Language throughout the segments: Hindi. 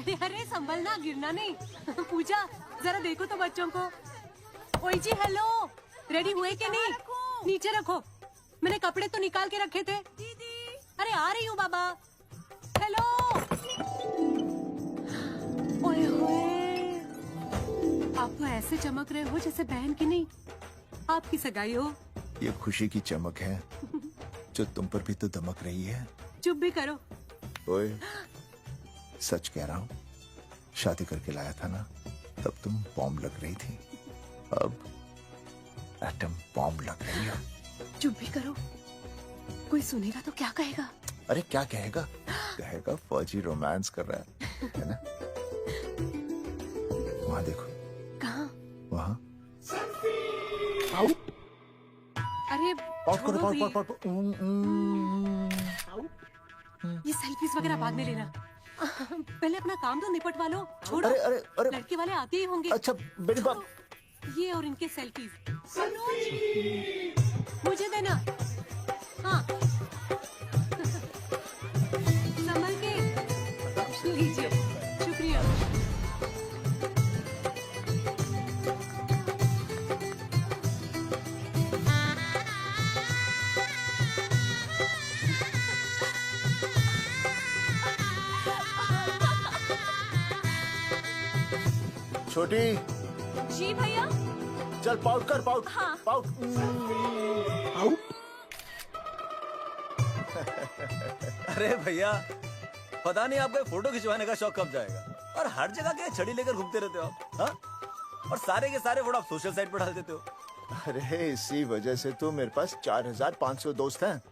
अरे संभलना, गिरना नहीं। पूजा जरा देखो तो बच्चों को। ओए जी हेलो, रेडी हुए कि नहीं? नीचे रखो, मैंने कपड़े तो निकाल के रखे थे। दीदी अरे आ रही हूँ बाबा। हेलो। ओए होए, आप तो ऐसे चमक रहे हो जैसे बहन की नहीं आपकी सगाई हो। ये खुशी की चमक है जो तुम पर भी तो दमक रही है। चुप भी करो। ओए सच कह रहा हूँ, शादी करके लाया था ना तब तुम बॉम्ब लग रही थी, अब एटम बॉम्ब लग रही हो। चुप भी करो, कोई सुनेगा तो क्या कहेगा? अरे क्या कहेगा? कहेगा फौजी रोमांस कर रहा है ना? वहाँ देखो। कहाँ? वहाँ। अरे छोड़ो भी। ये सेल्फीज वगैरह बाद में लेना, पहले अपना काम तो निपटवा लो। छोड़ो। अरे अरे अरे लड़के वाले आते ही होंगे। अच्छा मेरी बात। ये और इनके सेल्फीज मुझे देना। हाँ संभल के लीजिए, शुक्रिया। छोटी जी भैया। चल पाउट कर, पाउट। हाँ। पाउट। अरे भैया, पता नहीं आपको फोटो खिंचवाने का शौक कब जाएगा, और हर जगह के छड़ी लेकर घूमते रहते हो आप, हाँ? और सारे के सारे फोटो आप सोशल साइट पर डाल देते हो। अरे इसी वजह से तो मेरे पास 4500 दोस्त हैं,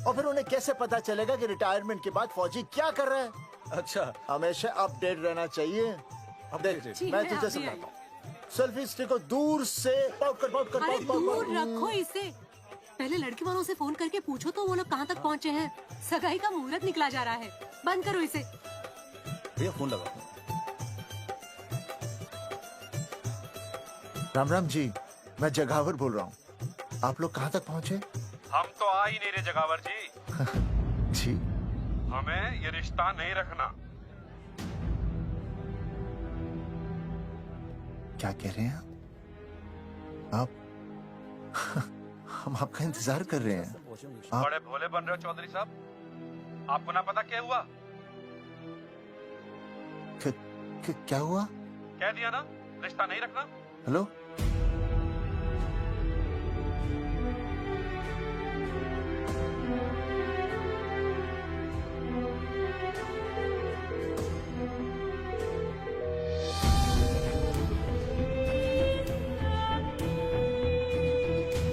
और फिर उन्हें कैसे पता चलेगा कि रिटायरमेंट के बाद फौजी क्या कर रहा है? अच्छा, हमेशा अपडेट रहना चाहिए। देख मैं तुझे समझाता हूँ। सेल्फी स्टिक को दूर से पाउट कर, पाउट कर, अरे पाउट, पाउट, दूर पाउट। रखो इसे। पहले लड़की वालों से फोन करके पूछो तो वो लोग कहाँ तक पहुँचे हैं। सगाई का मुहूर्त निकला जा रहा है, बंद करो इसे। भैया फोन लगा। राम राम जी, मैं जगावर बोल रहा हूँ। आप लोग कहाँ तक पहुँचे? हम तो आ ही नहीं रहे जगावर जी। जी हमें ये रिश्ता नहीं रखना। क्या कह रहे हैं आप? हम आपका इंतजार कर रहे हैं। आप बड़े भोले बन रहे हो चौधरी साहब। आपको ना पता क्या हुआ? क्या हुआ? कह दिया ना, रिश्ता नहीं रखना। हेलो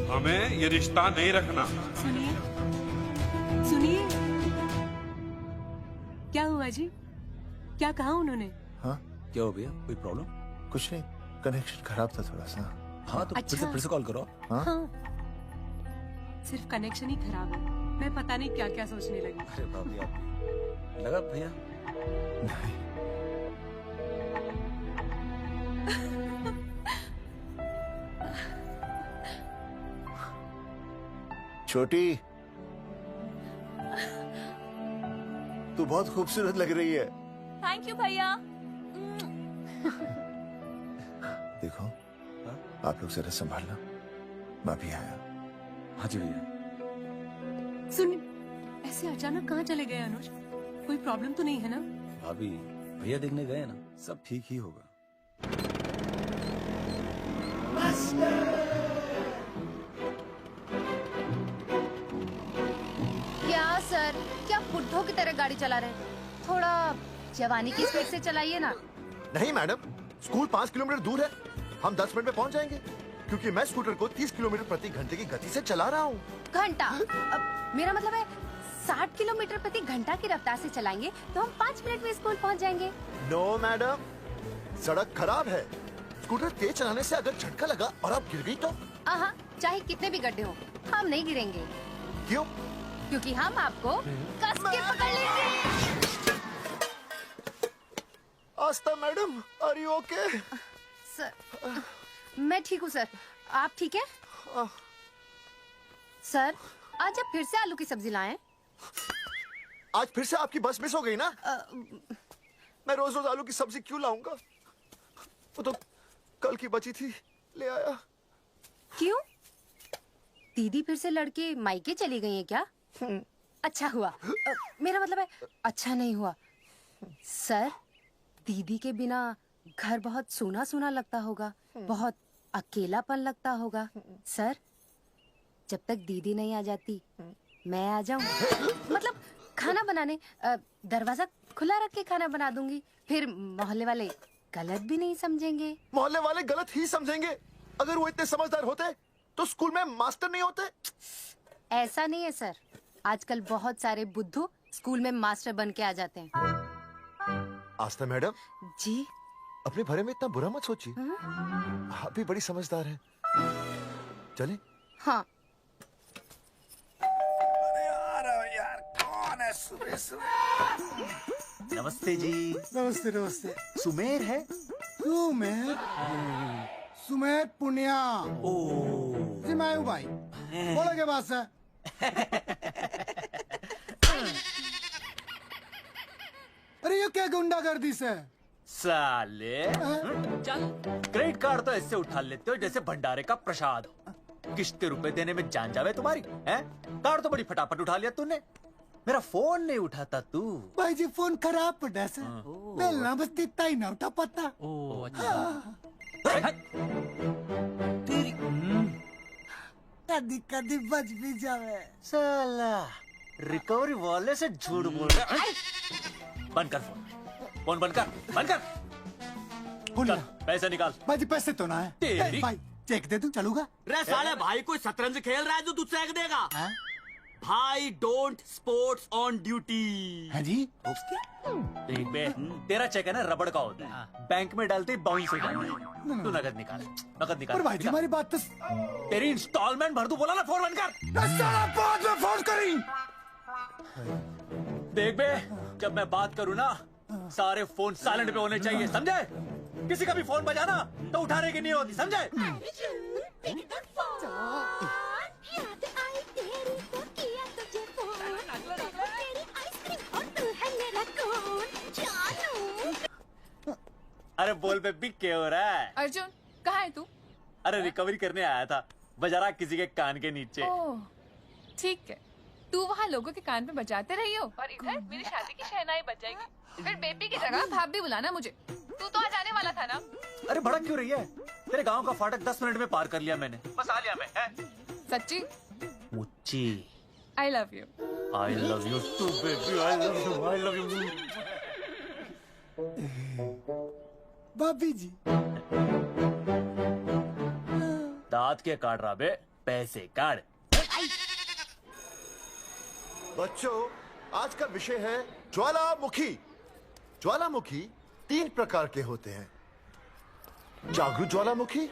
हमें ये रिश्ता नहीं रखना। सुनिए सुनिए, क्या हुआ जी? क्या कहा उन्होंने? हाँ क्या हो भैया, कोई प्रॉब्लम? कुछ नहीं, कनेक्शन खराब था थोड़ा सा। हाँ तो अच्छा। फिर से कॉल करो। हाँ हाँ, सिर्फ कनेक्शन ही खराब है। मैं पता नहीं क्या क्या सोचने लगी। अरे भाभी आप लगा भैया। नहीं छोटी, तू बहुत खूबसूरत लग रही है। थैंक यू भैया। देखो आप लोग जरा संभालना, मैं भी आया। हाँ जी भैया। सुन, ऐसे अचानक कहाँ चले गए अनुज? कोई प्रॉब्लम तो नहीं है ना? भाभी भैया देखने गए ना, सब ठीक ही होगा। क्या सर, क्या बुड्ढों की तरह गाड़ी चला रहे हैं? थोड़ा जवानी की स्पीड से चलाइए ना। नहीं मैडम, स्कूल 5 किलोमीटर दूर है, हम 10 मिनट में पहुंच जाएंगे, क्योंकि मैं स्कूटर को 30 किलोमीटर प्रति घंटे की गति से चला रहा हूँ। घंटा? मेरा मतलब है 60 किलोमीटर प्रति घंटा की रफ्तार से चलाएंगे तो हम 5 मिनट में स्कूल पहुंच जाएंगे। नो मैडम, सड़क खराब है, स्कूटर तेज चलाने से अगर झटका लगा और आप गिर गई तो? हाँ, चाहे कितने भी गड्ढे हो, हम नहीं गिरेंगे। क्यों? क्योंकि हम आपको कस के पकड़ लेंगे। Aastha madam, are you okay? Sir, मैं ठीक हूँ सर, आप ठीक है? सर, आज आप फिर से आलू की सब्जी लाएं? आज फिर से आपकी बस मिस हो गई ना? मैं रोज रोज आलू की सब्जी क्यों लाऊंगा? वो तो कल की बची थी, ले आया। क्यों? दीदी फिर से लड़के मायके चली गई है क्या? अच्छा हुआ। मेरा मतलब है अच्छा नहीं हुआ। सर, दीदी के बिना घर बहुत सूना सूना लगता होगा, बहुत अकेलापन लगता होगा। सर, जब तक दीदी नहीं आ जाती मैं आ जाऊं। मतलब खाना बनाने दरवाजा खुला रख के खाना बना दूंगी, फिर मोहल्ले वाले गलत भी नहीं समझेंगे। मोहल्ले वाले गलत ही समझेंगे। अगर वो इतने समझदार होते तो स्कूल में मास्टर नहीं होते। ऐसा नहीं है सर, आजकल बहुत सारे बुद्धू स्कूल में मास्टर बन के आ जाते हैं। आस्था मैडम, जी? अपने भरे में इतना बुरा मत सोचिए। आप भी बड़ी समझदार हैं। चलें? हाँ। यार कौन है सुबह सुबह? नमस्ते जी। नमस्ते नमस्ते। सुमेर है? सुमेर? सुमेर पुनिया। ओ जी मैं हूँ भाई। बोलो के बात है? अरे ये क्या गुंडागर्दी से? साले चल, क्रेडिट कार्ड तो ऐसे उठा लेते हो जैसे भंडारे का प्रसाद हो। किश्ते रुपए देने में जान जावे तुम्हारी हैं? कार्ड तो बड़ी फटाफट उठा लिया तूने, मेरा फोन नहीं उठाता तू। भाई जी फोन खराब पड़ा से। बेलना बस इतना ही ना उठा पाता। ओ अच्छा। कदी कदी बच भी जावे। साला रिकवरी वाले से झूठ बोल रहा है। बंद कर फोन बंद कर। बोलिए। चल, पैसे निकाल। भाई जी पैसे तो ना है। तेरी- भाई चेक दे दूं, चलूगा? रे साले भाई कोई शतरंज खेल रहा है जो तू चेक देगा? हाँ? भाई डोंट स्पोर्ट्स ऑन ड्यूटी। हाँ जी? देख बे, तेरा चेक है ना रबड़ का होता है, बैंक में डालते ही बाउंस हो जाता है। तू नकद निकाल। पर भाई जी हमारी बात तो। तेरी इंस्टॉलमेंट भर दूं, बोला ना फोन बंद कर। साला बाद में फोन करी। देख बे, जब मैं बात करूँ ना सारे फोन साइलेंट पे होने चाहिए, समझे? किसी का भी फोन बजाना तो उठाने की नहीं होती, समझे? अरे बोल बेबी क्या हो रहा है? अर्जुन कहाँ है तू? अरे रिकवरी करने आया था, बजा रहा किसी के कान के नीचे। ओह ठीक है, तू वहाँ लोगों के कान पे बजाते रही हो और इधर मेरी शादी की शहनाई बज जाएगी। फिर बेबी की जगह भाभी बुलाना मुझे। तू तो आ जाने वाला था ना? अरे भड़क क्यों रही है? तेरे गांव का फाटक 10 मिनट में पार कर लिया मैंने, बस आ लिया मैं। सच्ची? मुच्ची I love you. I love you too baby, I love you. भाभी जी दांत के काट रहा बे, पैसे काट। बच्चों, आज का विषय है ज्वालामुखी। ज्वालामुखी 3 प्रकार के होते हैं। जागरूक ज्वालामुखी,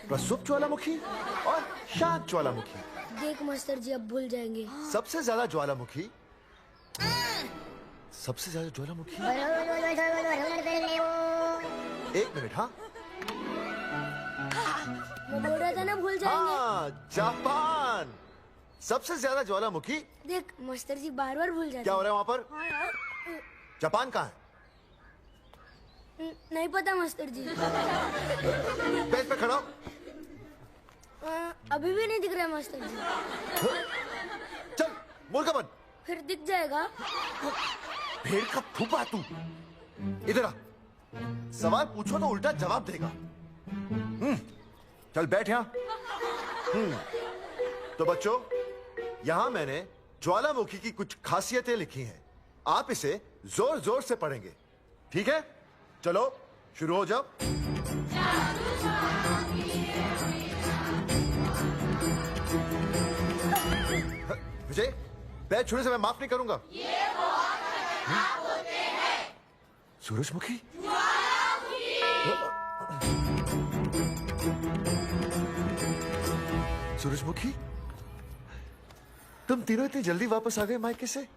प्रसुप्त ज्वालामुखी और शांत ज्वालामुखी। देख मास्टर जी अब भूल जाएंगे। सबसे ज्यादा ज्वालामुखी एक मिनट। हाँ वो बोल रहा था ना भूल जाएंगे। हाँ, जापान सबसे ज्यादा ज्वालामुखी। देख मास्टर जी बार बार भूल जाते क्या हो रहा है वहाँ पर? हाँ यार। जापान कहाँ है? नहीं पता मास्टर जी। बेंच पे खड़ा हो। अभी भी नहीं दिख रहा है मास्टर जी। चल मुर्गा बन। फिर दिख जाएगा। भेड़ का फूफा तू। इधर आ, सवाल पूछो तो उल्टा जवाब देगा। चल बैठ यहाँ। तो बच्चों, यहाँ मैंने ज्वालामुखी की कुछ खासियतें लिखी हैं। आप इसे जोर जोर से पढ़ेंगे, ठीक है? चलो शुरू हो जाओ। विजय, बैच छूने से मैं माफ नहीं करूंगा। सूरजमुखी? सूरजमुखी, तुम तीनों इतनी जल्दी वापस आ गए मायके से?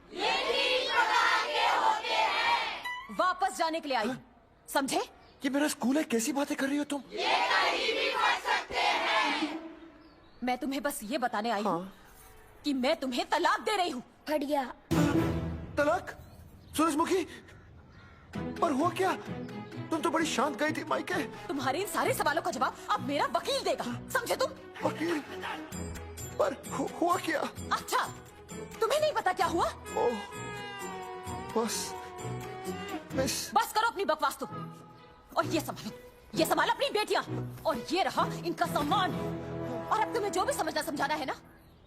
वापस जाने के लिए आई, समझे? ये मेरा स्कूल है, कैसी बातें कर रही हो तुम? मैं तुम्हें बस ये बताने आई हूँ कि मैं तुम्हें तलाक दे रही हूँ। फट गया। तलाक? सूरजमुखी, पर हुआ क्या? तुम तो बड़ी शांत गई थी मायके। तुम्हारे इन सारे सवालों का जवाब अब मेरा वकील देगा, समझे तुम? वकील? पर हुआ क्या? अच्छा, तुम्हें नहीं पता क्या हुआ? ओह, बस मिस। बस करो अपनी बकवास तुम, और ये संभालो अपनी बेटियां, और ये रहा इनका सम्मान। और अब तुम्हें जो भी समझना समझाना है ना,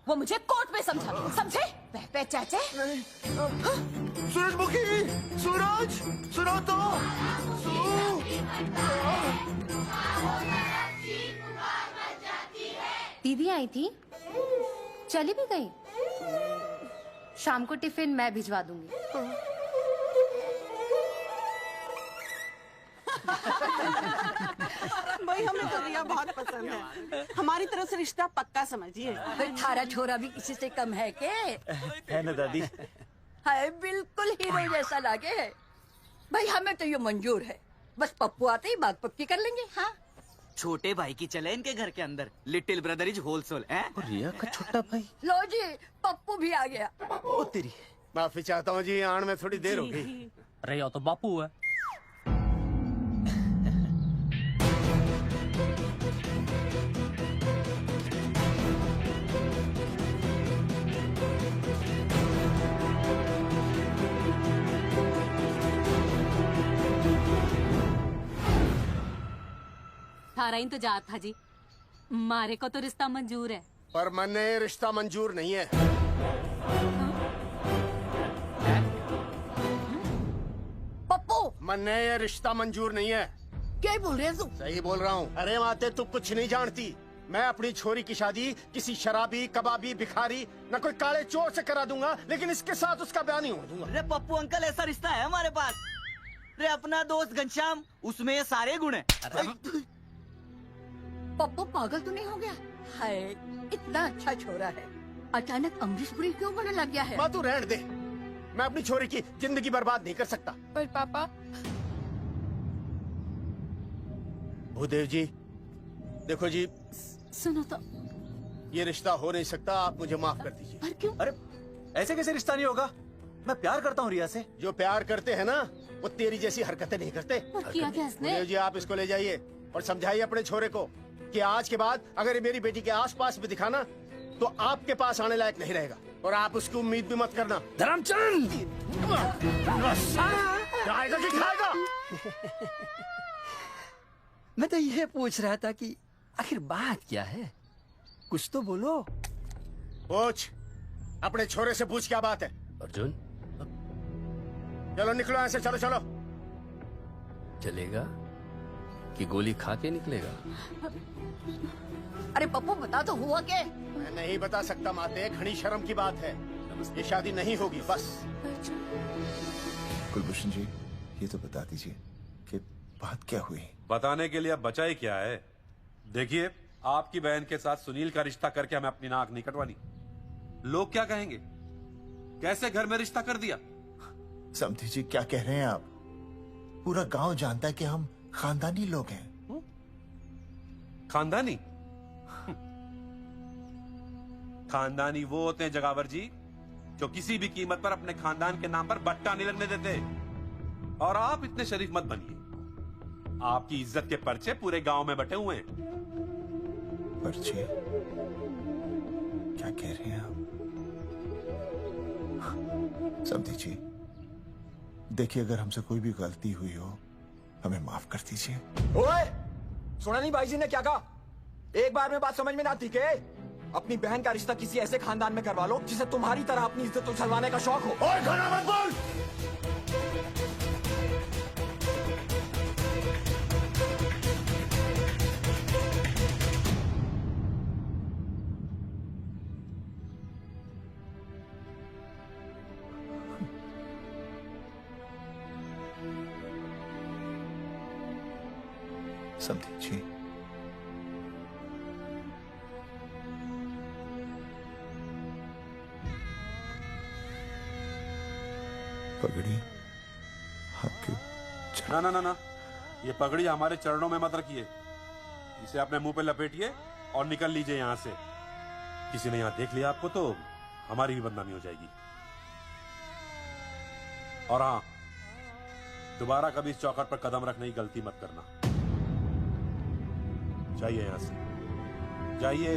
वो मुझे कोर्ट में समझा, समझे? पे चाचे। सूरजमुखी, सूरज, सुनो तो। दीदी आई थी, चली भी गई। शाम को टिफिन मैं भिजवा दूंगी। भाई हमें तो रिया बहुत पसंद है, हमारी तरफ से रिश्ता पक्का समझिए। थारा छोरा भी किसी से कम है के? है ना दादी? है, बिल्कुल हीरो जैसा लागे है। भाई हमें तो ये मंजूर है, बस पप्पू आते ही बात पक्की कर लेंगे। हाँ, छोटे भाई की चले इनके घर के अंदर, लिटिल ब्रदर इज होलसेल है। रिया का छोटा भाई। लो जी, पप्पू भी आ गया। ओ तेरी। माफी चाहता हूँ जी, आने में थोड़ी देर हो गई। अरे यो तो बापू है। थारा इंतजार था जी, मारे को तो रिश्ता मंजूर है। पर मैंने ये रिश्ता मंजूर नहीं है। पप्पू, मैंने ये रिश्ता मंजूर नहीं है। क्या बोल रहे हैं तू? सही बोल रहा हूँ। अरे माते, तू कुछ नहीं जानती। मैं अपनी छोरी की शादी किसी शराबी, कबाबी, भिखारी, न कोई काले चोर से करा दूंगा, लेकिन इसके साथ उसका ब्याह नहीं हो दूंगा। अरे पप्पू अंकल, ऐसा रिश्ता है हमारे पास। अरे अपना दोस्त घनश्याम, उसमें ये सारे गुण हैं। पप्पू पागल तो नहीं हो गया? हाय, इतना अच्छा छोरा है, अचानक अमरीश पुरी क्यों बनने लग गया है? माँ तू रहने दे, मैं अपनी छोरी की जिंदगी बर्बाद नहीं कर सकता। पर पापा, भूदेव जी, देखो जी, सुनो तो। ये रिश्ता हो नहीं सकता, आप मुझे माफ कर दीजिए। पर क्यों? अरे ऐसे कैसे रिश्ता नहीं होगा? मैं प्यार करता हूँ रिया से। जो प्यार करते हैं ना, वो तेरी जैसी हरकतें नहीं करते। पर किया क्या इसने? भूदेव जी, आप इसको ले जाइए और समझाइए अपने छोरे को कि आज के बाद अगर ये मेरी बेटी के आसपास भी दिखा ना, तो आपके पास आने लायक नहीं रहेगा, और आप उसकी उम्मीद भी मत करना। धर्मचंद, खाएगा कि खाएगा? मैं तो ये पूछ रहा था कि आखिर बात क्या है, कुछ तो बोलो। पूछ, अपने छोरे से पूछ क्या बात है। अर्जुन, चलो निकलो यहाँ से, चलो चलो। चलेगा कि गोली खा के निकलेगा? अरे पप्पू, बता तो हुआ क्या? मैं नहीं बता सकता माते, घनी शर्म की बात है। ये शादी नहीं होगी, बस। कुलभूषण जी, ये तो बता दीजिए कि बात क्या हुई? बताने के लिए अब बचा ही क्या है। देखिए, आपकी बहन के साथ सुनील का रिश्ता करके हमें अपनी नाक नहीं कटवानी। लोग क्या कहेंगे? कैसे घर में रिश्ता कर दिया? समधी जी, क्या कह रहे हैं आप? पूरा गांव जानता है कि हम खानदानी लोग हैं। खानदानी? खानदानी वो होते हैं जगावर जी, जो किसी भी कीमत पर अपने खानदान के नाम पर बट्टा नहीं लगने देते। और आप इतने शरीफ मत बनिए, आपकी इज्जत के पर्चे पूरे गांव में बटे हुए हैं। पर्चे? क्या कह रहे हैं आप? समधी जी, देखिए, अगर हमसे कोई भी गलती हुई हो, हमें माफ कर दीजिए। ओए, सुना नहीं भाई जी ने क्या कहा? एक बार में बात समझ में ना आती के? अपनी बहन का रिश्ता किसी ऐसे खानदान में करवा लो जिसे तुम्हारी तरह अपनी इज्जत उछलवाने का शौक हो। ओए, खाना मत बोल। समधी जी, पगड़ी आपके ना ना ना ना, ये पगड़ी हमारे चरणों में मत रखिए। इसे अपने मुंह पे लपेटिए और निकल लीजिए यहाँ से। किसी ने यहाँ देख लिया आपको तो हमारी भी बदनामी हो जाएगी। और हाँ, दोबारा कभी इस चौखट पर कदम रखने की गलती मत करना। जाइए यहां से, जाइए।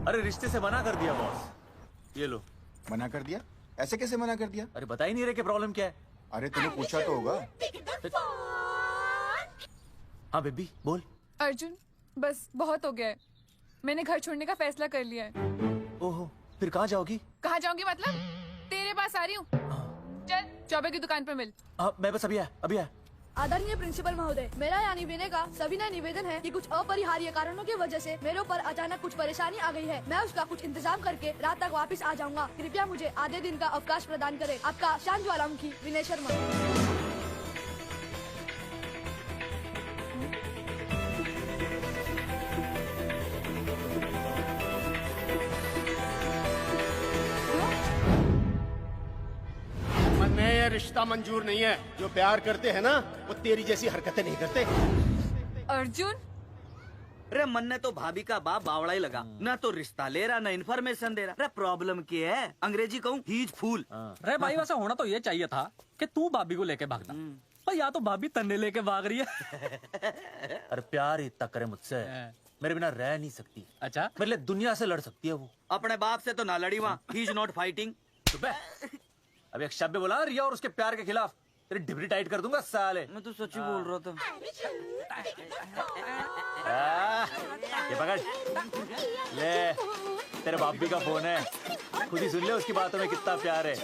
अरे रिश्ते से मना कर दिया बॉस। ये लो। मना कर दिया? ऐसे कैसे मना कर दिया? अरे बता ही नहीं रहे कि प्रॉब्लम क्या है। अरे तूने पूछा तो होगा। हाँ बेबी बोल। अर्जुन बस बहुत हो गया है, मैंने घर छोड़ने का फैसला कर लिया है। ओहो, फिर कहाँ जाओगी? कहाँ जाऊंगी मतलब? तेरे पास आ रही हूँ। चल चौबे की दुकान पर मिल। मैं बस अभी आया। आदरणीय प्रिंसिपल महोदय, मेरा यानी विनय का सविनय निवेदन है कि कुछ अपरिहार्य कारणों की वजह से मेरे ऊपर अचानक कुछ परेशानी आ गई है। मैं उसका कुछ इंतजाम करके रात तक वापस आ जाऊंगा। कृपया मुझे आधे दिन का अवकाश प्रदान करें। आपका शांत ज्वालामुखी विनय शर्मा। ये रिश्ता मंजूर नहीं है। जो प्यार करते हैं ना वो तेरी जैसी हरकतें नहीं करते। अर्जुन अरे मन ने तो भाभी का बाप बावड़ा ही लगा, ना तो रिश्ता ले रहा ना इन्फॉर्मेशन दे रहा। अरे प्रॉब्लम क्या है? अंग्रेजी कहूँ हीज फूल। अरे भाई वैसा होना तो ये चाहिए था कि तू भाभी को लेके भागता, पर या तो भाभी तन्ने लेके भाग रही है। अरे प्यार इतना करे मुझसे, मेरे बिना रह नहीं सकती। अच्छा मेरे लिए दुनिया से लड़ सकती है वो। अपने बाप से तो ना लड़ी वहाँ, ही इज नॉट फाइटिंग। अभी एक शब्द बोला रिया और उसके प्यार के खिलाफ, तेरी डिबरी टाइट कर दूंगा साले। मैं तो सच्ची बोल रहा था। ये पकड़ ले, तेरे बापी का फोन है, खुद ही सुन ले उसकी बातों में कितना प्यार है,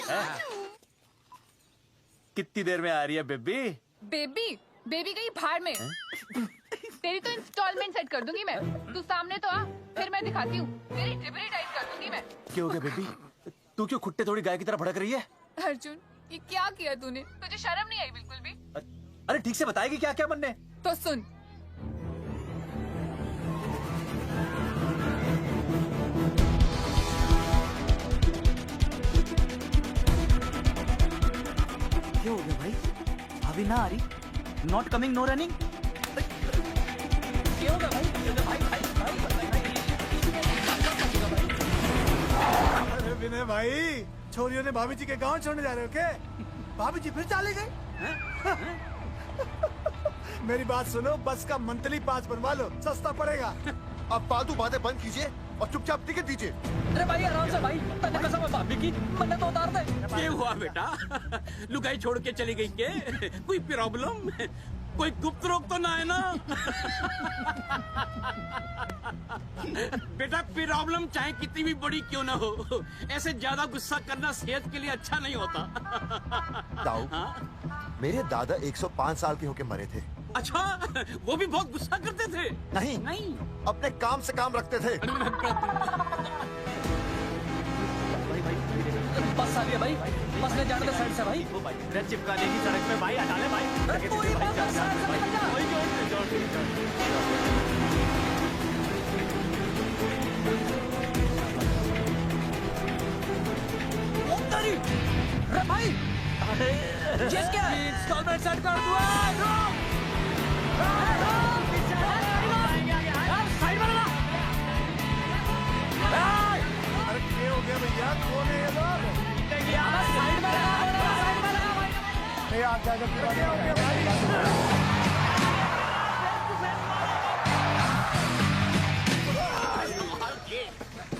कितनी देर में आ रही है बेबी? बेबी गई भाड़ में। तेरी तो इंस्टॉलमेंट सेट कर दूंगी मैं, तू सामने तो आ, फिर मैं दिखाती हूँ। तेरी डिबरी टाइट कर दूंगी मैं। क्या हो गया बेबी? तू क्यों खुट्टे थोड़ी गाय की तरह भड़क रही है? अर्जुन ये क्या किया तूने? तुझे शर्म नहीं आई बिल्कुल भी? अरे ठीक से बताएगी क्या क्या बनने? तो सुन, क्या हो गया भाई? अभी ना आ रही? Not coming no running? क्या हो गया अरे विनय भाई, छोरियों ने भाभी जी के गांव छोड़ने जा रहे हो क्या? भाभी जी फिर चले गए? मेरी बात सुनो, बस का मंथली पास बनवा लो, सस्ता पड़ेगा। अब फालतू बातें बंद कीजिए और चुपचाप टिकट दीजिए। अरे भाई आराम से भाई, तन्ने कसम है भाभी की, मन्ने तो उतार दे। क्या हुआ बेटा? लुगाई छोड़ के चली गई के? कोई प्रॉब्लम? कोई गुप्त रोग तो ना है ना? बेटा प्रॉब्लम चाहे कितनी भी बड़ी क्यों ना हो, ऐसे ज्यादा गुस्सा करना सेहत के लिए अच्छा नहीं होता। ताऊ, मेरे दादा 105 साल के होके मरे थे। अच्छा, वो भी बहुत गुस्सा करते थे? नहीं, अपने काम से काम रखते थे। बस आ गया भाई, बस ले जाने दे साइड से भाई। चिपका देगी सड़क पे भाई, हटा ले भाई। अरे भाई ये क्या है? इंस्टॉलमेंट सेट कर दूँ। अरे क्या हो गया भैया? कौन है ये लोग? साइड में क्या हो गया भाई?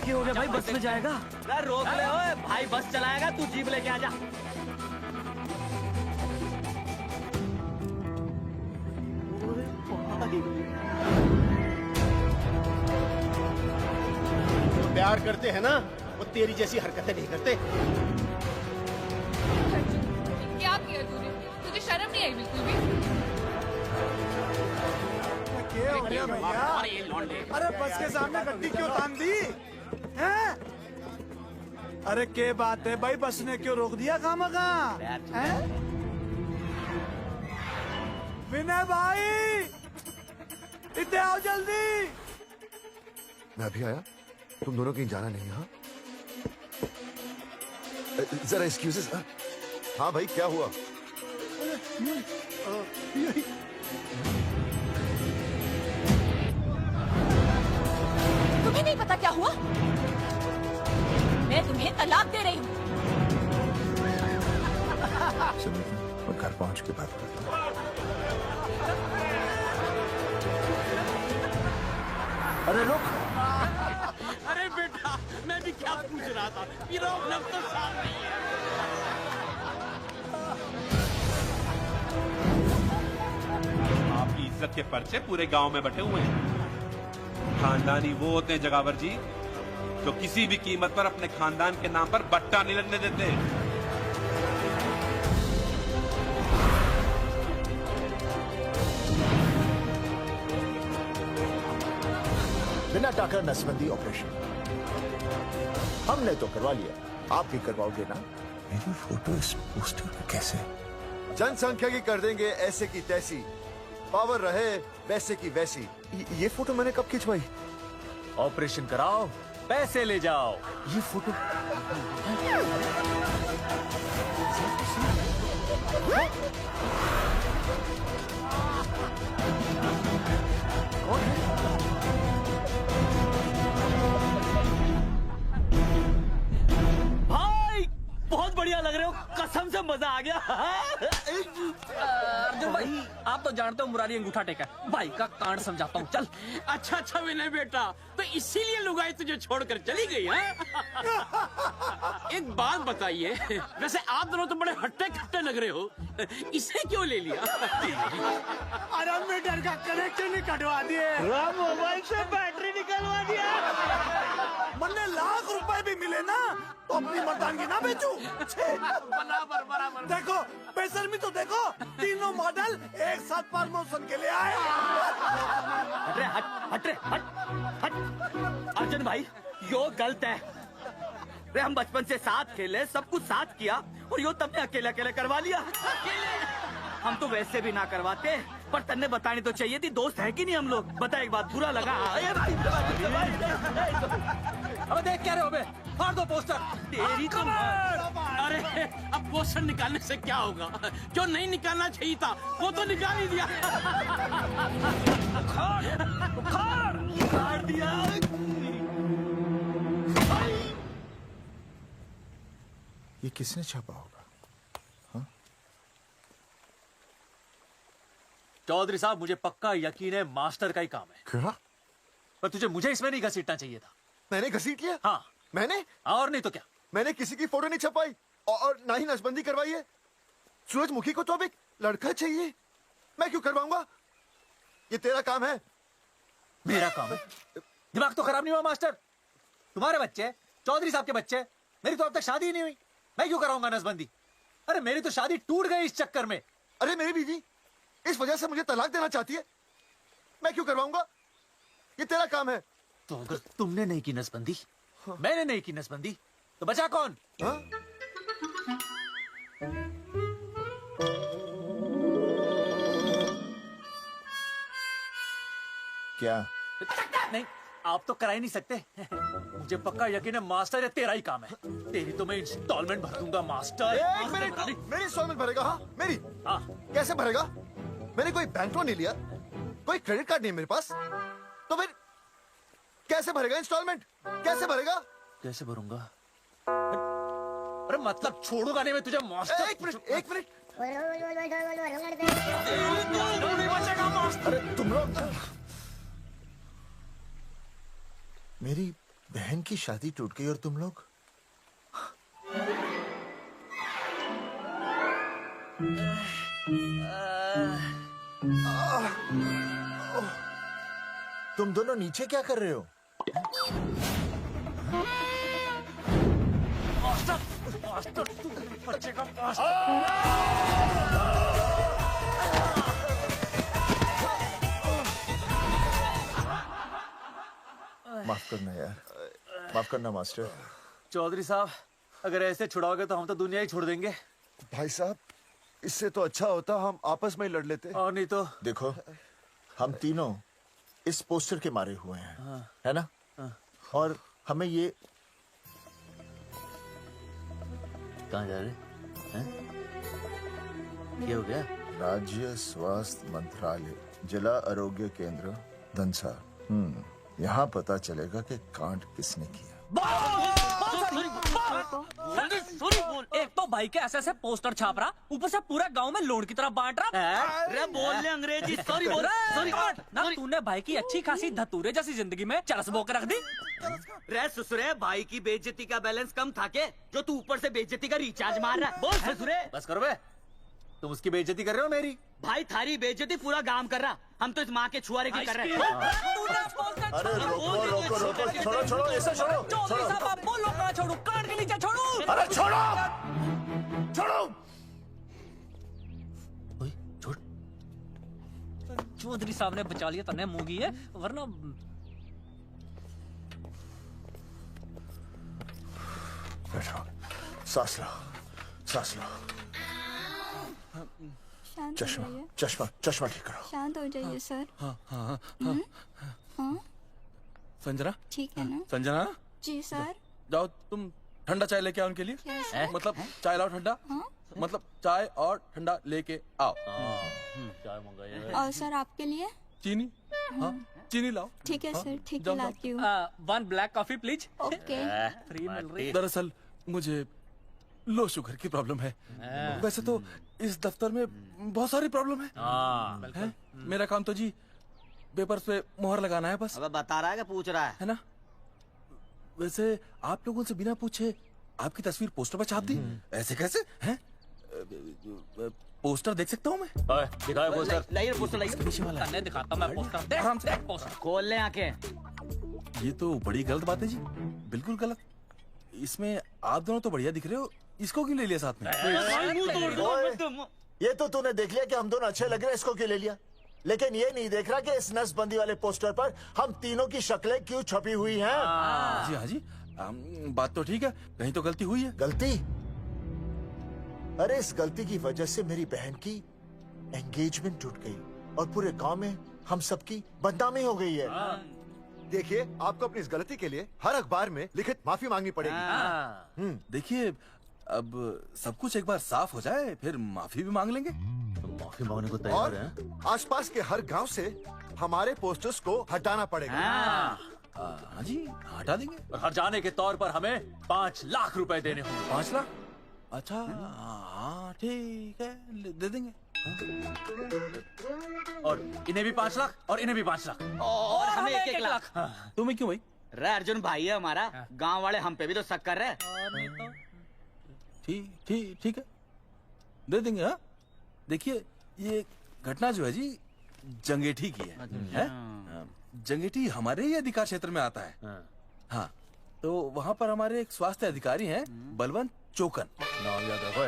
क्या हो गया भाई? बस में जाएगा? अरे रोक ले ओए भाई, बस चलाएगा, तू जीप लेके आ जा। जो प्यार करते हैं ना वो तेरी जैसी हरकतें नहीं करते। क्या किया तूने? तुझे शर्म नहीं आई बिल्कुल भी? क्या हो गया भैया? अरे बस के सामने गड्डी क्यों तान दी हैं? अरे क्या बात है भाई, बस ने क्यों रोक दिया खामखा? विनय भाई इतने आओ जल्दी। मैं अभी आया, तुम दोनों कहीं जाना नहीं। हाँ जरा एक्सक्यूजेस। हाँ भाई, क्या हुआ? तुम्हें नहीं पता क्या हुआ? मैं तुम्हें तलाक दे रही हूँ। सुनिए, मैं घर पहुंच के बात करता हूँ। अरे रुक। अरे बेटा, मैं भी क्या पूछ रहा था, प्रॉब्लम तो साफ नहीं है। आपकी इज्जत के पर्चे पूरे गांव में बटे हुए हैं। खानदानी वो होते हैं जगावर जी जो किसी भी कीमत पर अपने खानदान के नाम पर बट्टा नहीं लगने देते। बिना टाकर नसबंदी ऑपरेशन हमने तो करवा लिया, आप भी करवाओगे ना? मेरी फोटो इस पोस्टर पे कैसे? जनसंख्या की कर देंगे ऐसे की तैसी, पावर रहे वैसे की वैसी। ये फोटो मैंने कब खिंचवाई? ऑपरेशन कराओ, पैसे ले जाओ। ये फोटो भाई बहुत बढ़िया लग रहे हो, कसम से मजा आ गया। अर्जुन भाई, आप तो जानते हो मुरारी अंगूठा टेका, भाई का कांड समझाता हूँ, चल। अच्छा विनय बेटा, तो इसीलिए लुगाई तुझे छोड़कर चली गई है? एक बात बताइए, वैसे आप दोनों तो बड़े हट्टे कट्टे लग रहे हो, इसे क्यों ले लिया? अरे मीटर का कनेक्शन ही कटवा दिए, मोबाइल से बैटरी निकलवा दिया। मन्ने लाख रुपए भी मिले ना तो अपनी मर्दानगी ना बेचू। बराबर। देखो बेशर्मी तो देखो, तीनों मॉडल एक साथ प्रमोशन के लिए आए। हट अर्जुन भाई, यो गलत है। रे हम बचपन से साथ खेले, सब कुछ साथ किया, और यो तुमने अकेले अकेले करवा लिया। हम तो वैसे भी ना करवाते, पर तन्ने बतानी तो चाहिए थी, दोस्त है कि नहीं हम लोग। बता एक बात, बुरा लगा? अबे देख क्या रहे हो बे? फाड़ दो पोस्टर। तेरी तो अरे अब पोस्टर निकालने से क्या होगा? जो नहीं निकालना चाहिए था वो तो निकाल ही दिया। उखाड़ दिया। ये किसने छापा होगा? चौधरी साहब, मुझे पक्का यकीन है मास्टर का ही काम है। क्या? पर तुझे मुझे इसमें नहीं घसीटना चाहिए था। मैंने घसीट लिया? हाँ मैंने? और नहीं तो क्या। मैंने किसी की फोटो नहीं छपाई और ना ही नसबंदी करवाई है। सूरजमुखी को तो अब एक लड़का चाहिए, मैं क्यों करवाऊंगा? ये तेरा काम है। मेरा काम है? दिमाग तो खराब नहीं हुआ मास्टर? तुम्हारे बच्चे, चौधरी साहब के बच्चे, मेरी तो अब तक शादी ही नहीं हुई, मैं क्यों कराऊंगा नसबंदी? अरे मेरी तो शादी टूट गई इस चक्कर में। अरे मेरी बीवी इस वजह से मुझे तलाक देना चाहती है, मैं क्यों करवाऊंगा? ये तेरा काम है। तो अगर तुमने नहीं की नसबंदी, मैंने नहीं की नसबंदी, तो बचा कौन? क्या? नहीं, आप तो करा ही नहीं सकते। मुझे पक्का यकीन है मास्टर, ये तेरा ही काम है। तेरी तो मैं इंस्टॉलमेंट भर दूंगा मास्टर। एक मिनट, मेरी इंस्टॉलमेंट भरेगा? हाँ मेरी। कैसे भरेगा? मैंने कोई बैंक लोन नहीं लिया, कोई क्रेडिट कार्ड नहीं मेरे पास, तो फिर कैसे भरेगा इंस्टॉलमेंट? कैसे भरेगा? कैसे भरूंगा? अरे मतलब छोड़ूंगा नहीं मैं तुझे मास्टर। एक मिनट। अरे तुम लोग, मेरी बहन की शादी टूट गई और तुम लोग? तुम दोनों नीचे क्या कर रहे हो? मास्टर तू बच्चे का माफ करना यार, माफ करना मास्टर। चौधरी साहब, अगर ऐसे छुड़ाओगे तो हम तो दुनिया ही छोड़ देंगे। भाई साहब, इससे तो अच्छा होता हम आपस में ही लड़ लेते। और नहीं तो। देखो, हम तीनों इस पोस्टर के मारे हुए हैं, है ना? और हमें ये कहाँ जा रहे हैं? क्या हो गया? राज्य स्वास्थ्य मंत्रालय, जिला आरोग्य केंद्र दंसा। यहाँ पता चलेगा कि कांड किसने किया। एक तो भाई के ऐसे पोस्टर छाप रहा, ऊपर से पूरा गांव में लोन की तरह बांट रहा। अरे बोल ले अंग्रेजी, सॉरी बोल सॉरी ना तूने भाई की अच्छी खासी धतूरे जैसी जिंदगी में चरस बो के रख दी। रे ससुरे, भाई की बेइज्जती का बैलेंस कम था के जो तू ऊपर से बेइज्जती का रिचार्ज मार रहा है? बोल ससुरे। बस करो बे, तुम उसकी बेइज्जती कर रहे हो मेरी। भाई थारी बेइज्जती पूरा गांव कर रहा, हम तो इस माँ के छुआरे की कर रहे हैं। अरे रोको रोको रोको, छोड़ो छोड़ो, ऐसा छोड़ो छोड़ो, छोड़ो, काट के नीचे छोड़ो। अरे छोड़ो छोड़ो। छोड़। चौधरी साहब ने बचा लिया, तन्ने मुंगी है, वरना बैठो, सांस लो, सांस लो। शांत हो चश्मा जाइए। चश्मा चश्मा ठीक करो। शांत हो जाइए सर। हाँ हाँ हाँ हाँ। हाँ संजना, ठीक है ना? संजना जी सर। जाओ तुम ठंडा चाय लेके आओ उनके लिए। Yes, sir. मतलब चाय लाओ ठंडा। मतलब चाय और ठंडा लेके आओ। चाय मंगाइए। और सर आपके लिए? चीनी? हाँ चीनी लाओ। ठीक है हाँ, सर, ठीक जाओ, है जाओ। लाती हूँ। 1 black coffee please. Okay. Free मिल रही। दरअसल मुझे लो शुगर की प्रॉब्लम है। वैसे तो इस दफ्तर में बहुत सारी प्रॉब्लम है। मेरा काम तो जी पेपर्स पे मोहर लगाना है बस। अब बता रहा है कि पूछ रहा है ना? वैसे आप लोगों से बिना पूछे आपकी तस्वीर पोस्टर पर छाप दी, ऐसे कैसे हैं? पोस्टर देख सकता हूँ मैं? दिखाओ पोस्टर। लाइए पोस्टर लाइए। पीछे वाला है। दिखाता मैं पोस्टर। देख, आराम से। देख पोस्टर। खोल ले आंखें। ये तो बड़ी गलत बात है जी, बिल्कुल गलत। इसमें आप दोनों तो बढ़िया दिख रहे हो, इसको क्यों ले लिया साथ में? ओए, ये तो तूने देख लिया कि हम दोनों अच्छे लग रहे हैं, इसको क्यों ले लिया? लेकिन ये नहीं देख रहा कि इस नसबंदी वाले पोस्टर पर हम तीनों की शक्लें क्यों छपी हुई हैं? जी हाँ जी, बात तो ठीक है, कहीं तो गलती हुई है। गलती? अरे इस गलती की वजह से मेरी बहन की एंगेजमेंट टूट गई और पूरे गांव में हम सबकी बदनामी हो गई है। देखिए, आपको अपनी इस गलती के लिए हर अखबार में लिखित माफी मांगनी पड़ेगी। देखिए, अब सब कुछ एक बार साफ हो जाए, फिर माफी भी मांग लेंगे। माफी मांगने को और आसपास के हर गांव से हमारे पोस्टर्स को हटाना पड़ेगा। हाँ जी, हटा देंगे। और हर जाने के तौर पर हमें 5 लाख रुपए देने होंगे। 5 लाख? अच्छा हाँ ठीक है, दे देंगे। और इन्हें भी 5 लाख और इन्हें भी 5 लाख और हमें 1-1 लाख। तुम्हें क्यों भाई? रे अर्जुन भाई है हमारा, गांव वाले हम पे भी तो शक कर रहे हैं। ठीक है, दे देंगे। हाँ देखिए, ये घटना जो है जी जंगेठी की है? जंगेठी हमारे ही अधिकार क्षेत्र में आता है। हाँ, तो वहाँ पर हमारे एक स्वास्थ्य अधिकारी हैं, बलवंत चौकन। नाम याद रखो,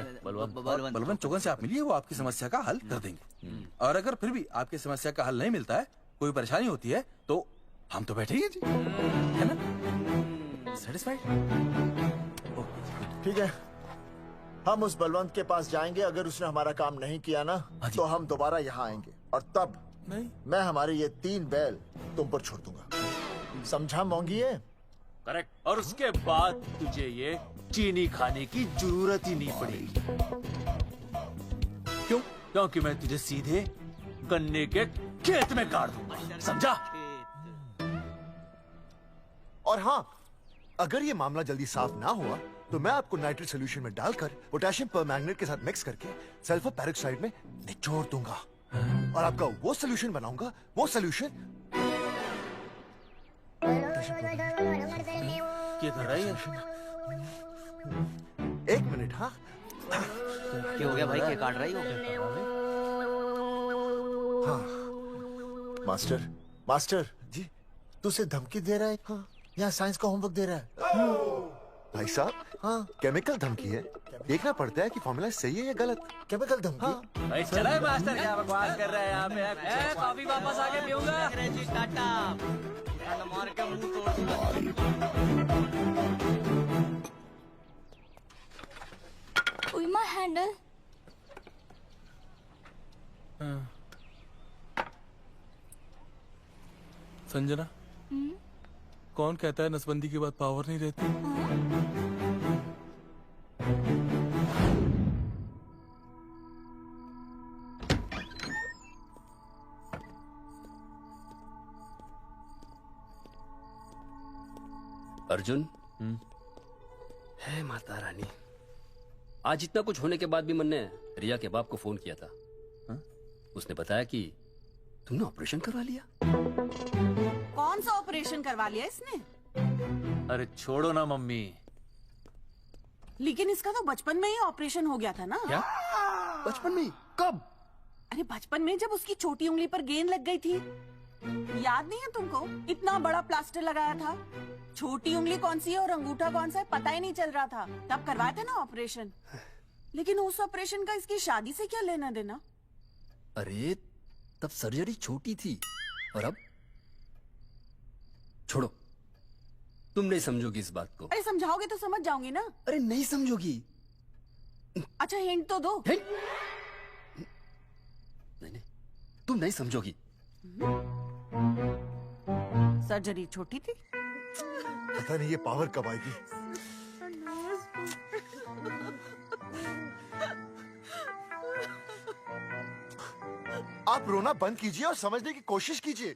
बलवंत चौकन से आप मिलिए, वो आपकी समस्या का हल कर देंगे। और अगर फिर भी आपकी समस्या का हल नहीं मिलता है, कोई परेशानी होती है, तो हम तो बैठे ही हैं जी, है ना? सेटिस्फाइड? ठीक है, हम उस बलवंत के पास जाएंगे। अगर उसने हमारा काम नहीं किया ना, तो हम दोबारा यहाँ आएंगे और तब नहीं, मैं हमारे ये 3 बैल तुम पर छोड़ दूंगा। समझा मोंगी है? करेक्ट। और उसके बाद तुझे ये चीनी खाने की जरूरत ही नहीं पड़ेगी। क्यों? क्योंकि मैं तुझे सीधे गन्ने के खेत में गाड़ दूंगा, समझा? और हाँ, अगर ये मामला जल्दी साफ ना हुआ तो मैं आपको नाइट्रेट सोल्यूशन में डालकर पोटेशियम परमैंगनेट के साथ मिक्स करके सल्फर पेरोक्साइड में निचोड़ दूंगा और आपका वो सोल्यूशन बनाऊंगा, वो सोल्यूशन। क्या कर रही है? 1 मिनट। हाँ क्या हो गया भाई, क्या काट रही हो? हाँ मास्टर जी, तू उसे धमकी दे रहा है? हाँ, यहाँ साइंस का होमवर्क दे रहा है। भाई साहब, हाँ केमिकल धमकी है, देखना पड़ता है कि फॉर्मूला सही है या गलत। केमिकल धमकी? हाँ। भाई चला है मास्टर, क्या बकवास कर रहा है यहाँ पे? कॉफी वापस आके पीऊंगा। मार के मुंह तोड़ दूंगा। उइमा हैंडल। संजना, कौन कहता है नसबंदी के बाद पावर नहीं रहती? अर्जुन, है माता रानी, आज इतना कुछ होने के बाद भी मन ने रिया के बाप को फोन किया था। उसने बताया कि तुमने ऑपरेशन करवा लिया। कौन सा ऑपरेशन करवा लिया इसने? अरे छोड़ो ना मम्मी। लेकिन इसका तो बचपन में ही ऑपरेशन हो गया था ना। क्या? बचपन में? कब? अरे बचपन में, जब उसकी छोटी उंगली पर गेंद लग गई थी। याद नहीं है तुमको? इतना बड़ा प्लास्टर लगाया था। छोटी उंगली कौन सी है और अंगूठा कौन सा है पता ही नहीं चल रहा था। तब करवाया था ना ऑपरेशन। लेकिन उस ऑपरेशन का इसकी शादी से क्या लेना देना? अरे तब सर्जरी छोटी थी, और अब? छोड़ो, तुम नहीं समझोगी इस बात को। अरे समझाओगे तो समझ जाऊंगी ना। अरे नहीं समझोगी। अच्छा हिंट तो दो। नहीं, तुम नहीं समझोगी। सर्जरी छोटी थी। पता नहीं ये पावर कब आएगी। आप रोना बंद कीजिए और समझने की कोशिश कीजिए।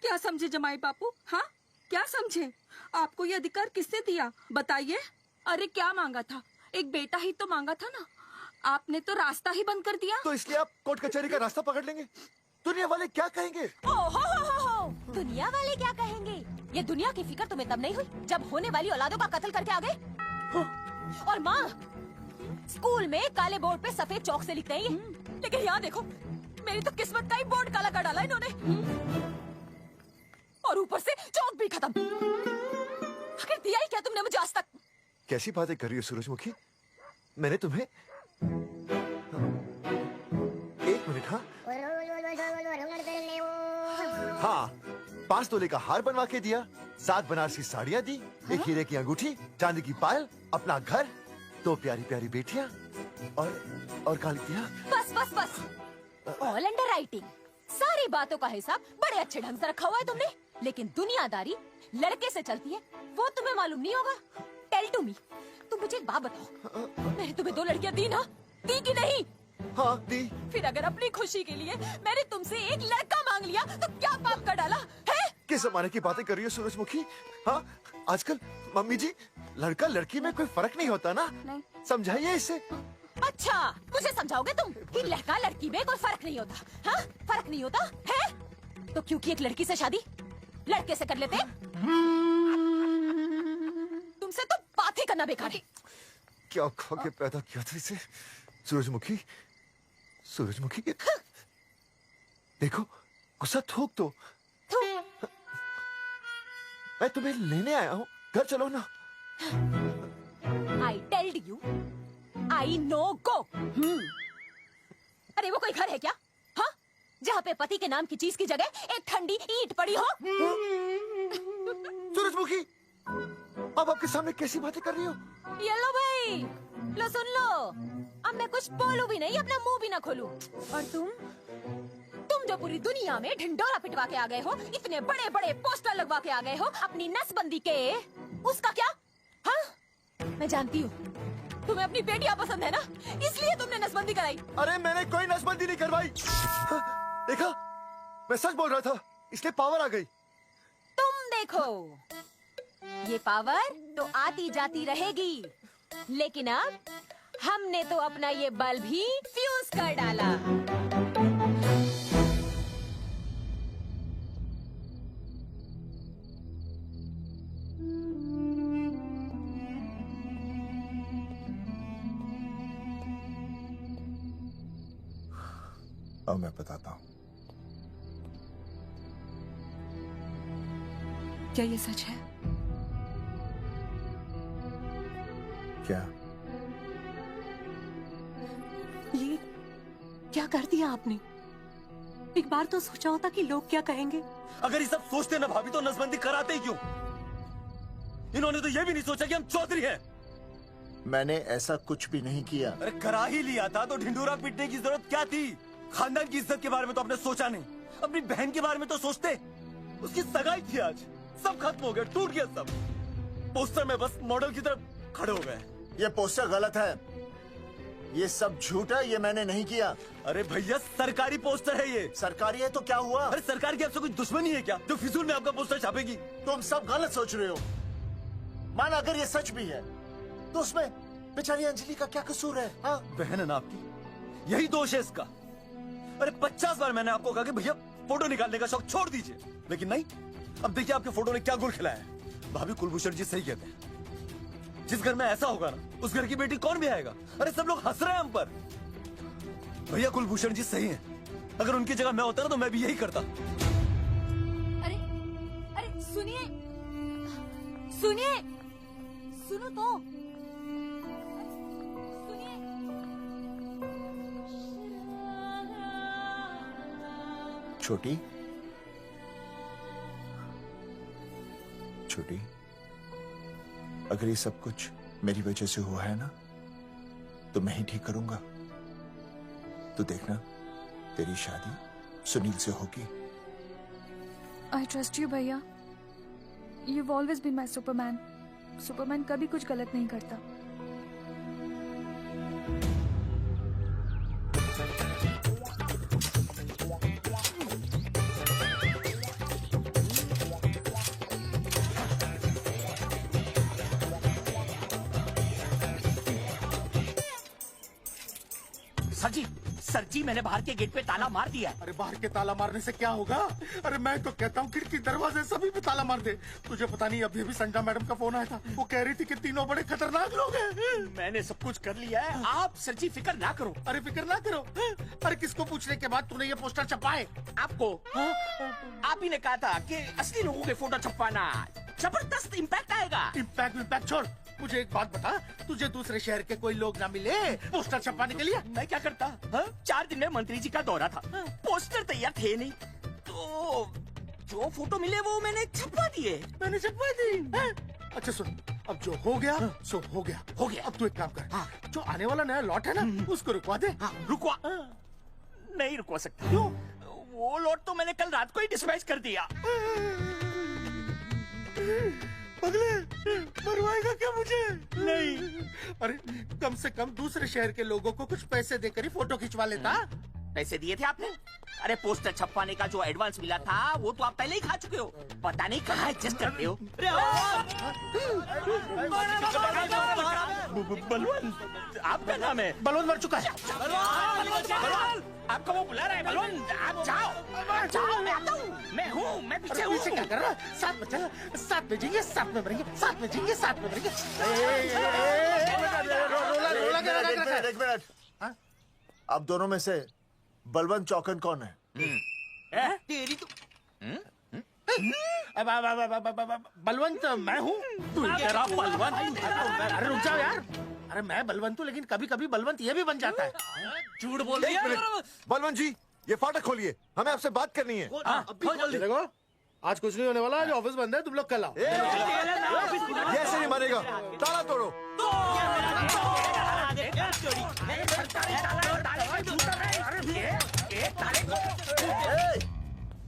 क्या समझे जमाई बापू? हाँ, क्या समझे? आपको ये अधिकार किसने दिया बताइए? अरे क्या मांगा था? एक बेटा ही तो मांगा था ना। आपने तो रास्ता ही बंद कर दिया। तो इसलिए आप कोर्ट कचहरी का रास्ता पकड़ लेंगे? दुनिया वाले क्या कहेंगे? हो। दुनिया वाले क्या कहेंगे? ये दुनिया की फिक्र तुम्हें तब नहीं हुई जब होने वाली औलादों का कत्ल करके आ गए। और माँ, स्कूल में काले बोर्ड पे सफेद चौक से लिखते हैं, लेकिन यहाँ देखो, मेरी तो किस्मत का ही बोर्ड काला कर डाला इन्होंने। और ऊपर से चौक भी खत्म। आखिर दिया ही क्या तुमने मुझे आज तक? कैसी बातें कर रही हो सूरजमुखी? मैंने तुम्हें एक मिनट। हाँ, 5 तोले का हार बनवा के दिया, 7 बनारसी साड़ियाँ दी, एक हीरे की अंगूठी, चांदी की पायल, अपना घर, 2 प्यारी प्यारी बेटियाँ और काली दिया। बस। All under writing. सारी बातों का हिसाब बड़े अच्छे ढंग से रखा हुआ है तुमने। लेकिन दुनियादारी लड़के से चलती है, वो तुम्हें मालूम नहीं होगा। टेल टू मी, तुम मुझे एक बात बताओ, मैंने तुम्हें 2 लड़कियां दी ना? दी कि नहीं? हाँ दी। फिर अगर अपनी खुशी के लिए मैंने तुमसे एक लड़का मांग लिया तो क्या पाप कर डाला है? किस जमाने की बातें कर रही हो सूरजमुखी? हाँ, आजकल मम्मी जी, लड़का लड़की में कोई फर्क नहीं होता ना। नहीं। समझाइए इसे। अच्छा, मुझे समझाओगे तुम कि लड़का लड़की में कोई फर्क नहीं होता? हाँ, फर्क नहीं होता है? तो क्योंकि एक लड़की से शादी लड़के से कर लेते? तुमसे तो बात ही करना बेकार है। क्या खा के पैदा किया था इसे? सूरजमुखी देखो, गुस्सा थूक दो। मैं तुम्हें लेने आया हूँ, घर चलो ना। I told you, I know go। अरे वो कोई घर है क्या? हाँ, जहाँ पे पति के नाम की चीज की जगह एक ठंडी ईंट पड़ी हो। सूरजमुखी, अब आपके सामने कैसी बातें कर रही हो? ये लो भाई, लो सुन लो। अब मैं कुछ बोलूं भी नहीं, अपना मुंह भी ना खोलूं। और तुम जो पूरी दुनिया में ढिंडोरा पिटवा के आ गए हो, इतने बड़े बड़े पोस्टर लगवा के आ गए हो अपनी नसबंदी के, उसका क्या? हाँ, मैं जानती हूँ तुम्हें अपनी बेटियां पसंद है ना, इसलिए तुमने नसबंदी कराई। अरे मैंने कोई नसबंदी नहीं करवाई। देखा, मैं सच बोल रहा था, इसलिए पावर आ गई। तुम देखो, ये पावर तो आती जाती रहेगी, लेकिन अब हमने तो अपना ये बल्ब ही फ्यूज कर डाला। अब मैं बताता हूँ। क्या ये सच है? क्या? ये क्या कर दिया आपने? एक बार तो सोचा होता कि लोग क्या कहेंगे। अगर ये सब सोचते ना भाभी तो नसबंदी कराते ही क्यों? इन्होंने तो ये भी नहीं सोचा कि हम चौधरी हैं। मैंने ऐसा कुछ भी नहीं किया। अरे करा ही लिया था तो ढिंडोरा पीटने की जरूरत क्या थी? खानदान की इज्जत के बारे में तो आपने सोचा नहीं, अपनी बहन के बारे में तो सोचते। उसकी सगाई थी आज, सब खत्म हो गया, टूट गया सब। पोस्टर में बस मॉडल की तरफ खड़े हो गए। ये पोस्टर गलत है, ये सब झूठ है, ये मैंने नहीं किया। अरे भैया सरकारी पोस्टर है ये। सरकारी है तो क्या हुआ? अरे सरकार की आपसे कोई दुश्मनी है क्या जो फिजूल में आपका पोस्टर छापेगी? तुम सब गलत सोच रहे हो। माना अगर ये सच भी है तो उसमें बेचारी अंजलि का क्या कसूर है? हाँ? बहन है ना आपकी, यही दोष है इसका। अरे 50 बार मैंने आपको कहा कि भैया फोटो निकालने का शौक छोड़ दीजिए, लेकिन नहीं। अब देखिए आपके फोटो ने क्या गुल खिलाया है। भाभी कुलभूषण जी सही कहते हैं, जिस घर में ऐसा होगा ना उस घर की बेटी कौन भी आएगा। अरे सब लोग हंस रहे हैं हम पर। भैया कुलभूषण जी सही हैं, अगर उनकी जगह मैं होता ना तो मैं भी यही करता। अरे अरे सुनिए सुनिए, सुनो तो। छोटी छोटी, अगर ये सब कुछ मेरी वजह से हुआ है ना तो मैं ही ठीक करूंगा। तो देखना तेरी शादी सुनील से होगी। आई ट्रस्ट यू भैया, you've always been my Superman. Superman कभी कुछ गलत नहीं करता। सर जी मैंने बाहर के गेट पे ताला मार दिया है। अरे बाहर के ताला मारने से क्या होगा? अरे मैं तो कहता हूँ खिड़की दरवाजे सभी पे ताला मार दे। तुझे पता नहीं अभी अभी संडा मैडम का फोन आया था, वो कह रही थी कि तीनों बड़े खतरनाक लोग हैं। मैंने सब कुछ कर लिया है, आप सर जी फिक्र ना करो। अरे फिक्र ना करो। अरे किसको पूछने के बाद तूने ये पोस्टर छपाए? आपको आप ही ने कहा था कि असली लोगों के फोटो छपवाना जबरदस्त इम्पैक्ट आएगा। इम्पैक्ट छोड़, मुझे एक बात बता, तुझे दूसरे शहर के कोई लोग ना मिले पोस्टर छपवाने के लिए? मैं क्या करता? 4 दिन में मंत्री जी का दौरा था, पोस्टर तैयार थे नहीं, तो जो फोटो मिले वो मैंने छपवा दिए। मैंने छपवा दी? अच्छा सुन, अब जो हो गया सो हो गया। हो गया। अब तू एक काम कर, जो आने वाला नया लॉट है ना उसको रुकवा दे। रुकवा? नहीं रुकवा सकता। क्यों? वो लॉट तो मैंने कल रात को ही डिस्पैच कर दिया। पगले, मरवाएगा क्या मुझे? नहीं। अरे कम से कम दूसरे शहर के लोगों को कुछ पैसे देकर ही फोटो खिंचवा लेता। पैसे दिए थे आपने? अरे पोस्टर छपवाने का जो एडवांस मिला था वो तो आप पहले ही खा चुके हो, पता नहीं कहाँ एडजस्ट करते हो। बलवंत, आपका नाम है? बलवंत मर चुका है। आपको वो बुला रहा है बलवंत, आप जाओ जाओ, मैं आता हूँ, मैं हूँ, मैं पीछे हूँ। क्या कर रहा है? साथ में चल, साथ में जिएंगे, साथ में मरेंगे, साथ में जिएंगे, साथ में मरेंगे। एक मिनट। अब दोनों में से बलवंत चौकन कौन है? तेरी तो बलवंत मैं हूँ। तू कह रहा बलवंत? अरे रुक जाओ यार। अरे मैं बलवंत हूँ, लेकिन कभी कभी बलवंत ये भी बन जाता है। झूठ बोल रही है। बलवंत जी, ये फाटक खोलिए, हमें आपसे बात करनी है। देखो, आज कुछ नहीं होने वाला, आज ऑफिस बंद है, तुम लोग कल आओ। ये ऐसे नहीं मानेगा, ताला तोड़ो।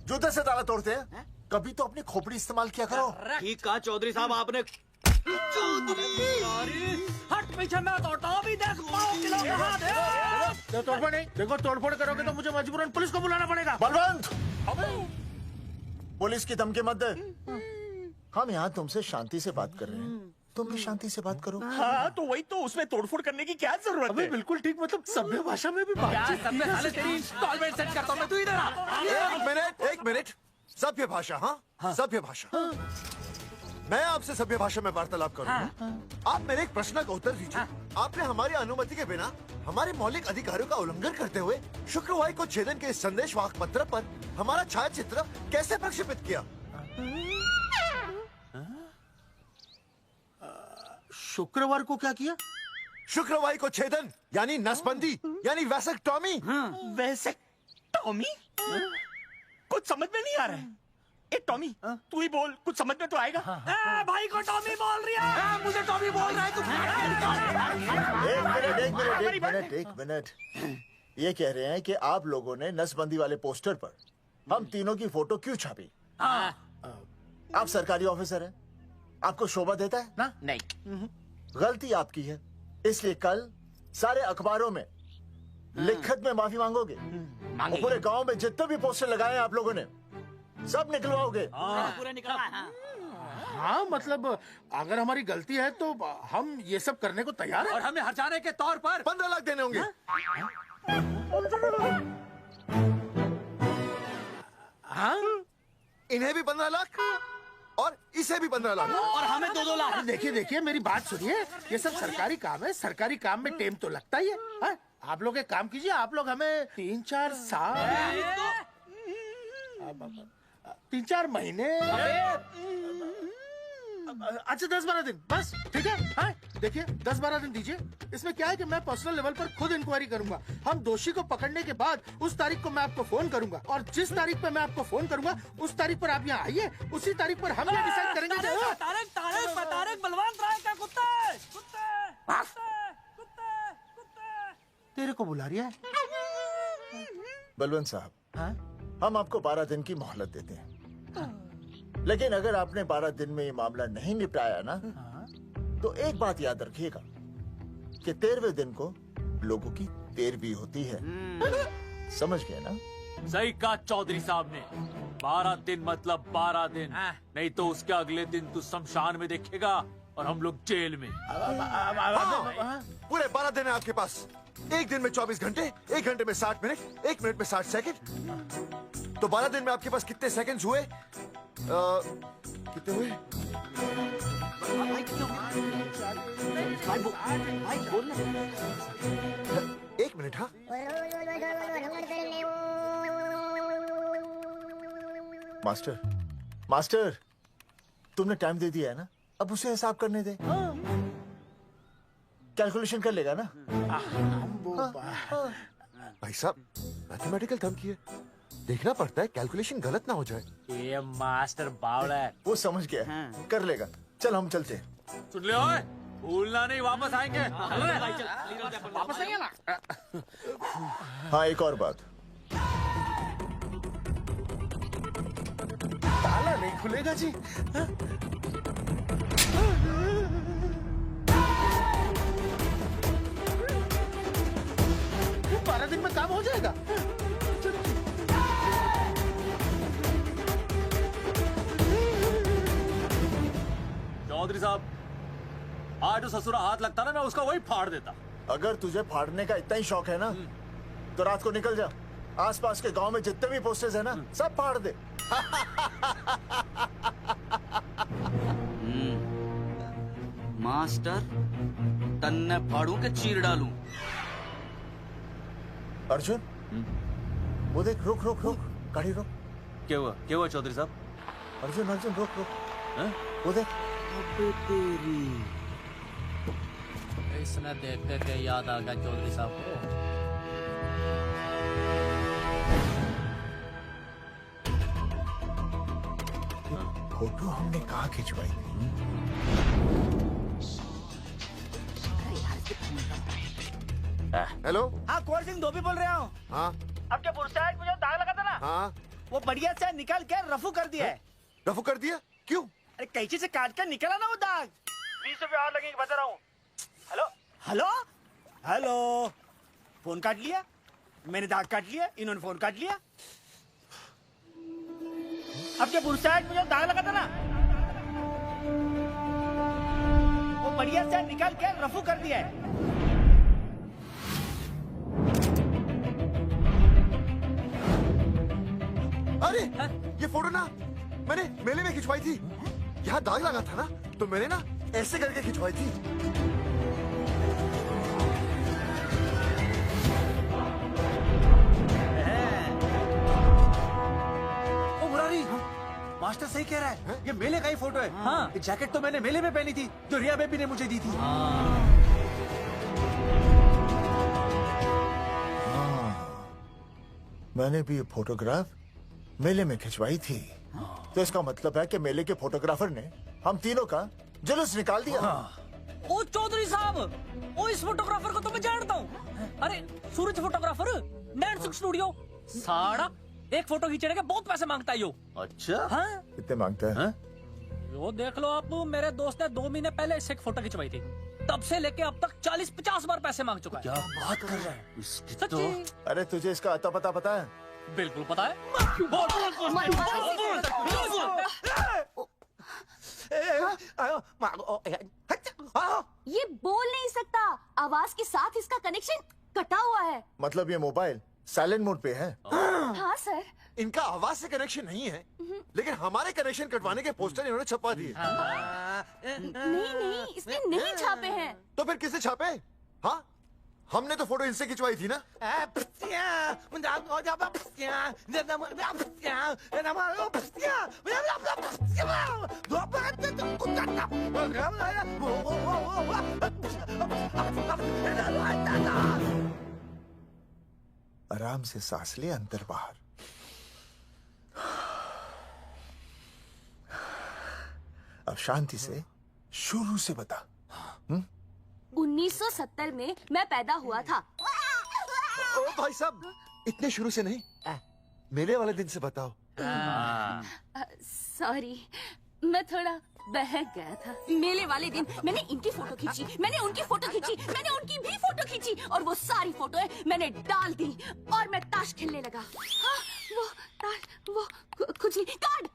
जूते से ताला तोड़ते हैं, कभी तो अपनी खोपड़ी इस्तेमाल किया करो। ठीक कहा चौधरी साहब आपने। हट पीछे, मैं तोड़ता हूँ अभी, देख तोड़फोड़ नहीं। देखो तोड़फोड़ करोगे तो मुझे मजबूरन पुलिस को बुलाना पड़ेगा। बलवंत, पुलिस की धमकी मत दे। हम यहाँ तुमसे शांति से बात कर रहे हैं, तुम भी शांति से बात करो। हाँ तो वही तो, उसमें तोड़फोड़ करने की क्या जरूरत है? बिल्कुल ठीक, मतलब सभ्य भाषा में भी बातचीत। तेरी इंस्टॉलमेंट सेट करता हूँ मैं, तू इधर आ। एक मिनट, सभ्य भाषा? हाँ सभ्य भाषा। मैं आपसे सभ्य भाषा में वार्तालाप करूंगा। आप मेरे एक प्रश्न का उत्तर दीजिए। आपने हमारी अनुमति के बिना हमारे मौलिक अधिकारों का उल्लंघन करते हुए शुक्रवार को छेदन के इस संदेशवाहक पत्र पर हमारा छायाचित्र कैसे प्रक्षेपित किया? शुक्रवार को क्या किया? शुक्रवार को छेदन यानी नसबंदी यानी वैसेक्टॉमी। वैसेक्टॉमी? कुछ समझ में नहीं आ रहा है। ए टॉमी, तू ही बोल, कुछ समझ में तो आएगा। भाई को टॉमी बोल रही है, मुझे टॉमी बोल रहा है तू। एक मिनट। ये कह रहे हैं कि आप लोगों ने नसबंदी वाले पोस्टर पर हम तीनों की फोटो क्यों छापी? आप सरकारी ऑफिसर हैं, आपको शोभा देता है ना? नहीं। गलती आपकी है, इसलिए कल सारे अखबारों में लिखत में माफी मांगोगे। और पूरे गांव में जितने भी पोस्टर लगाए हैं आप लोगों ने सब निकलवाओगे। पूरे निकलवा। हाँ मतलब अगर हमारी गलती है तो हम ये सब करने को तैयार हैं। और हमें हर्जाने के तौर पर 15 लाख देने होंगे। हाँ इन्हें भी 15 लाख और इसे भी 15 लाख और हमें 2-2 लाख। देखिए मेरी बात सुनिए, ये सब सरकारी काम है, सरकारी काम में टेम तो लगता ही है। हाँ? आप लोग एक काम कीजिए, आप लोग हमें 3-4 साल 3-4 महीने अच्छा 10-12 दिन बस, ठीक है। हाँ? देखिए 10-12 दिन दीजिए। इसमें क्या है कि मैं पर्सनल लेवल पर खुद इंक्वायरी करूंगा। हम दोषी को पकड़ने के बाद उस तारीख को मैं आपको फोन करूंगा और जिस तारीख पे मैं आपको फोन करूंगा उस तारीख पर आप यहाँ आइए। उसी तारीख पर हम ये डिसाइड करेंगे कि तारक बलवंत राय का कुत्ता है। तेरे को बुला रहा है। बलवंत साहब, हम आपको 12 दिन की मोहलत देते हैं, लेकिन अगर आपने 12 दिन में ये मामला नहीं निपटाया ना, तो एक बात याद रखिएगा कि 13वें दिन को लोगों की 13वीं होती है। समझ गए ना? सही कहा चौधरी साहब ने। 12 दिन मतलब 12 दिन, नहीं तो उसके अगले दिन तू शमशान में देखेगा और हम लोग जेल में। पूरे 12 दिन है आपके पास। एक दिन में 24 घंटे, 1 घंटे में 60 मिनट, 1 मिनट में 60 सेकंड। तो 12 दिन में आपके पास कितने सेकंड्स हुए? कितने हुए? एक मिनट। हाँ मास्टर तुमने टाइम दे दिया है ना, अब उसे हिसाब करने दे। कैलकुलेशन कर लेगा ना। भाई साहब मैथमेटिकल धमकी है, देखना पड़ता है कैलकुलेशन गलत ना हो जाए। ये मास्टर बावड़ा है। वो समझ गया, कर लेगा। चल हम चलते हैं। सुन लियो, भूलना नहीं, वापस आएंगे। वापस आइए ना। हाँ एक और बात, ताला नहीं खुलेगा जी। 12 दिन में काम हो जाएगा। चौधरी साहब, आज जो ससुरा हाथ लगता ना, मैं उसका वही फाड़ देता। अगर तुझे फाड़ने का इतना ही शौक है ना, तो रात को निकल जा, आसपास के गांव में जितने भी पोस्टर्स है ना, सब फाड़ दे। मास्टर तन्ने फाड़ू के चीर डालूं। अर्जुन, वो देख, रुक रुक रुक, गाड़ी रुक। क्या हुआ चौधरी साहब? अर्जुन रुक रुक, वो देख। तेरी इसने देख के याद आ गया चौधरी साहब को। फोटो हमने कहाँ खिंचवाई थी? हेलो। हाँ कुंवर सिंह धोबी बोल रहा हूँ। हाँ अब क्या पुरस्कार मुझे दाग लगा था ना, हाँ वो बढ़िया से निकाल के रफू कर दिया है। रफू कर दिया? क्यों? अरे कैंची से काट कर निकला ना वो दाग। 20 रुपए और लगेंगे, बता रहा हूँ। हेलो हेलो हेलो, फोन काट लिया, मैंने दाग काट लिया, इन्होंने फोन काट लिया। अब क्या पुरस्कार मुझे दाग लगा था ना, वो बढ़िया से निकाल के रफू कर दिया है। अरे ये फोटो ना मैंने मेले में खिंचवाई थी। यहाँ दाग लगा था ना, तो मैंने ना ऐसे करके खिंचवाई थी। ओ मुरारी, मास्टर सही कह रहा है, ये मेले का ही फोटो है। हाँ, ये जैकेट तो मैंने मेले में पहनी थी, जो रिया बेबी ने मुझे दी थी। मैंने भी ये फोटोग्राफ मेले में खिंचवाई थी, तो इसका मतलब है कि मेले के फोटोग्राफर ने हम तीनों का जुलूस निकाल दिया। ओ चौधरी साहब, ओ इस फोटोग्राफर को तो मैं जानता हूँ। अरे सूरज फोटोग्राफर, नैनसुख स्टूडियो। साड़ा एक फोटो खींचने के बहुत पैसे मांगता है यो। अच्छा हाँ? कितने मांगता है? यो देख लो आप, मेरे दोस्त ने 2 महीने पहले इससे एक फोटो खिंचवाई थी, तब से लेके अब तक 40-50 बार पैसे मांग चुका है। क्या बात कर रहा है? सच्ची? अरे तुझे इसका अता पता है? बिल्कुल पता है। ये बोल नहीं सकता, आवाज के साथ इसका कनेक्शन कटा हुआ है। मतलब ये मोबाइल साइलेंट मोड पे है? हाँ सर। इनका आवाज से कनेक्शन नहीं है, लेकिन हमारे कनेक्शन कटवाने के पोस्टर इन्होंने छपवा दिए। नहीं, इसने नहीं छापे हैं। तो फिर किसे छापे? हाँ, हमने तो फोटो इनसे खिंचवाई थी ना। आराम से सांस ले, अंदर बाहर। अब शांति से शुरू से बता। 1970 में मैं पैदा हुआ था। ओ भाई साहब, इतने शुरू से नहीं, मेले वाले दिन से बताओ। सॉरी, मैं थोड़ा बहक गया था। मेले वाले दिन मैंने इनकी फोटो खींची, मैंने उनकी फोटो खींची, मैंने उनकी भी फोटो खींची, और वो सारी फोटोएं मैंने डाल दी और मैं ताश खेलने लगा। हाँ, वो कुछ नहीं, कार्ड,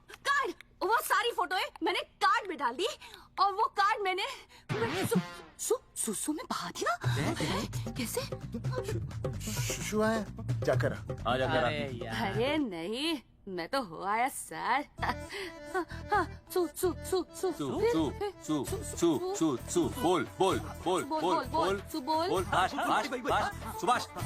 वो सारी फोटोएं मैंने कार्ड में डाल दी, और वो कार्ड मैंने सुसु में बहा दिया। कैसे? शुआ है, जाकर अरे नहीं, मैं तो हो आया सर। बोल सुभाष ऑफ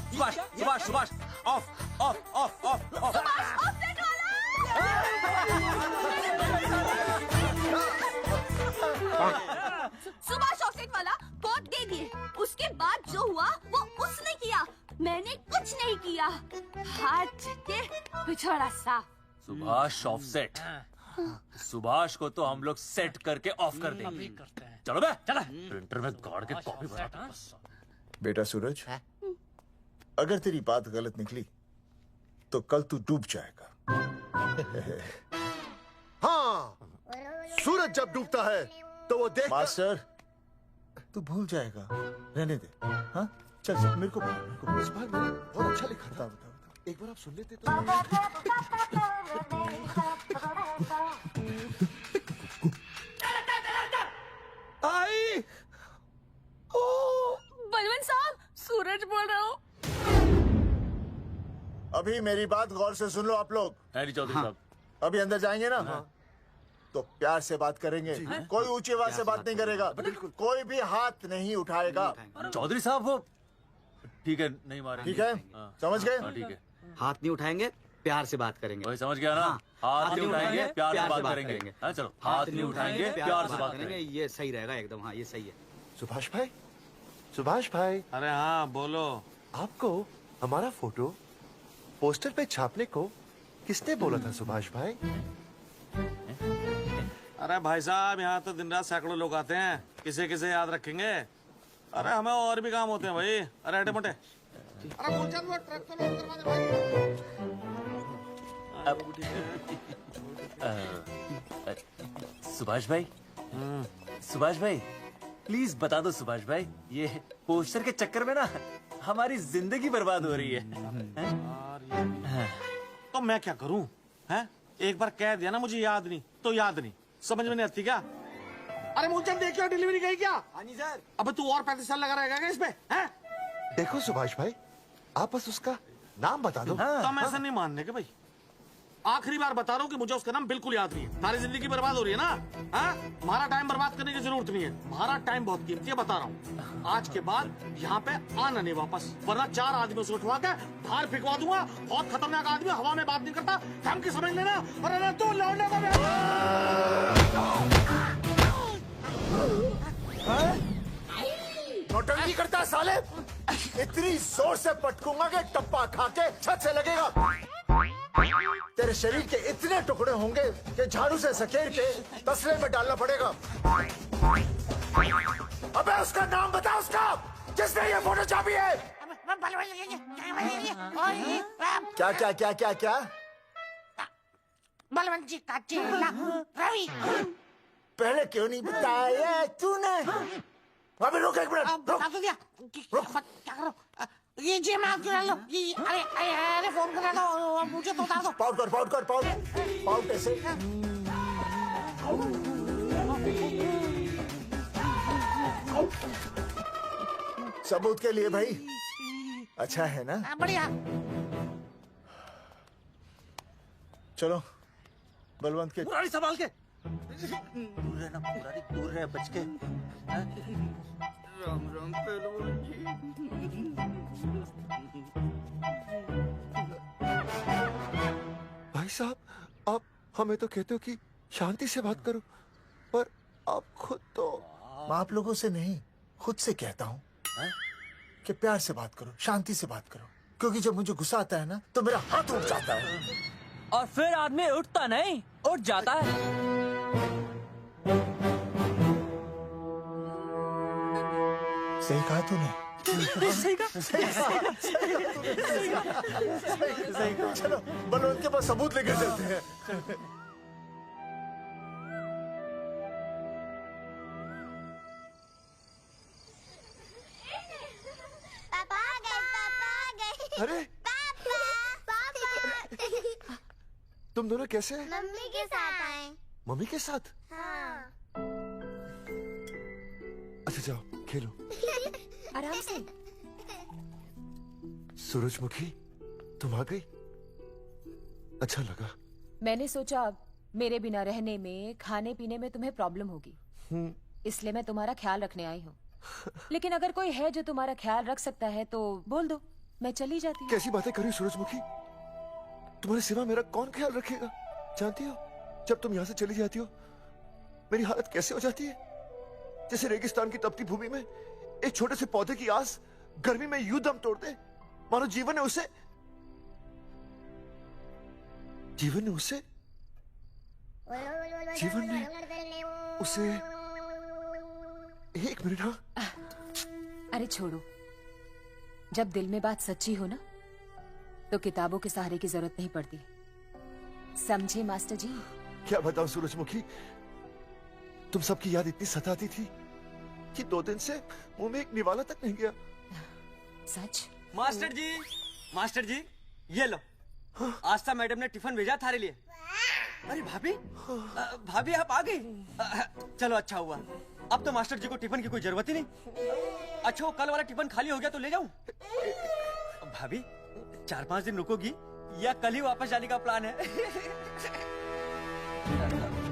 सुभाष ऑफसेट वाला कोड दे दिए। उसके बाद जो हुआ वो उसने किया, मैंने कुछ नहीं किया। हाथ के पिछड़ा सा। सुभाष ऑफसेट। सुभाष को तो हम लोग सेट करके ऑफ कर देंगे। चलो बे, चला प्रिंटर में गाड़ के कॉपी बना। बेटा सूरज, अगर तेरी बात गलत निकली तो कल तू डूब जाएगा। हाँ, सूरज जब डूबता है तो वो देख। मास्टर, तू भूल जाएगा, रहने दे। हाँ, चल मेरे को इस बार मैंने बहुत अच्छा लिखा था। एक बार आप सुन लेते तो। आई, बलवंत साहब, सूरज बोल रहा हूँ। अभी मेरी बात गौर से सुन लो आप लोग। चौधरी साहब, अभी अंदर जाएंगे ना, तो प्यार से बात करेंगे। कोई ऊंची आवाज से बात नहीं करेगा, कोई भी हाथ नहीं उठाएगा। चौधरी साहब वो ठीक है, नहीं मारेंगे। ठीक है, समझ गए? ठीक है, हाथ नहीं उठाएंगे, प्यार से बात करेंगे। वही समझ गया ना? हाथ नहीं उठाएंगे, प्यार से बात करेंगे। चलो, हाथ नहीं उठाएंगे, प्यार से बात करेंगे। ये सही रहेगा एकदम। हाँ, ये सही है। सुभाष भाई, सुभाष भाई। अरे हाँ, बोलो। आपको हमारा फोटो पोस्टर पे छापने को किसने बोला था सुभाष भाई? अरे भाई साहब, यहाँ तो दिन रात सैकड़ों लोग आते हैं, किसे किसे याद रखेंगे। अरे हमें और भी काम होते हैं भाई। अरे हटे मोटे। अरे मूलचंद, वो ट्रक तो लोड करवा दे भाई। सुभाष भाई, सुभाष भाई, प्लीज बता दो सुभाष भाई, ये पोस्टर के चक्कर में ना हमारी जिंदगी बर्बाद हो रही है। तो मैं क्या करूं? हैं? एक बार कह दिया ना मुझे याद नहीं तो याद नहीं। समझ में नहीं आती क्या? अरे मूलचंद, देखियो डिलीवरी गई क्या? हाँ जी सर। अब तू और 35 साल लगा रहेगा क्या इसमें? हैं? देखो सुभाष भाई, आप बस उसका नाम बता दो। तो हम ऐसा नहीं मानने के भाई। आखिरी बार बता रहा हूँ कि मुझे उसका नाम बिल्कुल याद नहीं है। सारी जिंदगी बर्बाद हो रही है ना? हाँ? हमारा टाइम बर्बाद करने की जरूरत नहीं है। हमारा टाइम बहुत कीमती है, बता रहा हूँ। आज के बाद यहाँ पे आना नहीं वापस, वरना 4 आदमियों से उठवा के बाहर फेंकवा दूंगा। बहुत खतरनाक आदमी, हवा में बात नहीं करता, धमकी समझ लेना। और अरे तू लौटने नौटंकी करता है साले। इतनी जोर से पटकूंगा कि टप्पा खा के छत से लगेगा। तेरे शरीर के इतने टुकड़े होंगे कि झाड़ू से सकेर के तसले में डालना पड़ेगा। अबे उसका नाम बता, उसका जिसने ये फोटो छापी है। क्या क्या क्या क्या क्या? बलवंत जी का चेला रवि। पहले क्यों नहीं बताया तूने? अबे रुक एक मिनट, रुक। क्या करो? ये जी मैं क्यों लो? ये अरे फोन करा दो, मुझे तो उतार दो। पाउट कर, पाउट कर, पाउट ऐसे। सबूत के लिए भाई। अच्छा है ना? बढ़िया। चलो बलवंत के मुरारी संभाल के। दूर रहना मुरारी, दूर रह, बच के। राम राम पहलवान जी। भाई साहब, आप हमें तो कहते हो कि शांति से बात करो, पर आप खुद तो। मैं आप लोगों से नहीं, खुद से कहता हूँ कि प्यार से बात करो, शांति से बात करो, क्योंकि जब मुझे गुस्सा आता है ना तो मेरा हाथ उठ जाता है। और फिर आदमी उठता नहीं, उठ जाता है। सही कहा तूने। सही कहा। चलो बलवंत के पास सबूत लेकर चलते हैं। पापा आ गए, पापा आ गए। अरे पापा तुम दोनों कैसे हैं? मम्मी के साथ आए। मम्मी के साथ? हाँ। अच्छा जाओ खेलो। आराम से। सूरजमुखी, तुम आ गई, अच्छा लगा। मैंने सोचा मेरे बिना रहने में, खाने पीने में तुम्हें प्रॉब्लम होगी, इसलिए मैं तुम्हारा ख्याल रखने आई हूँ। लेकिन अगर कोई है जो तुम्हारा ख्याल रख सकता है तो बोल दो, मैं चली जाती हूँ। कैसी बातें करी सूरजमुखी, तुम्हारे सिवा मेरा कौन ख्याल रखेगा? जानती हो, जब तुम यहाँ से चली जाती हो मेरी हालत कैसे हो जाती है? जैसे रेगिस्तान की तपती भूमि में एक छोटे से पौधे की आस गर्मी में यूं दम तोड़ दे, मानो जीवन ने उसे एक मिनट। हाँ अरे छोड़ो, जब दिल में बात सच्ची हो ना तो किताबों के सहारे की जरूरत नहीं पड़ती, समझे मास्टर जी? क्या बताऊं सूरजमुखी, तुम सबकी याद इतनी सताती थी कि 2 दिन से मुंह में एक निवाला तक नहीं गया। सच? मास्टर जी ये लो, आस्था मैडम ने टिफिन भेजा थारे लिए। अरे भाभी, भाभी आप आ गई। चलो अच्छा हुआ, अब तो मास्टर जी को टिफिन की कोई जरूरत ही नहीं। अच्छा वो कल वाला टिफिन खाली हो गया तो ले जाऊं? भाभी 4-5 दिन रुकोगी या कल ही वापस जाने का प्लान है?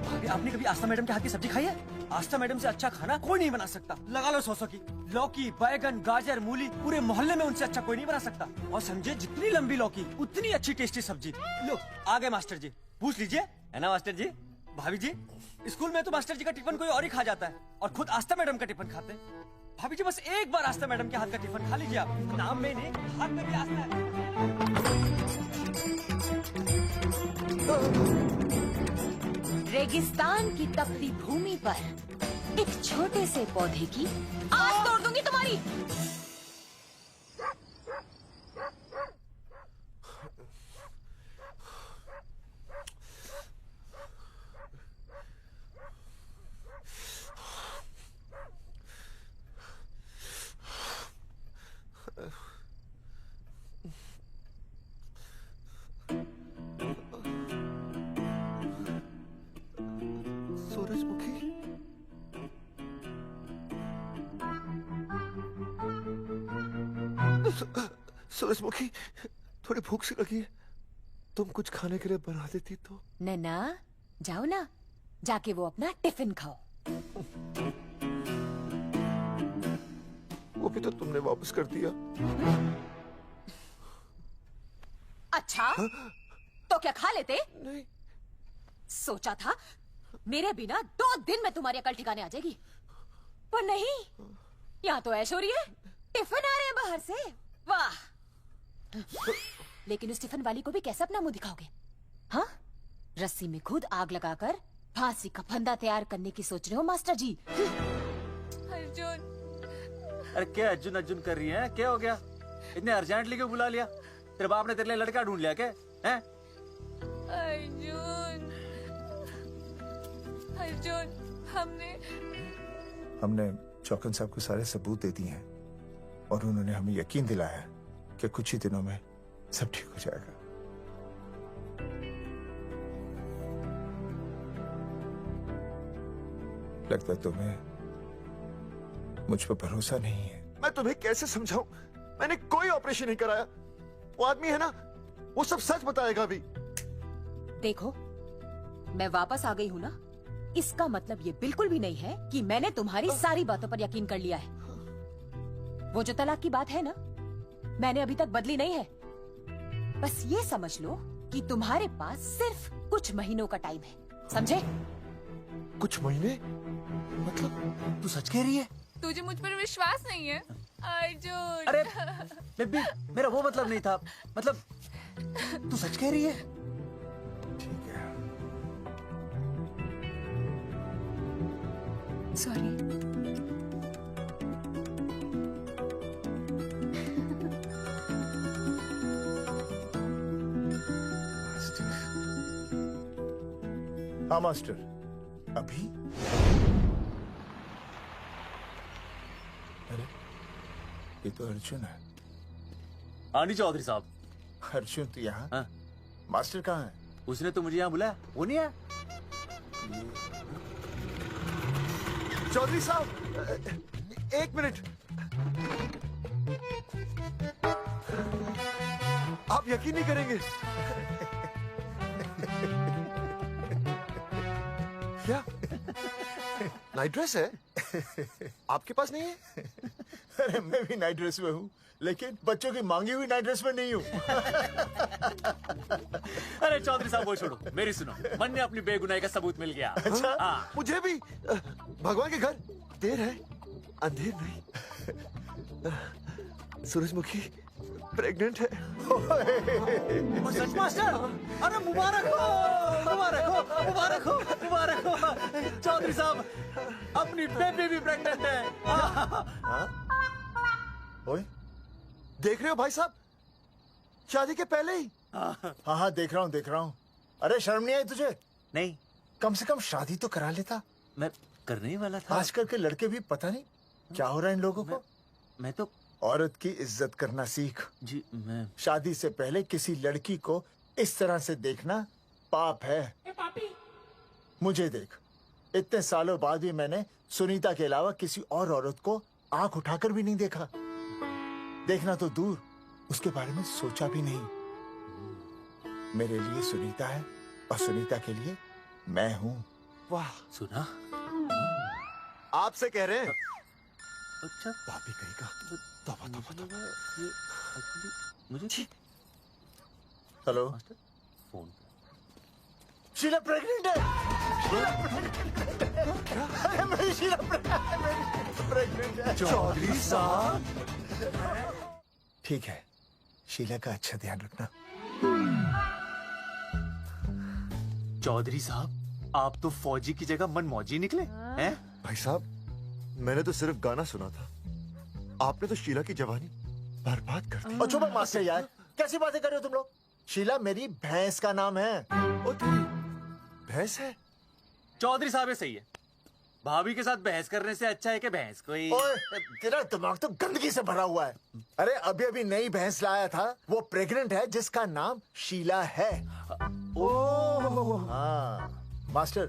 भाभी आपने कभी आस्था मैडम के हाथ की सब्जी खाई है? आस्था मैडम से अच्छा खाना कोई नहीं बना सकता। लगा लो 100 की। लौकी, बैगन, गाजर, मूली, पूरे मोहल्ले में उनसे अच्छा कोई नहीं बना सकता। और समझे, जितनी लंबी लौकी उतनी अच्छी टेस्टी सब्जी। लो आ गए मास्टर जी, पूछ लीजिए, है ना मास्टर जी? भाभी जी, स्कूल में तो मास्टर जी का टिफिन कोई और ही खा जाता है और खुद आस्था मैडम का टिफिन खाते हैं। भाभी जी बस एक बार आस्था मैडम के हाथ का टिफिन खा लीजिए आप, नाम में नहीं हाथ में भी आस्था है। रेगिस्तान की तपती भूमि पर एक छोटे से पौधे की आस तोड़ दूंगी तुम्हारी। सूरजमुखी, सूरजमुखी, थोड़ी भूख सी लगी है, तुम कुछ खाने के लिए बना देती तो। नैना जाओ ना, जाके वो अपना टिफिन खाओ। वो भी तो तुमने वापस कर दिया। अच्छा तो क्या खा लेते? नहीं। सोचा था मेरे बिना 2 दिन में तुम्हारी अकल ठिकाने आ जाएगी, पर नहीं, यहाँ तो ऐश हो रही है, टिफिन आ रहे हैं बाहर से। वाह! लेकिन उस टिफिन वाली को भी कैसे अपना मुंह दिखाओगे? हाँ, रस्सी में खुद आग लगाकर फांसी का फंदा तैयार करने की सोच रहे हो मास्टर जी? अर्जुन, अरे क्या अर्जुन अर्जुन कर रही है? क्या हो गया? इतने अर्जेंटली क्यों बुला लिया? तेरे बाप ने तेरे लिए लड़का ढूंढ लिया क्या? हैं? अर्जुन, अर्जुन, हमने चौकन साहब को सारे सबूत दे दिए हैं और उन्होंने हमें यकीन दिलाया कि कुछ ही दिनों में सब ठीक हो जाएगा। लगता है तुम्हें मुझ पर भरोसा नहीं है। मैं तुम्हें कैसे समझाऊं? मैंने कोई ऑपरेशन नहीं कराया। वो आदमी है ना, वो सब सच बताएगा अभी। देखो, मैं वापस आ गई हूँ ना, इसका मतलब ये बिल्कुल भी नहीं है कि मैंने तुम्हारी सारी बातों पर यकीन कर लिया है। वो जो तलाक की बात है ना, मैंने अभी तक बदली नहीं है। बस ये समझ लो कि तुम्हारे पास सिर्फ कुछ महीनों का टाइम है, समझे? कुछ महीने? मतलब तू सच कह रही है? तुझे मुझ पर विश्वास नहीं है अर्जुन? अरे बेबी, मेरा वो मतलब नहीं था। मतलब तू सच कह रही है? ठीक है। सॉरी। हाँ मास्टर, अभी? अरे ये तो अर्जुन है। आनी चौधरी साहब। अर्जुन तो यहाँ? मास्टर कहाँ है? उसने तो मुझे यहाँ बुलाया, वो नहीं है। चौधरी साहब, एक मिनट। आप यकीन नहीं करेंगे। क्या नाइट ड्रेस है? आपके पास नहीं है? अरे मैं भी नाइट ड्रेस में हूँ, लेकिन बच्चों की मांगी हुई नाइट ड्रेस में नहीं हूँ। अरे चौधरी साहब वो छोड़ो, मेरी सुनो। मन ने अपनी बेगुनाही का सबूत मिल गया। अच्छा? हाँ। मुझे भी। भगवान के घर देर है, अंधेर नहीं। सूरजमुखी प्रेग्नेंट है। सच मास्टर? अरे मुबारक हो, मुबारक हो, मुबारक हो, मुबारक हो। चौधरी साहब, अपनी बेबी भी प्रेग्नेंट है। ओए, देख रहे हो भाई साहब, शादी के पहले ही। हाँ हाँ देख रहा हूँ, देख रहा हूँ। अरे शर्म नहीं आई तुझे? नहीं। कम से कम शादी तो करा लेता। मैं करने ही वाला था। आजकल के लड़के भी पता नहीं क्या हो रहा है इन लोगों को। मैं तो औरत की इज्जत करना सीख। जी मैं शादी से पहले किसी लड़की को इस तरह से देखना पाप है। मुझे देख, इतने सालों बाद भी मैंने सुनीता के अलावा किसी और औरत को आंख उठाकर भी नहीं देखा। देखना तो दूर, उसके बारे में सोचा भी नहीं। मेरे लिए सुनीता है और सुनीता के लिए मैं हूँ। वाह, सुना? आपसे कह रहे हैं। अच्छा, भाभी कहेगा। तौबा तौबा तौबा। मुझे हेलो, फोन। शीला प्रेग्नेंट है। अरे मेरी शीला प्रेग्नेंट है। चौधरी साहब, ठीक है, शीला का अच्छा ध्यान रखना। चौधरी साहब, आप तो फौजी की जगह मनमौजी निकले हैं? भाई साहब, मैंने तो सिर्फ गाना सुना था। आपने तो शीला की जवानी बर्बाद कर दी। और चुप मास्टर यार, कैसी बातें कर रहे हो तुम लोग? शीला मेरी भैंस का नाम है। ओ तेरी भैंस है? चौधरी साहब ये सही है। भाभी के साथ बहस करने से अच्छा है कि भैंस कोई। ओए, तेरा दिमाग तो गंदगी से भरा हुआ है। अरे अभी अभी नई भैंस लाया था, वो प्रेग्नेंट है, जिसका नाम शीला है। ओह हाँ मास्टर,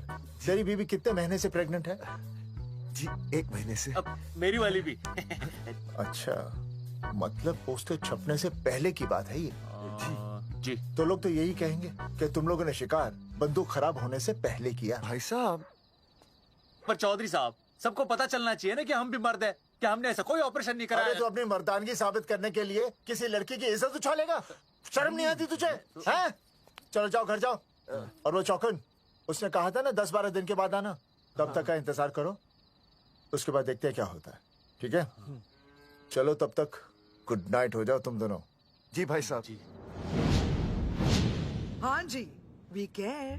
तेरी बीवी कितने महीने से प्रेग्नेंट है? जी 1 महीने से। अब मेरी वाली भी। अच्छा, मतलब पोस्टर छपने से पहले की बात है ये। जी तो लोग तो यही कहेंगे कि तुम लोगों ने शिकार बंदूक खराब होने से पहले किया। भाई साहब, पर चौधरी साहब, सबको पता चलना चाहिए ना कि हम भी मर्द है, कि हमने ऐसा कोई ऑपरेशन नहीं कराया। अरे तो अपनी मर्दानगी साबित करने के लिए किसी लड़की की इज्जत उछालेगा? शर्म नहीं आती तुझे? हैं? चलो जाओ, घर जाओ। और वो चौकन, उसने कहा था ना 10-12 दिन के बाद आना, तब तक का इंतजार करो, उसके बाद देखते हैं क्या होता है। ठीक है? चलो तब तक गुड नाइट हो जाओ तुम दोनों। जी भाई साहब। जी। हाँ जी, वी केयर।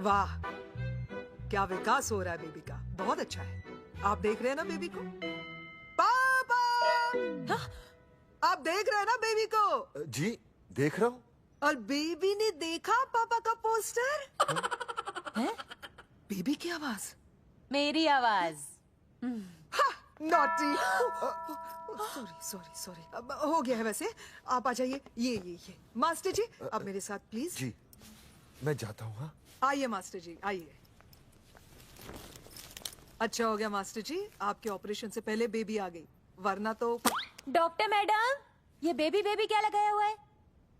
वाह, क्या विकास हो रहा है बेबी का, बहुत अच्छा है। आप देख रहे हैं ना बेबी को? पापा, आप देख रहे हैं ना बेबी को? जी देख रहा हूँ। और बेबी ने देखा पापा का पोस्टर? हैं? बेबी की आवाज? मेरी आवाज। नॉटी। सॉरी। अब हो गया है वैसे। आप आ जाइए। ये मास्टर जी, आप मेरे साथ प्लीज। जी मैं जाता हूँ। हाँ आइए मास्टर जी, आइए। अच्छा हो गया मास्टर जी, आपके ऑपरेशन से पहले बेबी आ गई। वरना तो। डॉक्टर मैडम, ये बेबी बेबी क्या लगाया हुआ है?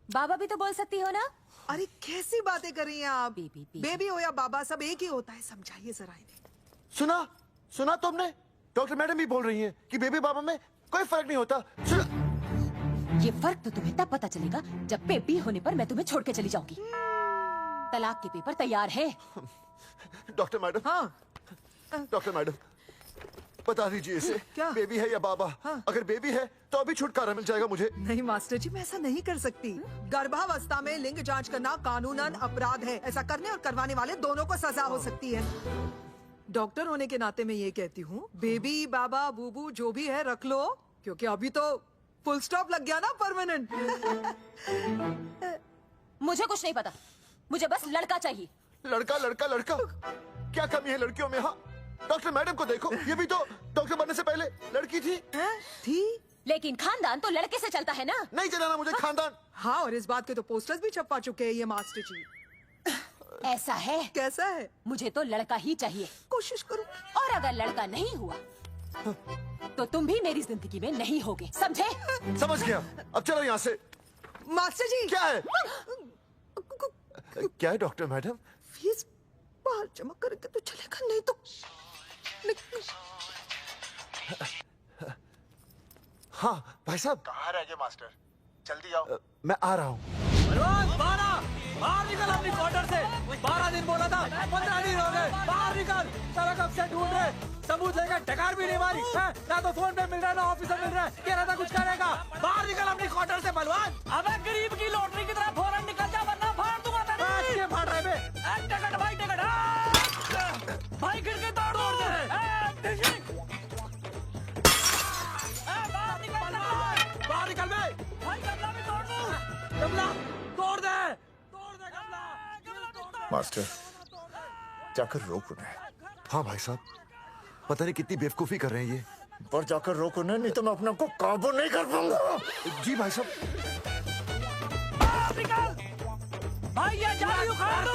बाबा भी तो बोल सकती हो ना? अरे कैसी बातें कर रही हैं आप? बेबी हो या बाबा सब एक ही होता है, समझाइए जरा इन्हें। सुना तुमने? डॉक्टर मैडम भी बोल रही हैं कि बेबी बाबा में कोई फर्क नहीं होता। ये फर्क तो तुम्हें तब पता चलेगा जब बेबी होने पर मैं तुम्हें छोड़ के चली जाऊंगी। तलाक के पेपर तैयार है। Doctor madam. हाँ। डॉक्टर मैडम, बता दीजिए इसे, क्या? बेबी है या बाबा? अगर बेबी है तो अभी छुटकारा मिल जाएगा मुझे। नहीं मास्टर जी, मैं ऐसा नहीं कर सकती। गर्भावस्था में लिंग जांच करना कानूनन अपराध है। ऐसा करने और करवाने वाले दोनों को सजा हो सकती है। डॉक्टर होने के नाते मैं ये कहती हूँ, बेबी बाबा बूबू जो भी है रख लो, क्योंकि अभी तो फुल स्टॉप लग गया ना परमानेंट। मुझे कुछ नहीं पता, मुझे बस लड़का चाहिए। लड़का लड़का लड़का, क्या कमी है लड़कियों में? हाँ, डॉक्टर मैडम को देखो, ये भी तो डॉक्टर बनने से पहले लड़की थी। थी, लेकिन खानदान तो लड़के से चलता है ना। नहीं चलाना मुझे खानदान। हाँ, और इस बात के तो पोस्टर्स भी छपवा चुके हैं ये मास्टर जी। ऐसा है? कैसा है? मुझे तो लड़का ही चाहिए। कोशिश करो। और अगर लड़का नहीं हुआ तो तुम भी मेरी जिंदगी में नहीं होगे, समझे? समझ गया, अब चलो यहाँ से। मास्टर जी। क्या है? क्या है डॉक्टर मैडम? फीस बाहर जमा करके तो चलेगा, नहीं तो। हाँ भाई साहब। कहाँ रह गए मास्टर? जल्दी आओ। मैं आ रहा हूँ। बाहर निकल अपनी क्वार्टर से। 12 दिन बोला था, 15 दिन हो गए। बाहर निकल, सारा कब से ढूंढ रहे, सबूत लेकर डकार भी नहीं मारी है? ना तो फोन पे मिल रहा है, ना ऑफिसर मिल रहा है। कह रहा था कुछ करेगा। बाहर निकल अपनी क्वार्टर से बलवान। अबे गरीब की लॉटरी की तरह फौरन निकल जा, वरना फाड़ दूंगा तेरी। ये फाड़ रहे बे। टिकट भाई, टिकट। भाई खिड़की तोड़ दे। बाहर निकल बे। भाई गमला भी तोड़ दूं। गमला तोड़ दे। मास्टर, जाकर रोक उन्हें। हाँ भाई साहब, पता नहीं कितनी बेवकूफी कर रहे हैं ये। पर जाकर रोक उन्हें, नहीं तो मैं अपने आप को काबू नहीं कर पाऊंगा। जी भाई साहब। निकल भाई, ये जाली उखाड़ दो।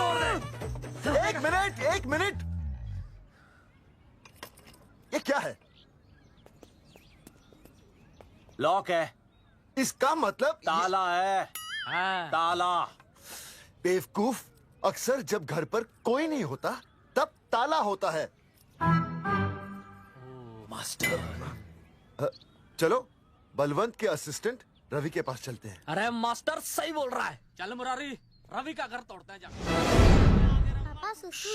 एक मिनट। ये क्या है? लॉक है। इसका मतलब ताला है। ताला। बेवकूफ, अक्सर जब घर पर कोई नहीं होता तब ताला होता है। मास्टर। चलो बलवंत के असिस्टेंट रवि के पास चलते हैं। अरे मास्टर सही बोल रहा है। चल मुरारी, रवि का घर तोड़ते हैं। जा पापा सुसु।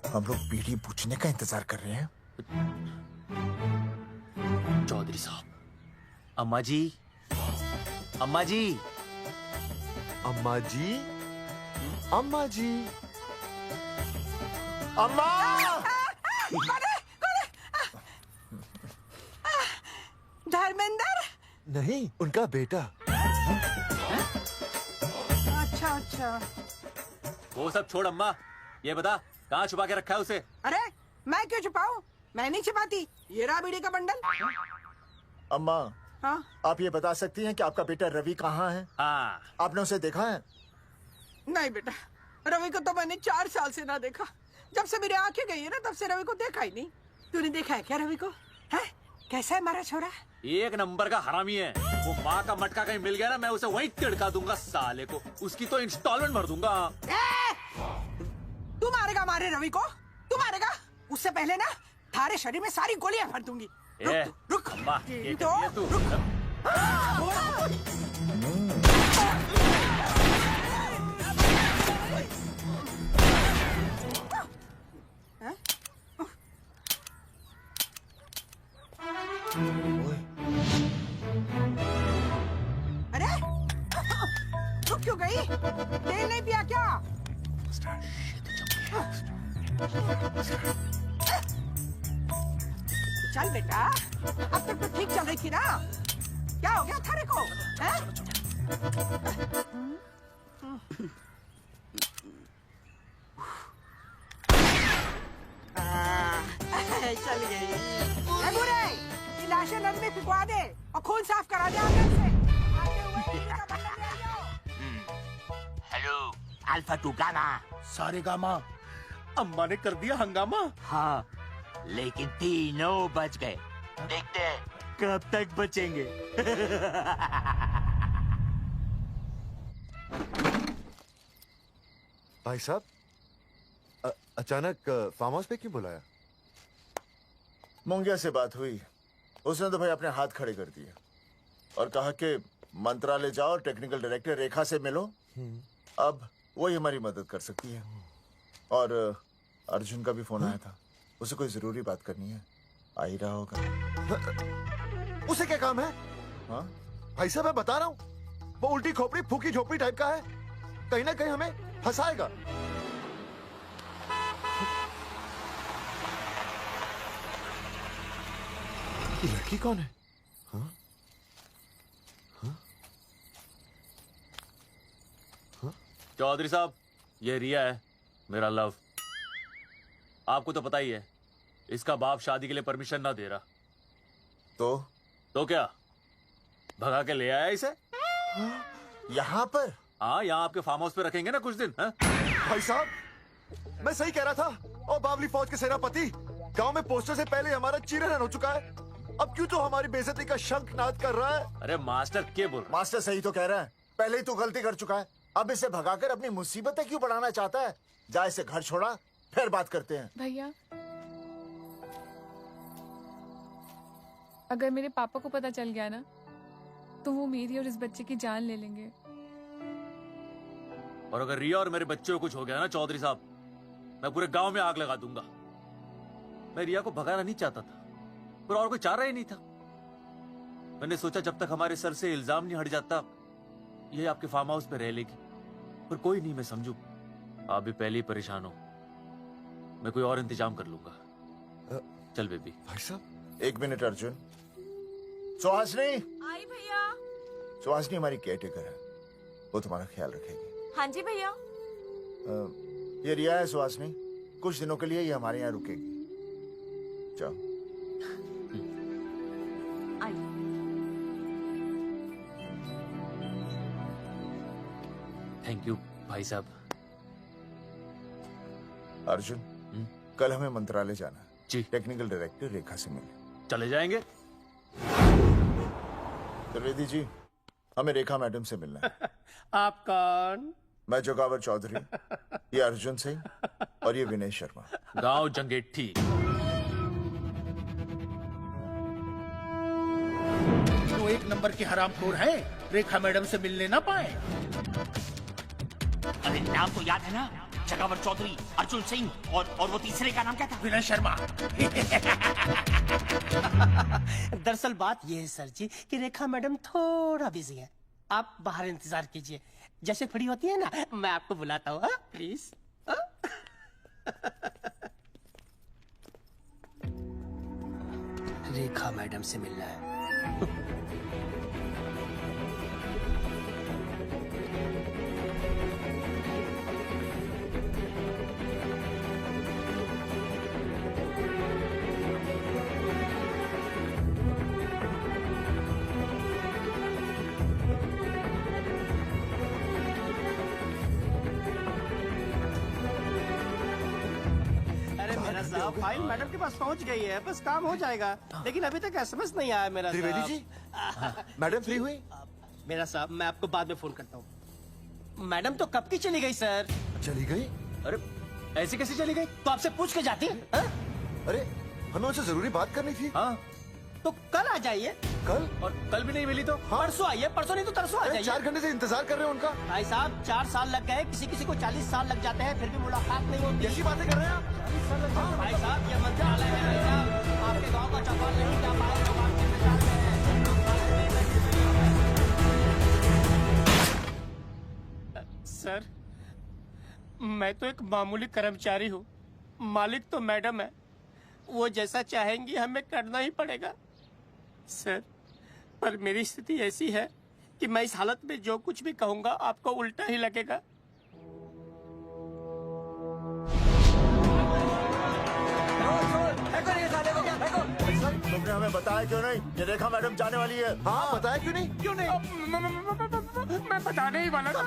हम लोग बीड़ी पूछने का इंतजार कर रहे हैं। चौधरी साहब। अम्मा जी, अम्मा जी, अम्मा जी, अम्मा जी, अम्मा। धर्मेंद्र? नहीं, उनका बेटा। अच्छा। वो सब छोड़ अम्मा, ये बता कहाँ छुपा के रखा है उसे? अरे मैं क्यों छुपाऊं? मैं नहीं छुपाती। ये रहा बीड़ी का बंडल। अम्मा, हाँ? आप ये बता सकती हैं कि आपका बेटा रवि कहाँ है? हाँ। आपने उसे देखा है? नहीं बेटा, रवि को तो मैंने 4 साल से ना देखा। जब से मेरी आंखें गई है ना, तब से रवि को देखा ही नहीं। तूने देखा है क्या रवि को? है? कैसा है हमारा छोरा? एक नंबर का हरामी है। वो माँ का मटका कहीं मिल गया ना, मैं उसे वहीं तिड़का दूंगा साले को। उसकी तो इंस्टॉलमेंट भर दूंगा। तू मारेगा मारे रवि को? तू मारेगा? उससे पहले ना थारे शरीर में सारी गोलियां भर दूंगी। रुक अम्मा, ये तो कर दिया तू। अरे रुक क्यों गई? तेल नहीं पिया क्या? चल बेटा, अब तक तो ठीक चल रही थी ना। क्या हो गया थारे को? चल गई। बुरे, ये लाशें नदी में फिकवा दे और खून साफ करा दे आगे से। आगे हुए हेलो, अल्फा टू गामा। सारे गामा। अम्मा ने कर दिया हंगामा। हाँ, लेकिन तीनों बच गए। देखते हैं कब तक बचेंगे। भाई साहब, अचानक फार्म हाउस पे क्यों बुलाया? मोंगिया से बात हुई, उसने तो भाई अपने हाथ खड़े कर दिए और कहा कि मंत्रालय जाओ, टेक्निकल डायरेक्टर रेखा से मिलो, अब वही हमारी मदद कर सकती है। और अर्जुन का भी फोन आया था, उसे कोई जरूरी बात करनी है, आ ही रहा होगा। उसे क्या काम है? हाँ भाई साहब, मैं बता रहा हूँ, वो उल्टी खोपड़ी फूकी झोपड़ी टाइप का है, कहीं ना कहीं हमें फंसाएगा। ये लड़की कौन है? हाँ? हाँ? हाँ? चौधरी साहब, ये रिया है, मेरा लव। आपको तो पता ही है, इसका बाप शादी के लिए परमिशन ना दे रहा। तो क्या भगा के ले आया इसे? यहाँ पर? हाँ, यहाँ आपके फार्म हाउस पे रखेंगे ना कुछ दिन। हाँ? भाई साहब, मैं सही कह रहा था। और बावली फौज के सेनापति, गांव में पोस्टर से पहले हमारा चीरहरण हो चुका है, अब क्यों तो हमारी बेइज्जती का शंखनाद कर रहा है? अरे मास्टर क्या बोल रहा? मास्टर सही तो कह रहा है, पहले ही तो गलती कर चुका है, अब इसे भगाकर अपनी मुसीबतें क्यों बढ़ाना चाहता है? जा इसे घर छोड़ा, फिर बात करते हैं। भैया, अगर मेरे पापा को पता चल गया ना, तो वो मेरी और इस बच्चे की जान ले लेंगे। और अगर रिया और मेरे बच्चे को कुछ हो गया ना चौधरी साहब, मैं पूरे गांव में आग लगा दूंगा। मैं रिया को भगाना नहीं चाहता था, पर और कोई चारा ही नहीं था। मैंने सोचा जब तक हमारे सर से इल्जाम नहीं हट जाता, ये आपके फार्म हाउस पे रह लेगी। पर कोई नहीं, मैं समझू आप भी पहले ही परेशान हो, मैं कोई और इंतजाम कर लूंगा। चल बेबी। भाई साहब, 1 मिनट अर्जुन। सुहासनी। आई भैया। सुहासनी हमारी केयरटेकर है, वो तुम्हारा ख्याल रखेगी। हाँ जी भैया। ये रिया है सुहासनी, कुछ दिनों के लिए ये हमारे यहाँ रुकेगी। जाओ। थैंक यू भाई साहब। अर्जुन, कल हमें मंत्रालय जाना है जी। टेक्निकल डायरेक्टर रेखा से मिलने चले जाएंगे। त्रिवेदी जी, हमें रेखा मैडम से मिलना है। आप कौन? मैं जोगावर चौधरी, ये अर्जुन सिंह और ये विनय शर्मा। गांव जंगेठी। तो 1 नंबर के हरामखोर है, रेखा मैडम से मिलने ना पाए। अरे नाम तो याद है ना, जगावर चौधरी, अर्जुन सिंह और वो तीसरे का नाम क्या था? विनय शर्मा। दरअसल बात ये है सर जी कि रेखा मैडम थोड़ा बिजी है, आप बाहर इंतजार कीजिए, जैसे फ्री होती है ना मैं आपको बुलाता हूँ, प्लीज। रेखा मैडम से मिलना है। फाइल मैडम के पास पहुंच गई है, बस काम हो जाएगा, लेकिन अभी तक एसएमएस नहीं आया मेरा। त्रिवेदी जी, मैडम फ्री हुई? मेरा साहब, मैं आपको बाद में फोन करता हूँ। मैडम तो कब की चली गई सर। चली गई? अरे ऐसी कैसे चली गई? तो आपसे पूछ के जाती। अरे हमें उनसे जरूरी बात करनी थी। हाँ, तो कल आ जाइए। कल? और कल भी नहीं मिली तो? हाँ? परसों आइए, परसों नहीं तो तरसों आ जाइए। 4 घंटे से इंतजार कर रहे हैं उनका। भाई साहब, 4 साल लग गए, किसी को 40 साल लग जाते हैं, फिर भी मुलाकात नहीं होती। ऐसी बातें कर रहे हैं आप? भाई साहब, ये मंत्रालय है भाई साहब, आपके गांव का चौपाल नहीं जा पाए तो आप कैसे जानते हैं? सर, मैं तो एक मामूली कर्मचारी हूँ, मालिक तो मैडम है, वो जैसा चाहेंगी हमें करना ही पड़ेगा। सर, पर मेरी स्थिति ऐसी है कि मैं इस हालत में जो कुछ भी कहूँगा आपको उल्टा ही लगेगा। तुमने हमें बताया क्यों नहीं? ये रेखा मैडम जाने वाली है। हाँ, बताया क्यों नहीं? क्यों नहीं? मैं बताने ही वाला था।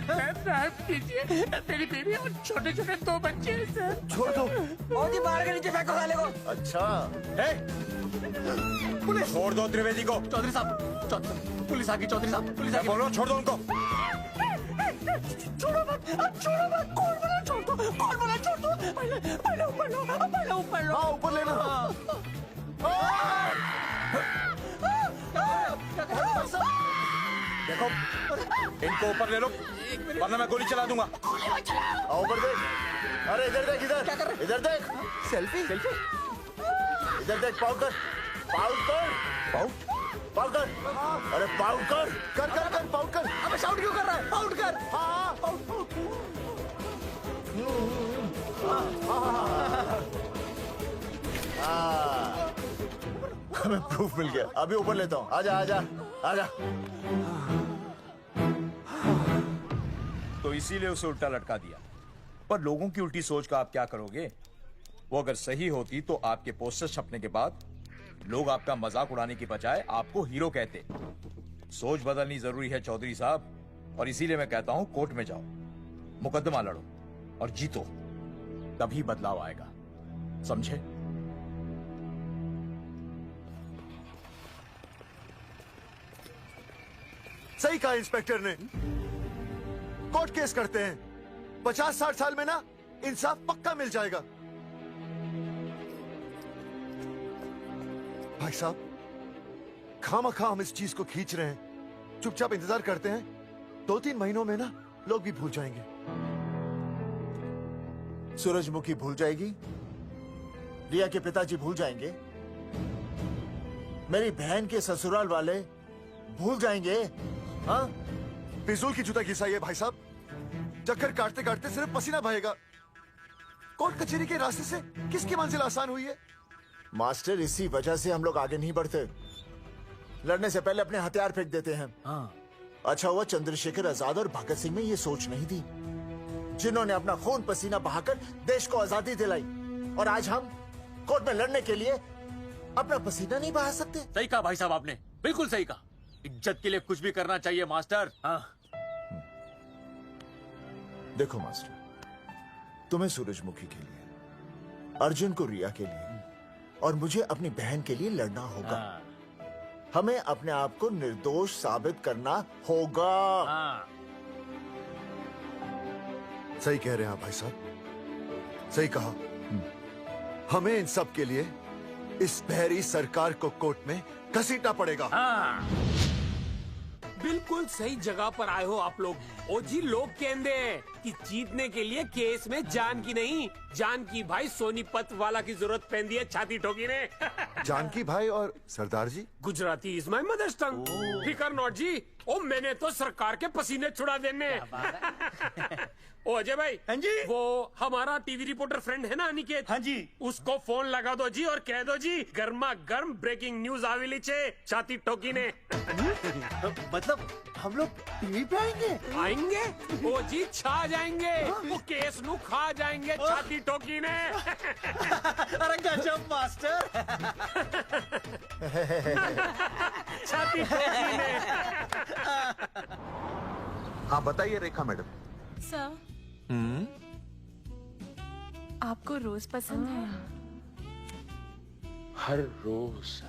माफ कीजिए, मेरी बीवी और छोटे छोटे 2 बच्चे हैं सर। छोड़ दो। और जी मार के नीचे फेंको साले को। अच्छा पुलिस छोड़ दो त्रिवेदी को। चौधरी साहब, पुलिस आ गई। चौधरी साहब, पुलिस आ गई। बोलो छोड़ दो उनको। छोड़ो मत, कौन बोला छोड़ दो, कौन बोला छोड़ दो। पहले ऊपर लो, पहले ऊपर लो। हाँ ऊपर लेना। देखो इनको ऊपर ले लो वरना मैं गोली चला दूंगा। आओ ऊपर देख। अरे इधर देख, इधर क्या कर रहे? इधर देख। सेल्फी इधर देख। पाउट कर, पाउट कर, पाउट कर। अरे पाउट कर, कर कर कर पाउट कर। अबे शाउट क्यों कर रहा है? पाउट कर। हाँ पाउट। हमें प्रूफ मिल गया। अभी ऊपर लेता हूँ। आजा आजा आजा। तो इसीलिए उसे उल्टा लटका दिया। पर लोगों की उल्टी सोच का आप क्या करोगे? वो अगर सही होती तो आपके पोस्टर छपने के बाद लोग आपका मजाक उड़ाने की बजाय आपको हीरो कहते। सोच बदलनी जरूरी है चौधरी साहब, और इसीलिए मैं कहता हूं कोर्ट में जाओ, मुकदमा लड़ो और जीतो, तभी बदलाव आएगा। समझे? सही कहा इंस्पेक्टर ने। कोर्ट केस करते हैं, 50-60 साल में ना इंसाफ पक्का मिल जाएगा। भाई साहब, खामखा हम इस चीज को खींच रहे हैं। चुपचाप इंतजार करते हैं, 2-3 महीनों में ना लोग भी भूल जाएंगे। सूरजमुखी भूल जाएगी, रिया के पिताजी भूल जाएंगे, मेरी बहन के ससुराल वाले भूल जाएंगे। हाँ, फिजूल की जुता घिसाई है भाई साहब। चक्कर काटते काटते सिर्फ पसीना बहेगा। कोर्ट कचहरी के रास्ते से किसकी मंजिल आसान हुई है? मास्टर, इसी वजह से हम लोग आगे नहीं बढ़ते। लड़ने से पहले अपने हथियार फेंक देते हैं। अच्छा हुआ चंद्रशेखर आजाद और भगत सिंह में ये सोच नहीं थी, जिन्होंने अपना खून पसीना बहाकर देश को आजादी दिलाई। और आज हम कोर्ट में लड़ने के लिए अपना पसीना नहीं बहा सकते। सही कहा भाई साहब आपने, बिल्कुल सही कहा। इज्जत के लिए कुछ भी करना चाहिए मास्टर। देखो मास्टर, तुम्हें सूरजमुखी के लिए, अर्जुन को रिया के लिए और मुझे अपनी बहन के लिए लड़ना होगा। हमें अपने आप को निर्दोष साबित करना होगा। सही कह रहे हैं आप भाई साहब, सही कहा। हमें इन सब के लिए इस बहरी सरकार को कोर्ट में घसीटना पड़ेगा। बिल्कुल सही जगह पर आए हो आप लोग। ओ जी, लोग कहते हैं कि जीतने के लिए केस में जान की नहीं, जान की भाई सोनीपत वाला की जरूरत पैंदी है छाती ठोकी ने। जानकी भाई और सरदार जी, गुजराती इज माय मदर्स टंग। फिकर नॉट जी। ओ मैंने तो सरकार के पसीने छुड़ा देने। ओ अजय भाई, हाँ जी, वो हमारा टीवी रिपोर्टर फ्रेंड है ना अनिकेत, हाँ जी, उसको फोन लगा दो जी और कह दो जी गर्मा गर्म ब्रेकिंग न्यूज आवेली छे छाती ठोकी ने। मतलब हम लोग टीवी पे आएंगे? ओ जी छा जाएंगे, वो केस नु खा जाएंगे छाती ठोकी ने। अरे गजब मास्टर। छाती ठोकी ने। हाँ बताइए रेखा मैडम। सर, आपको रोज पसंद है? हर रोज।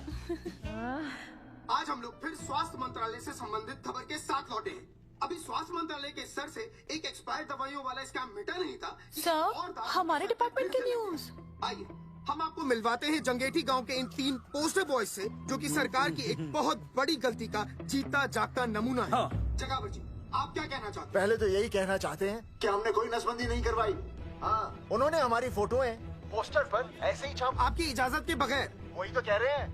आज हम लोग फिर स्वास्थ्य मंत्रालय से संबंधित खबर के साथ लौटे हैं। अभी स्वास्थ्य मंत्रालय के स्तर से एक एक्सपायर्ड दवाइयों वाला स्कैम मिटा नहीं था। सर, हमारे डिपार्टमेंट की न्यूज। आइए हम आपको मिलवाते हैं जंगेठी गांव के इन 3 पोस्टर बॉयज से, जो कि सरकार की एक बहुत बड़ी गलती का जीता जागता नमूना है। जगावर जी, आप क्या कहना चाहते हैं? पहले तो यही कहना चाहते हैं कि हमने कोई नसबंदी नहीं करवाई। हाँ, उन्होंने हमारी फोटोएं पोस्टर पर ऐसे ही छाप, आपकी इजाजत के बगैर। वही तो कह रहे हैं,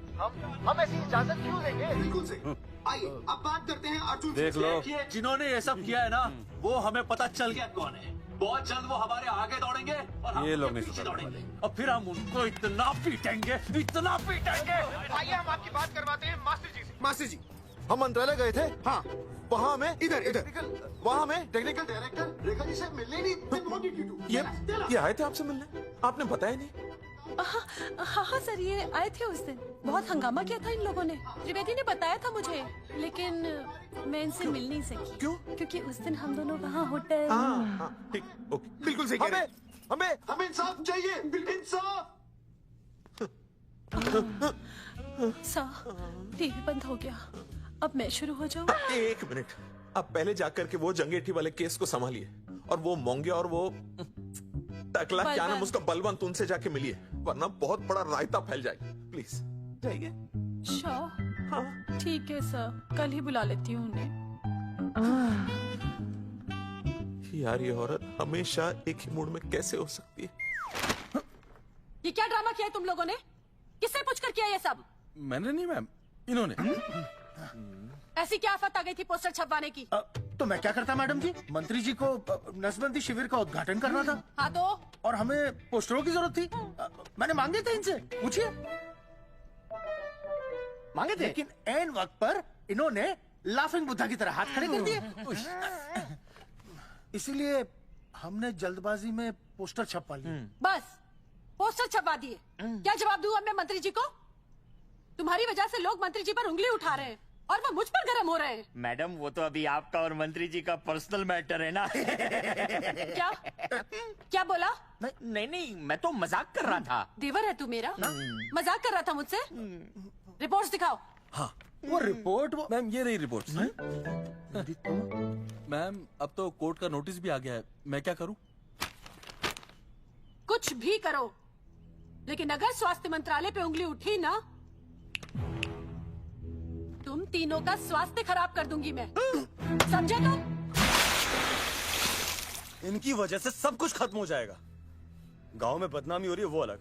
हम ऐसी इजाजत क्यों देंगे? बिल्कुल सही। आइए अब बात करते हैं अर्जुन देख लो, जिन्होंने ये सब किया है ना, वो हमें पता चल गया कौन है। बहुत जल्द वो हमारे आगे दौड़ेंगे और हम ये लोग उनके नहीं पीछे दौड़ेंगे। और फिर हम उनको इतना पीटेंगे, इतना पीटेंगे। आइए हम आपकी बात करवाते हैं मास्टर जी से। मास्टर जी, हम मंत्रालय गए थे। हाँ, वहाँ में इधर वहाँ में टेक्निकल डायरेक्टर रेखा जी से मिलने नहीं। ये आए थे आपसे मिलने, आपने बताया नहीं। हाँ हाँ सर, ये आए थे उस दिन। बहुत हंगामा किया था इन लोगों ने। त्रिवेदी ने बताया था मुझे, लेकिन मैं इनसे मिल नहीं सकी। क्यों? क्योंकि उस दिन हम दोनों वहाँ होटल। ठीक, ओके, बिल्कुल सही कह रहे हैं। हमें इंसाफ चाहिए, इंसाफ। सर, टीवी बंद हो गया। अब मैं शुरू हो जाऊँ? 1 मिनट, अब पहले जाकर के वो जंगेठी वाले केस को संभालिए, और वो मोंगे और वो टकला क्या नाम उसका बलवंत, उनसे जाके मिलिए, वरना बहुत बड़ा रायता फैल जाएगा। प्लीज जाइए। हाँ ठीक है सर, कल ही बुला लेती हूँ उन्हें। यार ये औरत हमेशा एक ही मूड में कैसे हो सकती है? ये क्या ड्रामा किया है तुम लोगों ने? किससे पूछकर किया ये सब? मैंने नहीं मैम, इन्होंने। ऐसी क्या आफत आ गई थी पोस्टर छपवाने की? तो मैं क्या करता मैडम जी? मंत्री जी को नसबंदी शिविर का उद्घाटन करना था। हाँ तो? और हमें पोस्टरों की जरूरत थी। मैंने मांगे थे इनसे, पूछिए। मांगे थे, लेकिन ऐन वक्त पर इन्होंने लाफिंग बुद्धा की तरह हाथ खड़े कर दिए। इसीलिए हमने जल्दबाजी में पोस्टर छपवा लिए। बस पोस्टर छपवा दिए। क्या जवाब दूं अब मैं मंत्री जी को? तुम्हारी वजह से लोग मंत्री जी पर उंगली उठा रहे हैं और वो मुझ पर गर्म हो रहे हैं। मैडम वो तो अभी आपका और मंत्री जी का पर्सनल मैटर है ना। क्या क्या बोला? नहीं, मैं तो मजाक कर रहा था। देवर है तू मेरा? मजाक कर रहा था मुझसे? रिपोर्ट्स दिखाओ। हाँ वो रिपोर्ट, मैम ये रही रिपोर्ट। मैम अब तो कोर्ट का नोटिस भी आ गया है, मैं क्या करूं? कुछ भी करो, लेकिन अगर स्वास्थ्य मंत्रालय पे उंगली उठी ना, तुम तीनों का स्वास्थ्य खराब कर दूंगी मैं। समझे तुम? इनकी वजह से सब कुछ खत्म हो जाएगा। गांव में बदनामी हो रही है वो अलग,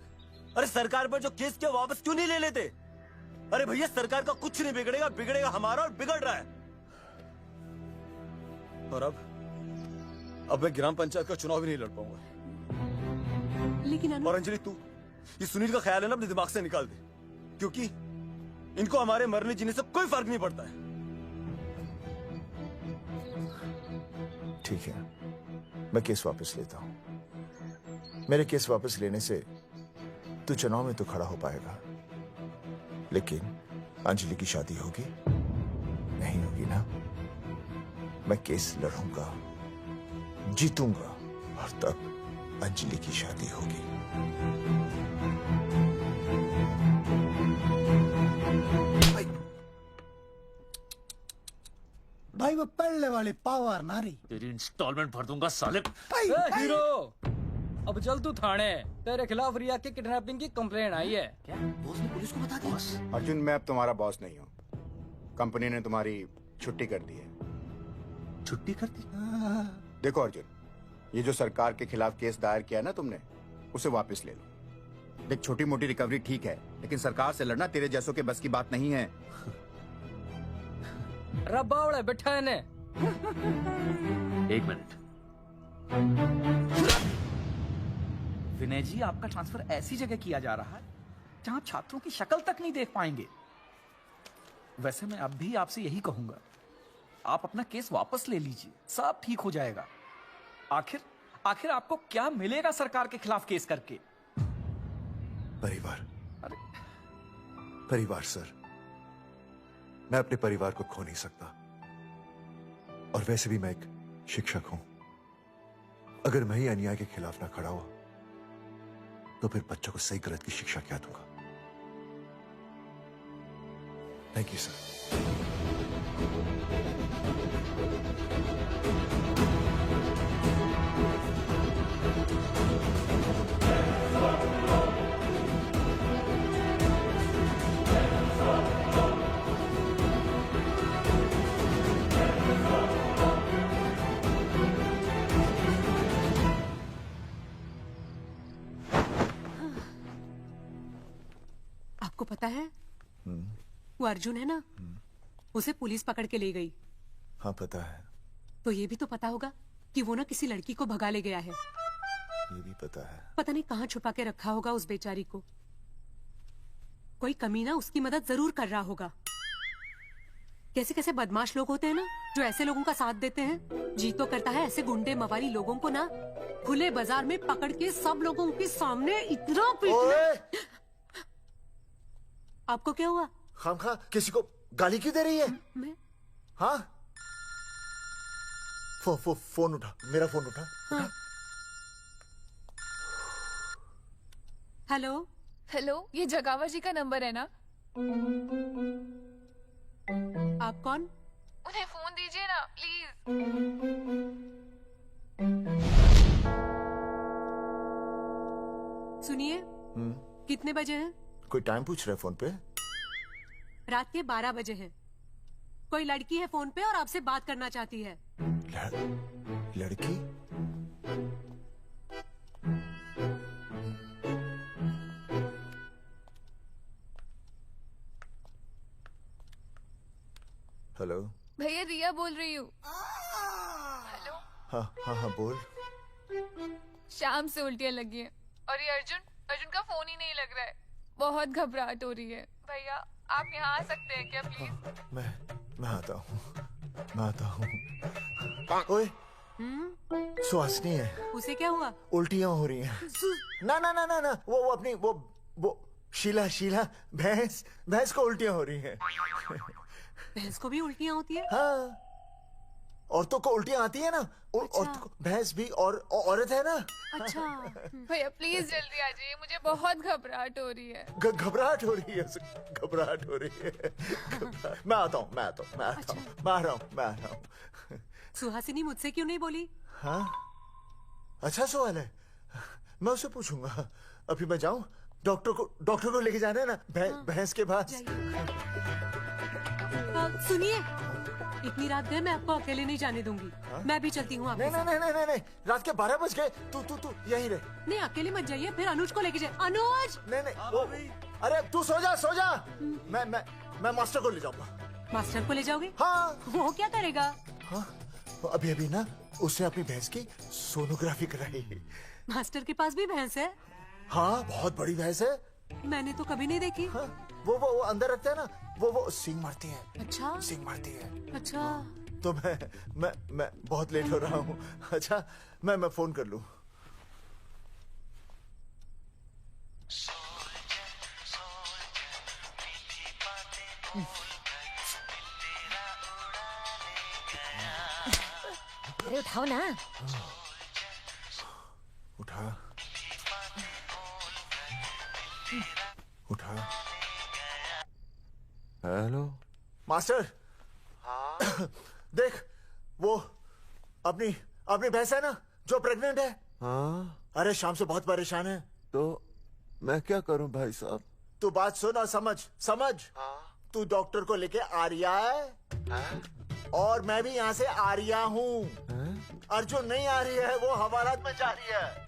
अरे सरकार पर जो केस किया वापस क्यों नहीं ले लेते? अरे भैया सरकार का कुछ नहीं बिगड़ेगा, बिगड़ेगा हमारा, और बिगड़ रहा है। और अब मैं ग्राम पंचायत का चुनाव भी नहीं लड़ पाऊंगा। लेकिन और अंजलि तू ये सुनील का ख्याल है ना अपने दिमाग से निकाल दे, क्योंकि इनको हमारे मरने जीने से कोई फर्क नहीं पड़ता है। ठीक है, मैं केस वापस लेता हूं। मेरे केस वापस लेने से तू चुनाव में तो खड़ा हो पाएगा, लेकिन अंजलि की शादी होगी नहीं होगी ना? मैं केस लड़ूंगा, जीतूंगा, और तब अंजलि की शादी होगी। भाई वो पढ़ने वाली पावर नारी। तेरी इंस्टॉलमेंट भर दूंगा साले। हीरो, अब चल तू थाने, तेरे खिलाफ रिया के किडनैपिंग की कंप्लेंट आई है। क्या बॉस ने पुलिस को बता दिया? अर्जुन मैं अब तुम्हारा बॉस नहीं हूँ, कंपनी ने तुम्हारी छुट्टी कर दी है। छुट्टी कर दी? देखो अर्जुन, ये जो सरकार के खिलाफ केस दायर किया ना तुमने, उसे वापस ले लो। देख छोटी मोटी रिकवरी ठीक है, लेकिन सरकार से लड़ना तेरे जैसों के बस की बात नहीं है। रब्बावड़े बैठा है ने। 1 मिनट। विनय जी, आपका ट्रांसफर ऐसी जगह किया जा रहा है जहां छात्रों की शक्ल तक नहीं देख पाएंगे। वैसे मैं अब भी आपसे यही कहूंगा, आप अपना केस वापस ले लीजिए, सब ठीक हो जाएगा। आखिर आपको क्या मिलेगा सरकार के खिलाफ केस करके? परिवार। परिवार सर, मैं अपने परिवार को खो नहीं सकता, और वैसे भी मैं एक शिक्षक हूं। अगर मैं ही अन्याय के खिलाफ ना खड़ा हुआ तो फिर बच्चों को सही गलत की शिक्षा क्या दूंगा? Thank you sir. आपको पता है वो अर्जुन है ना, उसे पुलिस पकड़ के ले गई। हाँ पता है। तो ये भी तो पता होगा कि वो ना किसी लड़की को भगा ले गया है। ये भी पता है। पता नहीं कहाँ छुपा के रखा होगा उस बेचारी को। कोई कमीना उसकी मदद जरूर कर रहा होगा। कैसे कैसे बदमाश लोग होते हैं ना, जो ऐसे लोगों का साथ देते हैं। जी तो करता है ऐसे गुंडे मवाली लोगों को ना खुले बाजार में पकड़ के सब लोगों के सामने इतना पीटना। आपको क्या हुआ? खामखा किसी को गाली क्यों दे रही है? मैं? हाँ? फोन उठा, मेरा फोन उठा। हाँ। हेलो हेलो, ये जगावा जी का नंबर है ना? आप कौन? उन्हें फोन दीजिए ना प्लीज। सुनिए, कितने बजे हैं? कोई टाइम पूछ रहे फोन पे? रात के 12 बजे हैं। कोई लड़की है फोन पे और आपसे बात करना चाहती है। लड़की? हेलो भैया, रिया बोल रही हूँ। हेलो। हाँ हाँ हाँ बोल। शाम से उल्टियाँ लगी हैं और ये अर्जुन का फोन ही नहीं लग रहा है। बहुत घबराहट हो रही है। भैया आप यहाँ आ सकते हैं क्या प्लीज? मैं आता हूँ, मैं आता हूँ। ओए, सुहासिनी है। उसे क्या हुआ? उल्टियाँ हो रही हैं। ना ना ना ना ना, वो अपनी वो शीला भैंस को उल्टियाँ हो रही हैं। भैंस को भी उल्टियाँ होती है? हाँ, औरतों को उल्टियाँ आती है ना। औरतों को, भैंस भी और औरत है ना। अच्छा। भैया प्लीज जल्दी आ जाइए, मुझे बहुत घबराहट हो रही है। घबराहट हो रही है, घबराहट हो रही है। मैं आता हूँ, मैं आ रहा हूँ। सुहासिनी मुझसे क्यों नहीं बोली? हाँ, अच्छा सवाल है, मैं उससे पूछूंगा। अभी मैं जाऊँ? डॉक्टर को लेके जाना है ना भैंस के पास। सुनिए, इतनी रात गए मैं आपको अकेले नहीं जाने दूंगी। मैं भी चलती हूँ आपके साथ। नहीं, रात के 12 बज गए। तू यहीं रहे। नहीं, अकेले मत जाइए, फिर अनुज को लेके जाए। अनुज! नहीं, अरे तू सो जा। मैं मास्टर को ले जाऊंगा। मास्टर को ले जाओगे? हाँ। वो क्या करेगा? हाँ, अभी ना उसने अपनी भैंस की सोनोग्राफी कराई। मास्टर के पास भी भैंस है? हाँ, बहुत बड़ी भैंस है। मैंने तो कभी नहीं देखी। हाँ, वो अंदर रखते हैं ना, वो सींग मारती है। अच्छा, सींग मारती है। अच्छा। तो मैं बहुत लेट हो रहा हूँ। अच्छा, मैं फोन कर लूँ। अरे उठाओ ना। उठा। Hello master. हाँ? देख, वो अपनी भैंस है ना जो प्रेग्नेंट है। हाँ? अरे शाम से बहुत परेशान है। तो मैं क्या करूं भाई साहब? तू बात सुन और समझ। हाँ? तू डॉक्टर को लेके आ रिया है? हाँ? और मैं भी यहाँ से आ रिया हूँ। अर्जुन नहीं आ रही है, वो हवालात में जा रही है।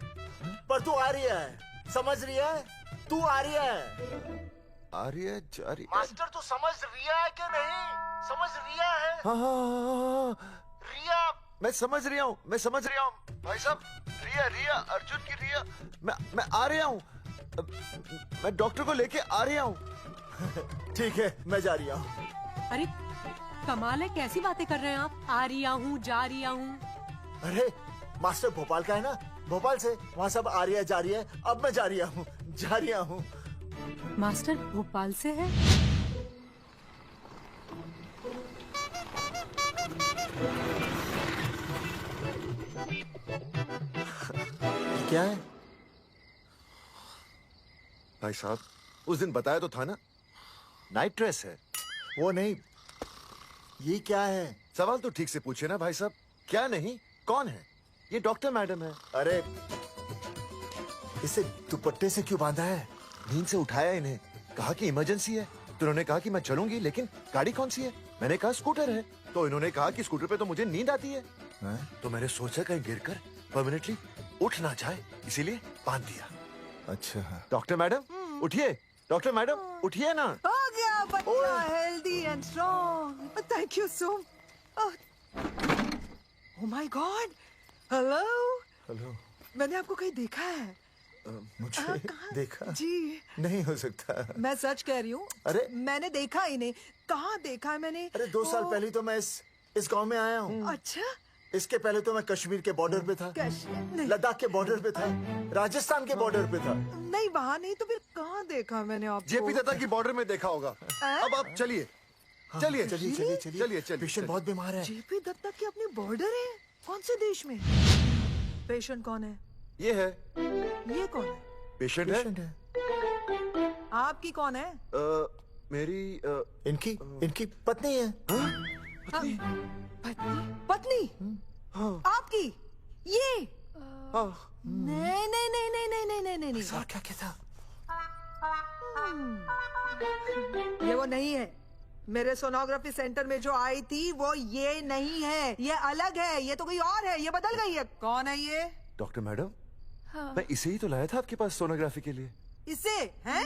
पर तू आ रही है, समझ रही है? तू आ रही है। आ रही है, जा रही है। मास्टर तू समझ रिया है कि नहीं? समझ रिया है? हाँ। रिया, मैं समझ रहा हूँ भाई साहब। रिया अर्जुन की रिया। मैं आ रहा हूँ। मैं डॉक्टर को लेके आ रहा हूँ। ठीक है, मैं जा रही हूँ। अरे कमाल है, कैसी बातें कर रहे हैं आप? आ रिया हूँ, जा रिया हूँ। अरे मास्टर भोपाल का है ना, भोपाल से वहाँ सब आ रही है, जा रही है। अब मैं जा रहा हूँ। मास्टर भोपाल से है? क्या है भाई साहब? उस दिन बताया तो था ना, नाइट ड्रेस है। वो नहीं, ये क्या है? सवाल तो ठीक से पूछे ना भाई साहब। क्या नहीं, कौन है? ये डॉक्टर मैडम है। अरे इसे दुपट्टे से क्यों बांधा है? नींद से उठाया इन्हें, कहा कि इमरजेंसी है। तो उन्होंने कहा कि मैं चलूंगी, लेकिन गाड़ी कौन सी है? मैंने कहा स्कूटर है। तो इन्होंने कहा कि स्कूटर पे तो मुझे नींद आती है। तो मैंने सोचा कहीं गिरकर परमानेंटली उठ ना जाए, इसीलिए बांध दिया। अच्छा। डॉक्टर मैडम उठिए, डॉक्टर मैडम उठिए ना। हो गया बच्चा healthy and strong. Thank you so. Oh my God. Hello. Hello. मैंने आपको कहीं देखा है। मुझे देखा जी नहीं हो सकता। मैं सच कह रही हूँ। अरे मैंने देखा इन्हें। कहाँ देखा है मैंने? अरे 2 साल पहले तो मैं इस गांव में आया हूँ। अच्छा। इसके पहले तो मैं कश्मीर के बॉर्डर पे था, लद्दाख के बॉर्डर पे था, राजस्थान के बॉर्डर पे था। नहीं वहाँ नहीं तो फिर कहाँ देखा मैंने आपको? जेपी दत्ता की बॉर्डर में देखा होगा। अब आप चलिए चलिए चलिए चलिए चलिए। पेशेंट बहुत बीमार है। जेपी दत्ता की अपनी बॉर्डर है? कौन से देश में? पेशेंट कौन है? ये है। ये कौन है? पेशेंट है। आपकी कौन है? मेरी इनकी पत्नी है। पत्नी? पत्नी? आपकी? ये? नहीं नहीं नहीं नहीं नहीं नहीं नहीं नहीं। सर क्या कहता? ये वो नहीं है। मेरे सोनोग्राफी सेंटर में जो आई थी वो ये नहीं है, ये अलग है, ये तो कोई और है, ये बदल गई है। कौन है ये? डॉक्टर मैडम, हाँ। मैं इसे ही तो लाया था आपके पास सोनोग्राफी के लिए। इसे है?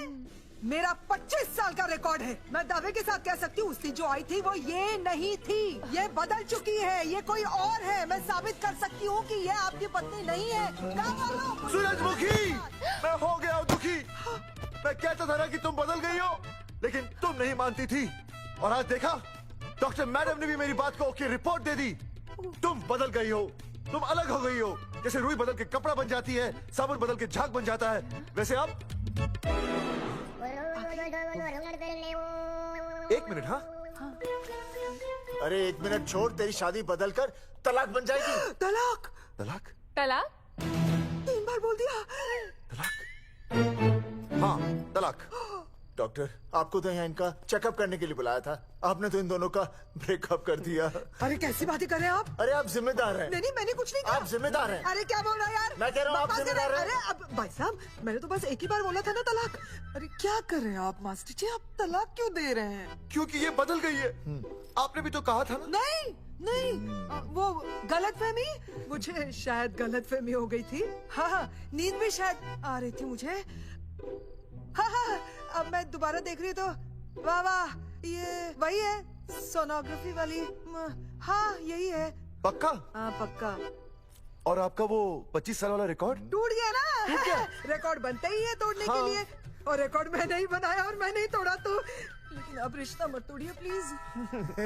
मेरा 25 साल का रिकॉर्ड है। मैं दावे के साथ कह सकती हूँ उसकी जो आई थी वो ये नहीं थी, ये बदल चुकी है, ये कोई और है। मैं साबित कर सकती हूँ कि ये आपकी पत्नी नहीं है। सूरजमुखी, मैं हो गया हूँ दुखी। मैं कहता था ना कि तुम बदल गई हो, लेकिन तुम नहीं मानती थी। और आज देखा, डॉक्टर मैडम ने भी मेरी बात को ओके रिपोर्ट दे दी। तुम बदल गई हो, तुम अलग हो गई हो। जैसे रुई बदल के कपड़ा बन जाती है, साबुन बदल के झाग बन जाता है, वैसे आप। 1 मिनट। हाँ अरे 1 मिनट छोड़, तेरी शादी बदल कर तलाक बन जाएगी। तलाक? तलाक? तलाक? 3 बार बोल दिया। हाँ तलाक। डॉक्टर, आपको तो यहाँ इनका चेकअप करने के लिए बुलाया था, आपने तो इन दोनों का ब्रेकअप कर दिया। अरे कैसी बातें कर रहे हैं आप? अरे आप जिम्मेदार हैं। नहीं मैंने कुछ नहीं कहा। आप जिम्मेदार हैं। अरे क्या बोल रहा है यार? मैं कह रहा हूँ आप जिम्मेदार हैं। अरे अब भाई साहब, मैंने तो बस एक ही बार बोला था ना तलाक। अरे क्या कर रहे हैं आप मास्टर जी? आप तलाक क्यों दे रहे हैं? क्योंकि ये बदल गई है। आपने भी तो कहा था ना। नहीं वो गलतफहमी, मुझे शायद गलतफहमी हो गई थी। हाँ नींद भी शायद आ रही थी मुझे। हाँ अब मैं दोबारा देख रही तो वाह वाह, ये वही है सोनोग्राफी वाली। हाँ यही है। पक्का? हाँ पक्का। और आपका वो 25 साल वाला रिकॉर्ड टूट गया ना? रिकॉर्ड बनता ही है तोड़ने के लिए, और रिकॉर्ड मैंने ही बनाया और मैंने ही तोड़ा। तो लेकिन अब रिश्ता मत तोड़िए प्लीज।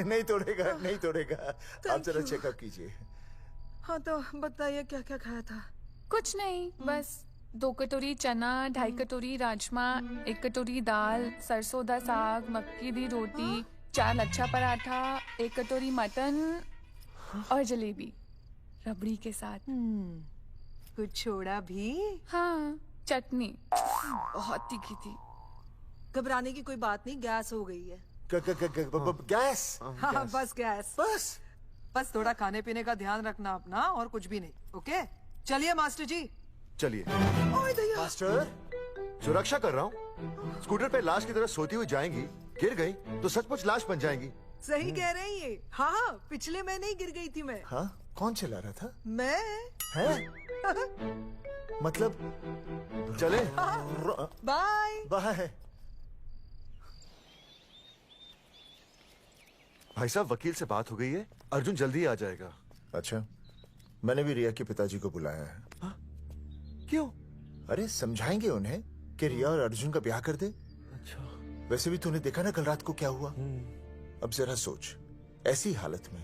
नहीं तोड़ेगा, नहीं तोड़ेगा। आप जरा चेकअप कीजिए। हाँ तो बताइए क्या क्या खाया था? कुछ नहीं, बस 2 कटोरी चना, 2.5 कटोरी राजमा, 1 कटोरी दाल, सरसों दा साग, मक्की दी रोटी, 4 लच्छा पराठा, 1 कटोरी मटन और जलेबी रबड़ी के साथ। कुछ छोड़ा भी? हाँ चटनी बहुत तीखी थी। घबराने की कोई बात नहीं, गैस हो गई है। गैस? हाँ बस गैस। बस थोड़ा खाने पीने का ध्यान रखना अपना, और कुछ भी नहीं। ओके चलिए मास्टर जी। चलिए। मास्टर, सुरक्षा कर रहा हूँ। स्कूटर पे लाश की तरह सोती हुई जाएंगी, गिर गई तो सचमुच लाश बन जाएंगी। सही कह रही है। हाँ पिछले महीने ही गिर गई थी मैं। हाँ कौन चला रहा था? मैं। है? मतलब चले। Bye bye. भाई साहब, वकील से बात हो गई है, अर्जुन जल्दी आ जाएगा। अच्छा, मैंने भी रिया के पिताजी को बुलाया है। क्यों? अरे समझाएंगे उन्हें कि रिया और अर्जुन का ब्याह कर दे। अच्छा। वैसे भी तूने देखा ना कल रात को क्या हुआ। अब जरा सोच, ऐसी हालत में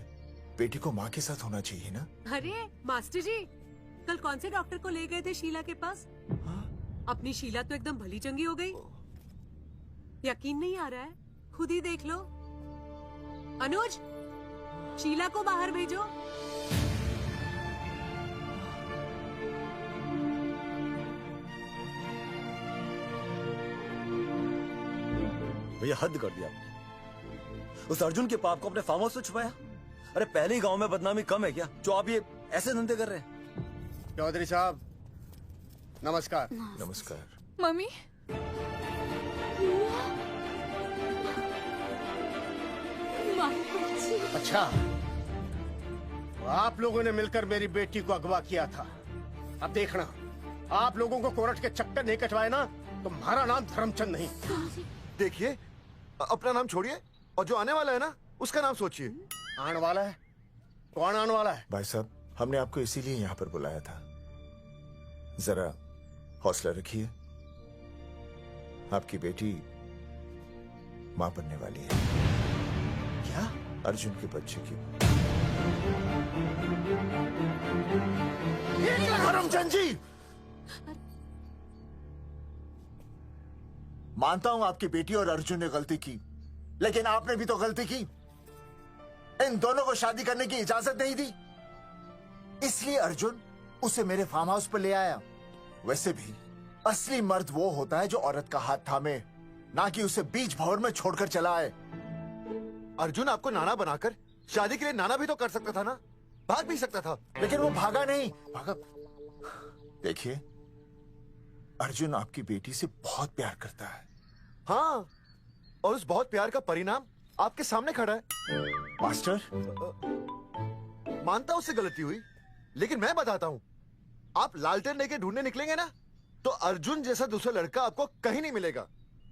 बेटी को माँ के साथ होना चाहिए ना। अरे मास्टर जी, कल कौन से डॉक्टर को ले गए थे शीला के पास? अपनी शीला तो एकदम भली चंगी हो गई। यकीन नहीं आ रहा है? खुद ही देख लो। अनुज, शीला को बाहर भेजो। भैया हद कर दिया। उस अर्जुन के पाप को अपने फार्म हाउस से छुपाया। अरे पहले ही गांव में बदनामी कम है क्या, जो आप ये ऐसे धंधे कर रहे हैं? चौधरी साहब नमस्कार। नमस्कार। मम्मी। अच्छा, तो आप लोगों ने मिलकर मेरी बेटी को अगवा किया था। अब देखना, आप लोगों को कोर्ट के चक्कर नहीं कटवाए ना, तो हमारा नाम धर्मचंद नहीं। देखिए, अपना नाम छोड़िए और जो आने वाला है ना, उसका नाम सोचिए। आने वाला है? कौन आने वाला है? भाई साहब, हमने आपको इसीलिए यहाँ पर बुलाया था। जरा हौसला रखिए, आपकी बेटी मां बनने वाली है। क्या? अर्जुन के बच्चे की। करमचंद जी, मानता हूं आपकी बेटी और अर्जुन ने गलती की, लेकिन आपने भी तो गलती की। इन दोनों को शादी करने की इजाजत नहीं दी, इसलिए अर्जुन उसे मेरे फार्म हाउस पर ले आया। वैसे भी असली मर्द वो होता है जो औरत का हाथ थामे, ना कि उसे बीच भंवर में छोड़कर चला आए। अर्जुन आपको नाना बनाकर शादी के लिए नाना भी तो कर सकता था ना, भाग भी सकता था। लेकिन वो भागा नहीं। भागा। देखिए, अर्जुन आपकी बेटी से बहुत प्यार करता है। हाँ, और उस बहुत प्यार का परिणाम आपके सामने खड़ा है। मास्टर, मानता हूं उससे गलती हुई, लेकिन मैं बताता हूं, आप लालटेन लेके ढूंढने निकलेंगे ना, तो अर्जुन जैसा दूसरा लड़का आपको कहीं नहीं मिलेगा।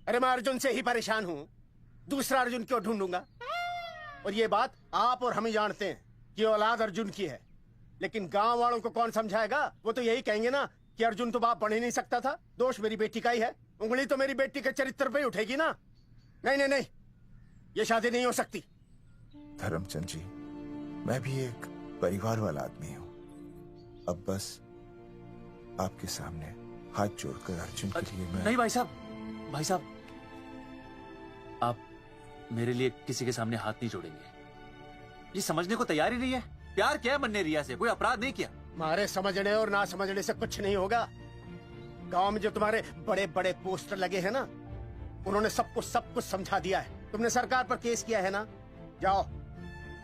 अरे मैं अर्जुन से ही परेशान हूँ, दूसरा अर्जुन क्यों ढूंढूंगा? और ये बात आप और हम ही जानते हैं कि औलाद अर्जुन की है, लेकिन गांव वालों को कौन समझाएगा? वो तो यही कहेंगे ना कि अर्जुन तो बाप बन ही नहीं सकता था, दोष मेरी बेटी का ही है। उंगली तो मेरी बेटी के चरित्र पे ही उठेगी ना। नहीं नहीं नहीं, ये शादी नहीं हो सकती। धर्मचंद जी, मैं भी एक परिवार वाला आदमी हूँ। अब बस आपके सामने हाथ जोड़कर अर्जुन के लिए मैं... नहीं भाई साहब, आप मेरे लिए किसी के सामने हाथ नहीं जोड़ेंगे। ये समझने को तैयार ही नहीं है। प्यार क्या है मन्ने रिया से, कोई अपराध नहीं किया। तुम्हारे समझने और ना समझने से कुछ नहीं होगा। गांव में जो तुम्हारे बड़े बड़े पोस्टर लगे हैं ना, उन्होंने सब कुछ समझा दिया है। तुमने सरकार पर केस किया है ना, जाओ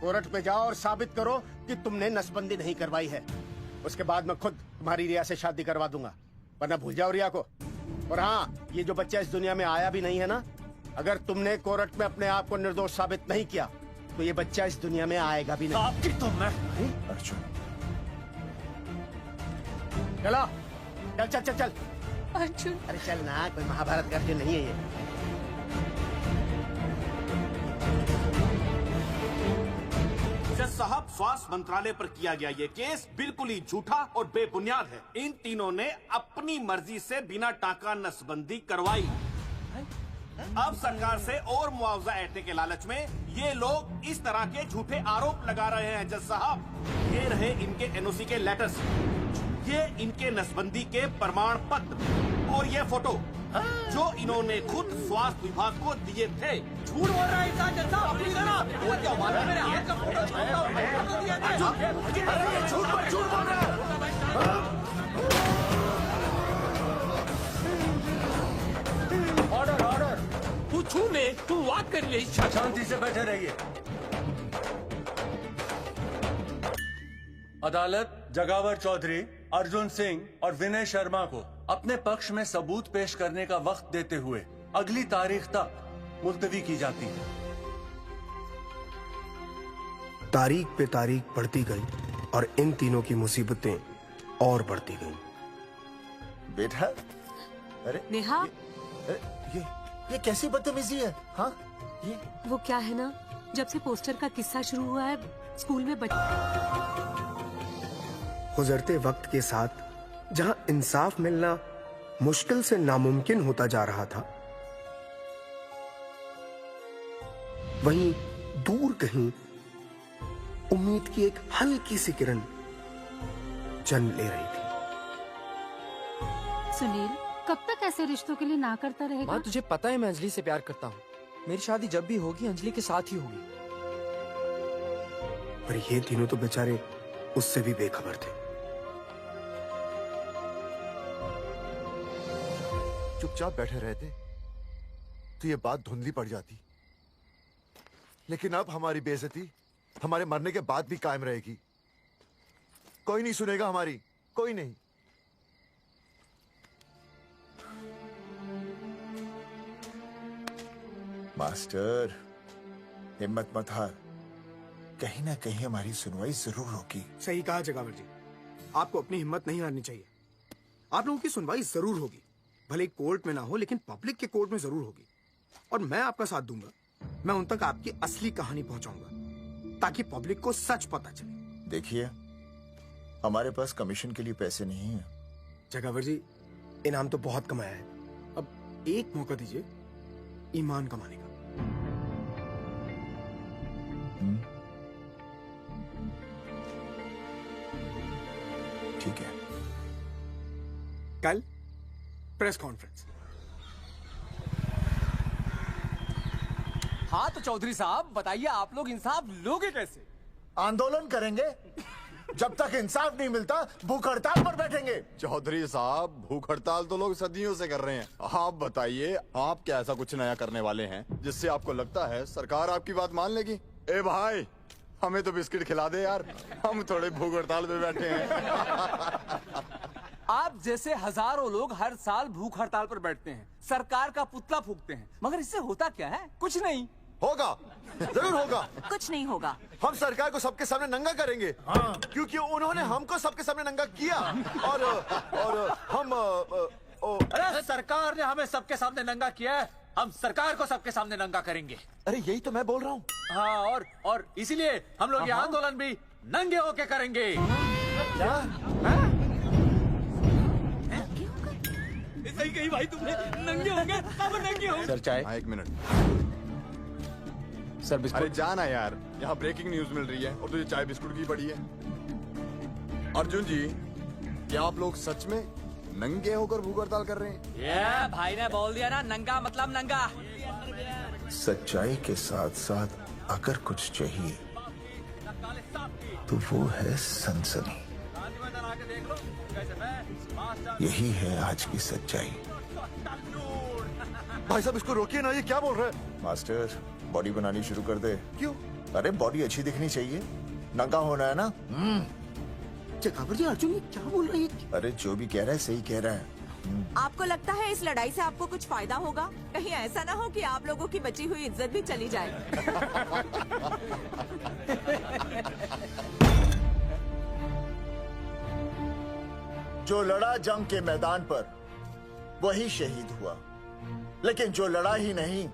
कोर्ट में जाओ और साबित करो कि तुमने नसबंदी नहीं करवाई है। उसके बाद मैं खुद तुम्हारी रिया से शादी करवा दूंगा, वरना भूल जाओ रिया को। और हाँ, ये जो बच्चा इस दुनिया में आया भी नहीं है ना, अगर तुमने कोर्ट में अपने आप को निर्दोष साबित नहीं किया तो ये बच्चा इस दुनिया में आएगा भी नहीं। आपकी तो मैं अर्जुन, चलो चल चल चल चल। अर्जुन, अरे चल ना, कोई महाभारत का अर्जुन नहीं है ये। जज साहब, स्वास्थ्य मंत्रालय पर किया गया ये केस बिल्कुल ही झूठा और बेबुनियाद है। इन तीनों ने अपनी मर्जी से बिना टाका नसबंदी करवाई। अब सरकार से और मुआवजा ऐंठने के लालच में ये लोग इस तरह के झूठे आरोप लगा रहे हैं। जज साहब, ये रहे इनके एनओसी के लेटर्स, ये इनके नसबंदी के प्रमाण पत्र और ये फोटो जो इन्होंने खुद स्वास्थ्य विभाग को दिए थे। झूठ बोल रहा है इंसान जैसा। अपनी तरह वो क्या मालूम, मेरे हाथ का फोटो झूठ बोल रहा है। ऑर्डर ऑर्डर, तू छूने तू बात कर रही है। शांति से बैठे रहिए। अदालत जगावर चौधरी, अर्जुन सिंह और विनय शर्मा को अपने पक्ष में सबूत पेश करने का वक्त देते हुए अगली तारीख तक मुलतवी की जाती है। तारीख पे तारीख बढ़ती गई और इन तीनों की मुसीबतें और बढ़ती गईं। बेटा, अरे नेहा, ये कैसी बदतमीजी है? हाँ, ये वो क्या है ना, जब से पोस्टर का किस्सा शुरू हुआ है स्कूल में गुजरते वक्त के साथ जहां इंसाफ मिलना मुश्किल से नामुमकिन होता जा रहा था, वहीं दूर कहीं उम्मीद की एक हल्की सी किरण जन्म ले रही थी। सुनील, कब तक ऐसे रिश्तों के लिए ना करता रहेगा? माँ, तुझे पता है मैं अंजलि से प्यार करता हूँ। मेरी शादी जब भी होगी अंजलि के साथ ही होगी। पर ये तीनों तो बेचारे उससे भी बेखबर थे। चुपचाप बैठे रहते तो ये बात धुंधली पड़ जाती, लेकिन अब हमारी बेइज्जती हमारे मरने के बाद भी कायम रहेगी। कोई नहीं सुनेगा हमारी, कोई नहीं। मास्टर, हिम्मत मत हार, कहीं ना कहीं हमारी सुनवाई जरूर होगी। सही कहा जगावर जी, आपको अपनी हिम्मत नहीं हारनी चाहिए। आप लोगों की सुनवाई जरूर होगी, भले कोर्ट में ना हो लेकिन पब्लिक के कोर्ट में जरूर होगी। और मैं आपका साथ दूंगा। मैं उन तक आपकी असली कहानी पहुंचाऊंगा ताकि पब्लिक को सच पता चले। देखिए, हमारे पास कमीशन के लिए पैसे नहीं है। जगावर जी, इनाम तो बहुत कमाया है, अब एक मौका दीजिए ईमान कमाने का। ठीक है, कल प्रेस कॉन्फ्रेंस। हाँ तो चौधरी साहब बताइए, आप लोग इंसाफ लोगे कैसे? आंदोलन करेंगे, जब तक इंसाफ नहीं मिलता भूख हड़ताल पर बैठेंगे। चौधरी साहब भूख हड़ताल तो लोग सदियों से कर रहे हैं, आप बताइए आप क्या ऐसा कुछ नया करने वाले हैं जिससे आपको लगता है सरकार आपकी बात मान लेगी? ए भाई, हमें तो बिस्किट खिला दे यार, हम थोड़े भूख हड़ताल पे बैठे हैं। आप जैसे हजारों लोग हर साल भूख हड़ताल पर बैठते हैं, सरकार का पुतला फूंकते हैं, मगर इससे होता क्या है? कुछ नहीं होगा, जरूर होगा। कुछ नहीं होगा। हम सरकार को सबके सामने नंगा करेंगे, क्योंकि उन्होंने हमको सबके सामने नंगा किया और हम अरे सरकार ने हमें सबके सामने नंगा किया है, हम सरकार को सबके सामने नंगा करेंगे। अरे यही तो मैं बोल रहा हूँ। हाँ, और इसीलिए हम लोग ये आंदोलन भी नंगे होके करेंगे। क्या? सही कही भाई तुमने, नंगे होंगे, अब नंगे होंगे। सर चाय। हाँ, 1 मिनट सर। बिस्कुट। अरे जाना यार, यहाँ ब्रेकिंग न्यूज मिल रही है और तुझे चाय बिस्कुट की पड़ी है। अर्जुन जी, क्या आप लोग सच में नंगे होकर भूख हड़ताल कर रहे हैं? ये भाई ने बोल दिया ना, नंगा मतलब नंगा। सच्चाई के साथ साथ अगर कुछ चाहिए तो वो है सनसनी। यही है आज की सच्चाई। भाई साहब इसको रोकिए ना, ये क्या बोल रहा है? मास्टर, बॉडी बनानी शुरू कर दे। क्यों? अरे बॉडी अच्छी दिखनी चाहिए, नंगा होना है ना। चकाबर जी, अर्जुन ये क्या बोल रही है? अरे जो भी कह रहा है सही कह रहा है। आपको लगता है इस लड़ाई से आपको कुछ फायदा होगा? कहीं ऐसा ना हो कि आप लोगों की बची हुई इज्जत भी चली जाए। जो लड़ा जंग के मैदान पर वही शहीद हुआ, लेकिन जो लड़ा ही नहीं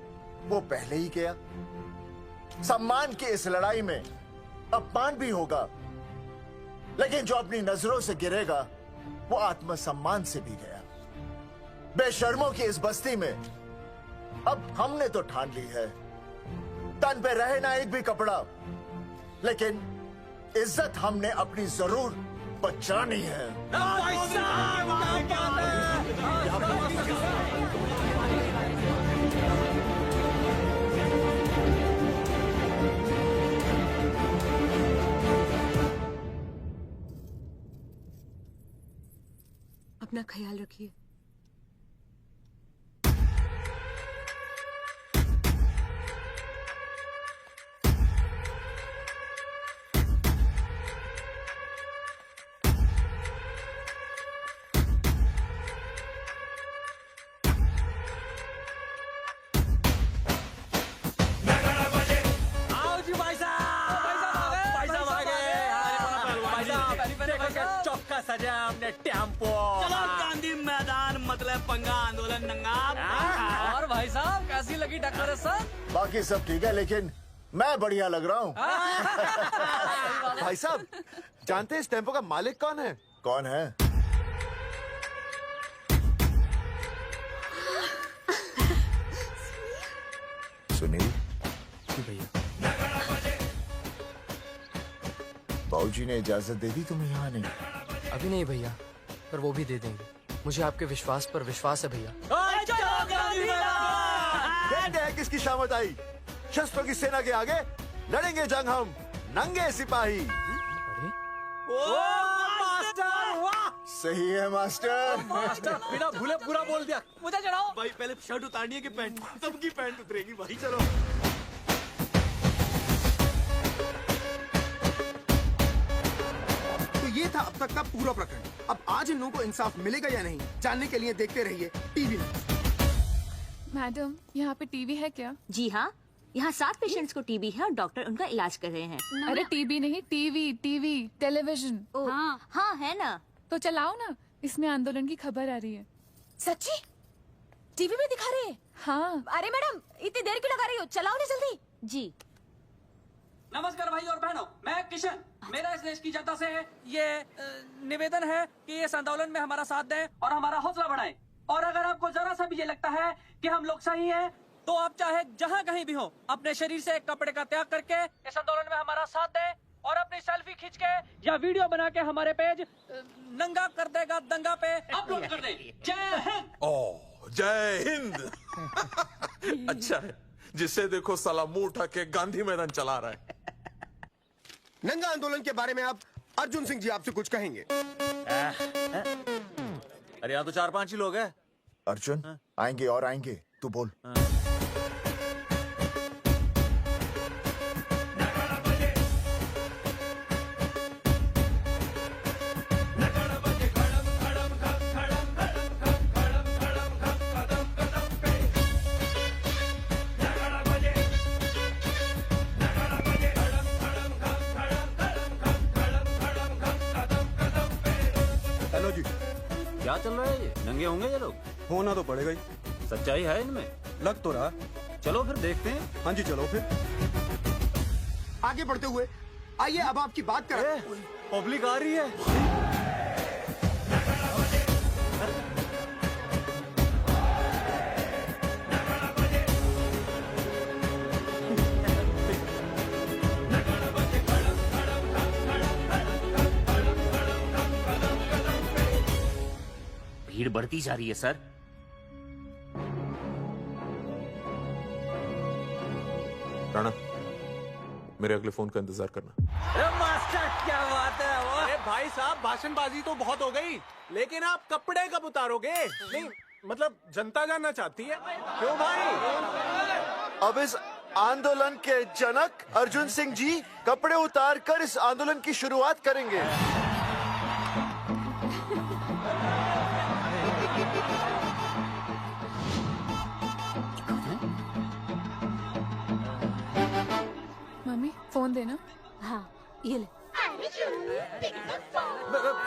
वो पहले ही गया। सम्मान की इस लड़ाई में अपमान भी होगा, लेकिन जो अपनी नजरों से गिरेगा वो आत्मसम्मान से भी गया। बेशर्मों की इस बस्ती में अब हमने तो ठान ली है, तन पे रहे ना एक भी कपड़ा, लेकिन इज्जत हमने अपनी जरूर बचानी है। अपना ख्याल रखिए। सजा हमने टेम्पो। चलो गांधी मैदान, मतलब पंगा आंदोलन नंगा। और भाई साहब कैसी लगी टक्कर सर? बाकी सब ठीक है, लेकिन मैं बढ़िया लग रहा हूँ। भाई साहब जानते हैं इस टेम्पो का मालिक कौन है? कौन है? सुनील। भैया। बाबूजी ने इजाजत दे दी तुम्हें यहाँ आने? अभी नहीं भैया, पर वो भी दे देंगे। मुझे आपके विश्वास पर विश्वास है भैया। देखते हैं किसकी शामत आई। शस्त्रों की सेना के आगे लड़ेंगे जंग हम, नंगे सिपाही। सही है मास्टर। मास्टर बिना भूले पूरा बोल दिया। मुझे चढ़ाओ भाई, पहले शर्ट उतारनी है कि पैंट? सबकी पैंट उतरेगी भाई। चलो ये था अब तक का पूरा प्रकरण। अब आज इन लोगों को इंसाफ मिलेगा या नहीं, जानने के लिए देखते रहिए टीवी में। मैडम, यहाँ पे टीवी है क्या? जी हाँ, यहाँ 7 पेशेंट्स को टीबी है और डॉक्टर उनका इलाज कर रहे हैं। अरे टीवी नहीं, टीवी टेलीविजन। हाँ हाँ है ना। तो चलाओ ना, इसमें आंदोलन की खबर आ रही है। सच्ची? टीवी में दिखा रहे हैं? हाँ। अरे मैडम, इतनी देर क्यों लगा रही हो? चलाओ ना जल्दी। जी। नमस्कार भाई और बहनों, मैं किशन। मेरा इस देश की जनता से ये निवेदन है कि इस आंदोलन में हमारा साथ दें और हमारा हौसला बढ़ाएं। और अगर आपको जरा सा भी ये लगता है कि हम लोग सही हैं, तो आप चाहे जहाँ कहीं भी हो, अपने शरीर से एक कपड़े का त्याग करके इस आंदोलन में हमारा साथ दें और अपनी सेल्फी खींच के या वीडियो बना के हमारे पेज नंगा कर देगा दंगा पे अपलोड कर दे। जय हिंद। ओह, जय हिंद। अच्छा है, जिसे देखो साला मुंह उठा के गांधी मैदान चला रहा है। नंगा आंदोलन के बारे में आप अर्जुन सिंह जी आपसे कुछ कहेंगे। अरे यहाँ तो 4-5 ही लोग हैं। अर्जुन आएंगे और आएंगे, तू बोल। हेलो जी, क्या चल रहा है? ये नंगे होंगे ये लोग? होना तो पड़ेगा ही। सच्चाई है इनमें? लग तो रहा। चलो फिर देखते हैं। हाँ जी, चलो फिर। आगे बढ़ते हुए आइए अब आपकी बात करें। पब्लिक आ रही है। भीड़ बढ़ती जा रही है सर। राणा, मेरे अगले फोन का इंतजार करना। अरे मास्टर, क्या बात है वो? अरे भाई साहब, भाषणबाजी तो बहुत हो गई, लेकिन आप कपड़े कब उतारोगे? नहीं मतलब जनता जानना चाहती है। क्यों भाई? अब इस आंदोलन के जनक अर्जुन सिंह जी कपड़े उतार कर इस आंदोलन की शुरुआत करेंगे। मम्मी फोन देना। हाँ ये ले।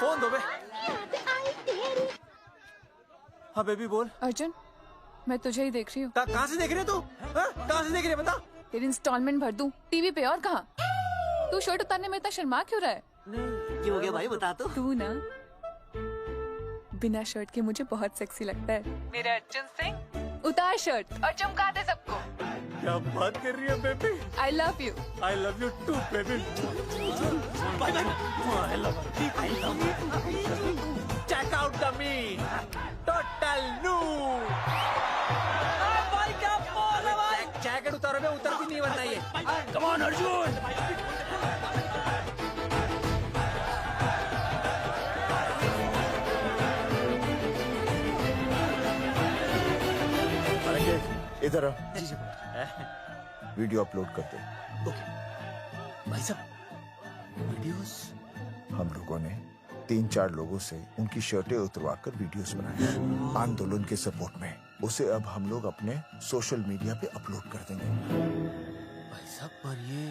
फोन दो बे। हाँ बेबी बोल। अर्जुन, मैं तुझे ही देख रही हूँ। कहाँ से देख रही है तू? कहाँ से देख रही है बता? तेरी इंस्टॉलमेंट भर दूं टीवी पे, और कहाँ? तू शर्ट उतारने में इतना शर्मा क्यों रहा है? क्यों हो गया भाई, बता तो। तू ना बिना शर्ट के मुझे बहुत सेक्सी लगता है। मेरे अर्जुन सिंह, उतार शर्ट और चमका दे सबको। क्या बात कर रही है baby? I love you. I love you too baby. Check out the me, total new. भाई क्या बोल है भाई? जैकेट उतारो बे, उतर भी नहीं बनना ये। Come on Arjun. इधर आ। वीडियो अपलोड कर दे। भाई साहब, वीडियोस? हम लोगों ने 3-4 लोगों से उनकी शर्टें उतरवाकर वीडियोस बनाए आंदोलन के सपोर्ट में। उसे अब हम लोग अपने सोशल मीडिया पे अपलोड कर देंगे। भाई साहब, पर ये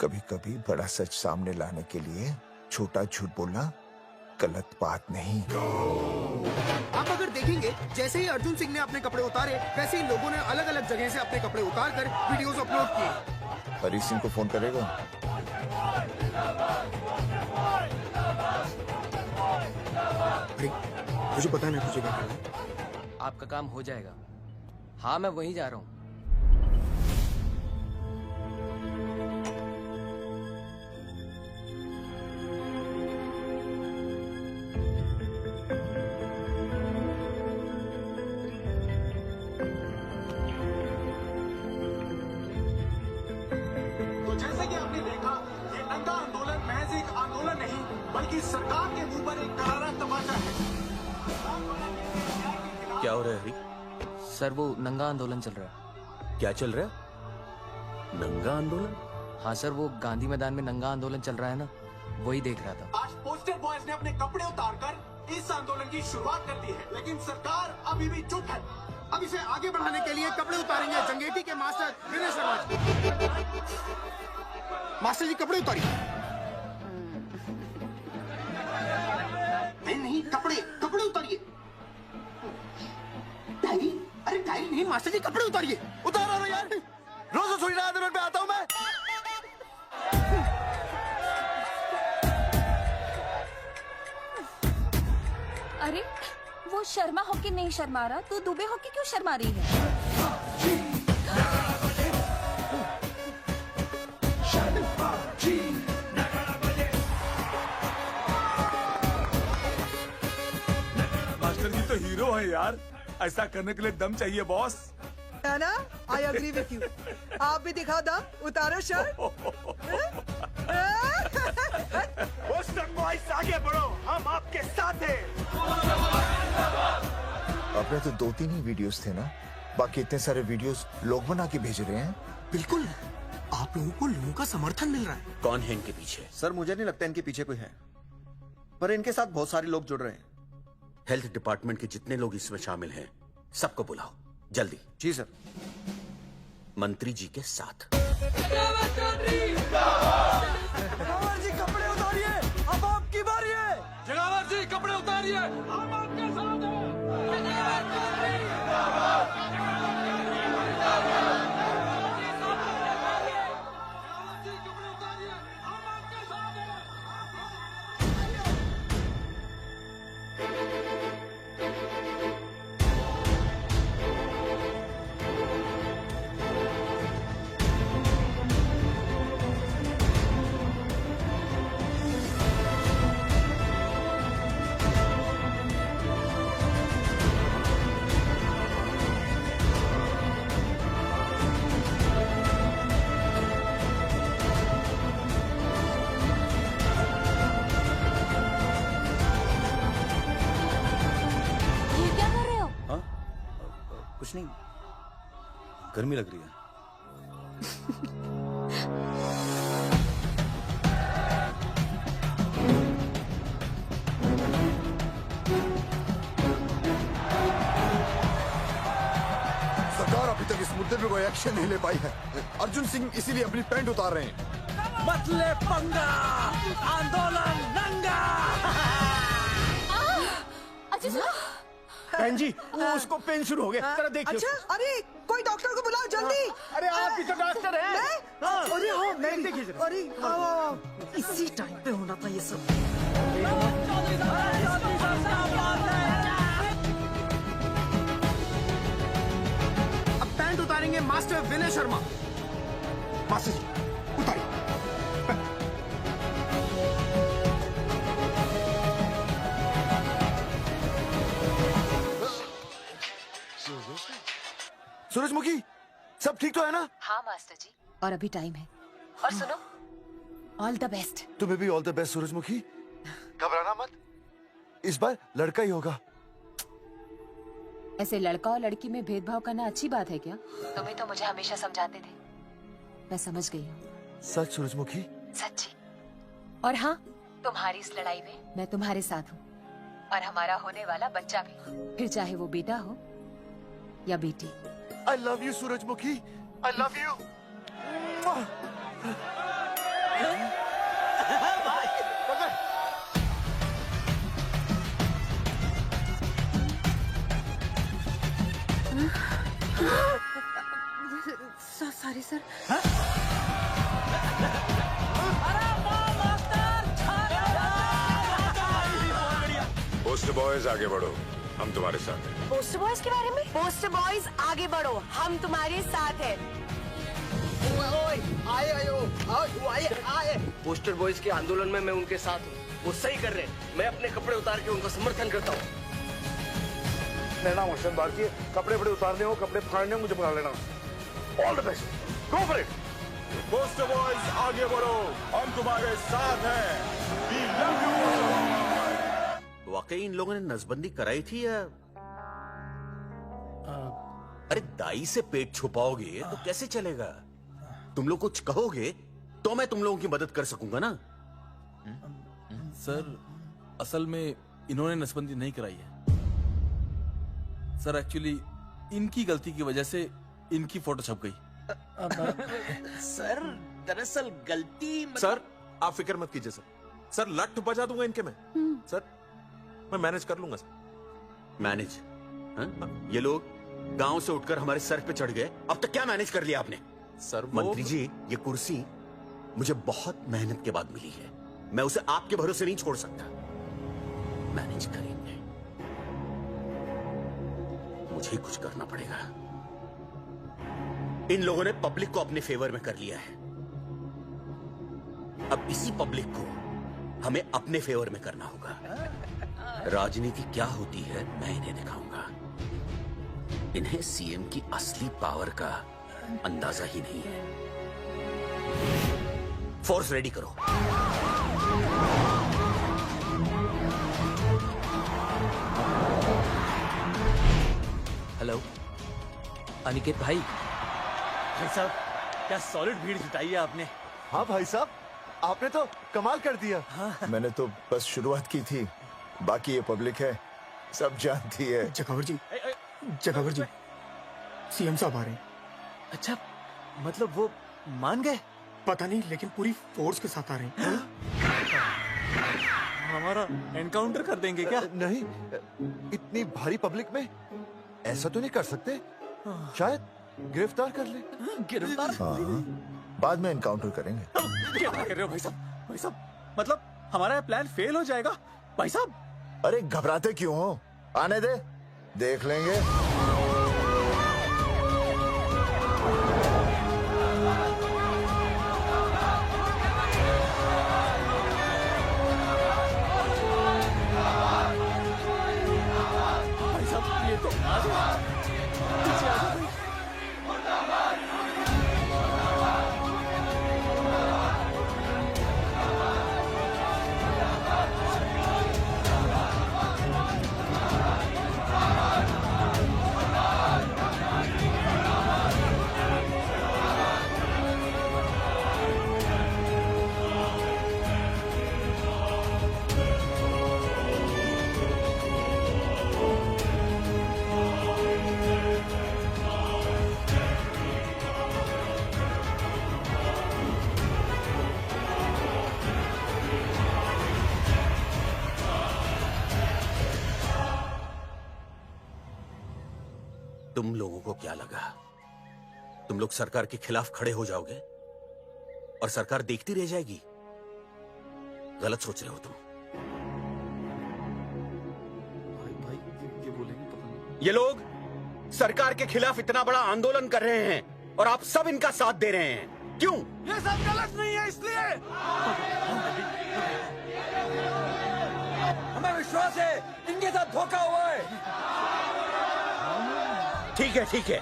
कभी कभी बड़ा सच सामने लाने के लिए छोटा झूठ बोलना गलत बात नहीं। आप अगर देखेंगे, जैसे ही अर्जुन सिंह ने अपने कपड़े उतारे, वैसे ही लोगों ने अलग अलग जगह से अपने कपड़े उतार कर वीडियोस अपलोड किए। हरी सिंह को फोन करेगा? मुझे पता नहीं तुझे क्या करना है। आपका काम हो जाएगा। हाँ, मैं वहीं जा रहा हूँ। तो जैसे कि आपने देखा, ये नंगा आंदोलन महज एक आंदोलन नहीं, बल्कि सरकार के मुंह पर एक करारा तमाचा है। क्या हो रहा है हरी? सर, वो नंगा आंदोलन चल रहा है। क्या चल रहा है? नंगा आंदोलन? हाँ सर, वो गांधी मैदान में नंगा आंदोलन चल रहा है ना, वही देख रहा था। आज पोस्टर बॉयज ने अपने कपड़े उतारकर इस आंदोलन की शुरुआत कर दी है, लेकिन सरकार अभी भी चुप है। अब इसे आगे बढ़ाने के लिए कपड़े उतारेंगे जंगेटी के मास्टर विनय शर्मा जी। मास्टर जी, कपड़े उतारिए। नहीं, कपड़े उतारिए। डायरी? अरे डायरी नहीं मास्टर जी, कपड़े उतारिए। उतारो यार, रोज थोड़ी ना आंदोलन पे आता हूँ मैं। अरे वो शर्मा होके नहीं शर्मा रहा, तू दुबे होके क्यों शर्मा रही है? मास्टर जी तो हीरो है यार, ऐसा करने के लिए दम चाहिए बॉस। है ना? I agree with you. आप भी दिखा दम, उतारो शर्ट। पोस्टर बॉयज आगे बढ़ो, हम आपके साथ हैं। अपने तो 2-3 ही वीडियोस थे ना, बाकी इतने सारे वीडियोस लोग बना के भेज रहे हैं। बिल्कुल, आप लोगों को लोगों का समर्थन मिल रहा है। कौन है इनके पीछे? सर मुझे नहीं लगता इनके पीछे कोई है, पर इनके साथ बहुत सारे लोग जुड़ रहे हैं। हेल्थ डिपार्टमेंट के जितने लोग इसमें शामिल हैं, सबको बुलाओ जल्दी। जी सर। मंत्री जी के साथ। जगावर जी कपड़े उतारिए, अब आपकी बारी है। जगावर जी कपड़े उतारिए, हम आपके साथ हैं। कुछ नहीं, गर्मी लग रही है। सरकार अभी तक इस मुद्दे पे कोई एक्शन नहीं ले पाई है। अर्जुन सिंह इसीलिए अपनी पैंट उतार रहे हैं। मत ले पंगा, आंदोलन नंगा। बहन जी, वो उसको पेन शुरू हो गया, जरा देखिए। अच्छा, अरे कोई डॉक्टर को बुलाओ जल्दी। अरे आप ही तो डॉक्टर हैं। अरे हाँ, मैं देखिए जरा। अरे इसी टाइम पे होना था ये सब। अब पैंट उतारेंगे मास्टर विनय शर्मा। मास्टर जी उतारिए। सूरजमुखी, सब ठीक तो है ना? हाँ मास्टर जी, और अभी टाइम है। और सुनो, ऑल द बेस्ट। तुम्हें भी ऑल द बेस्ट सूरजमुखी। घबराना मत, इस बार लड़का ही होगा। ऐसे लड़का और लड़की में भेदभाव करना अच्छी बात है क्या? तुम ही तो मुझे हमेशा समझाते थे। मैं समझ गई हूँ। सच सूरजमुखी? सच्ची। और हाँ, तुम्हारी इस लड़ाई में मैं तुम्हारे साथ हूँ, और हमारा होने वाला बच्चा भी, फिर चाहे वो बेटा हो या बेटी। I love you, सूरजमुखी। I love you. Sorry sir. Post boys आगे बढ़ो, हम तुम्हारे साथ हैं। पोस्टर बॉयज के बारे में? पोस्टर बॉयज आगे बढ़ो, हम तुम्हारे साथ हैं। आए। पोस्टर बॉयज के आंदोलन में मैं उनके साथ हूँ, वो सही कर रहे हैं। मैं अपने कपड़े उतार के उनका समर्थन करता हूँ। नैना मोशन भारतीय, कपड़े बड़े उतारने हो, कपड़े फाड़ने हो, मुझे बुला लेना। All the best, go for it. Poster boys आगे बढ़ो, हम तुम्हारे साथ हैं। We love you। वाकई इन लोगों ने नसबंदी कराई थी या? अरे दाई से पेट छुपाओगे तो कैसे चलेगा? तुम लोग कुछ कहोगे तो मैं तुम लोगों की मदद कर सकूंगा ना। सर, असल में इन्होंने नसबंदी नहीं कराई है सर। एक्चुअली इनकी गलती की वजह से इनकी फोटो छप गई। सर दरअसल गलती सर आप फिक्र मत कीजिए सर। सर लट बजा दूंगा इनके में। सर मैं मैनेज कर लूंगा सर। मैनेज? ये लोग गांव से उठकर हमारे सर पे चढ़ गए, अब तक क्या मैनेज कर लिया आपने? सर मंत्री जी, ये कुर्सी मुझे बहुत मेहनत के बाद मिली है, मैं उसे आपके भरोसे नहीं छोड़ सकता। मैनेज करेंगे। मुझे कुछ करना पड़ेगा। इन लोगों ने पब्लिक को अपने फेवर में कर लिया है। अब इसी पब्लिक को हमें अपने फेवर में करना होगा। राजनीति क्या होती है मैं इन्हें दिखाऊंगा। इन्हें सीएम की असली पावर का अंदाजा ही नहीं है। फोर्स रेडी करो। हेलो अनिकेत भाई। भाई साहब क्या सॉलिड भीड़ जुटाई है आपने। हाँ भाई साहब, आपने तो कमाल कर दिया। हाँ। मैंने तो बस शुरुआत की थी, बाकी ये पब्लिक है, सब जानती है। जगावर जी, जगावर जी, सीएम साहब आ रहे हैं। अच्छा, मतलब वो मान गए? पता नहीं, लेकिन पूरी फोर्स के साथ आ रहे हैं। हमारा एनकाउंटर कर देंगे क्या? नहीं, इतनी भारी पब्लिक में ऐसा तो नहीं कर सकते। शायद गिरफ्तार कर ले। गिरफ्तार? हाँ, बाद में एनकाउंटर करेंगे। क्या कह रहे हो भाई साहब? भाई साहब मतलब हमारा प्लान फेल हो जाएगा भाई साहब? अरे घबराते क्यों हो, आने दे, देख लेंगे। भाई साहब ये तो आ जाओ, पीछे आ जाओ भाई। तुम लोगों को क्या लगा तुम लोग सरकार के खिलाफ खड़े हो जाओगे और सरकार देखती रह जाएगी? गलत सोच रहे हो तुम। भाई ये बोलेंगे पता नहीं। ये लोग सरकार के खिलाफ इतना बड़ा आंदोलन कर रहे हैं और आप सब इनका साथ दे रहे हैं, क्यों? ये सब गलत नहीं है, इसलिए हमें विश्वास है इनके साथ धोखा हुआ है। ठीक है, ठीक है।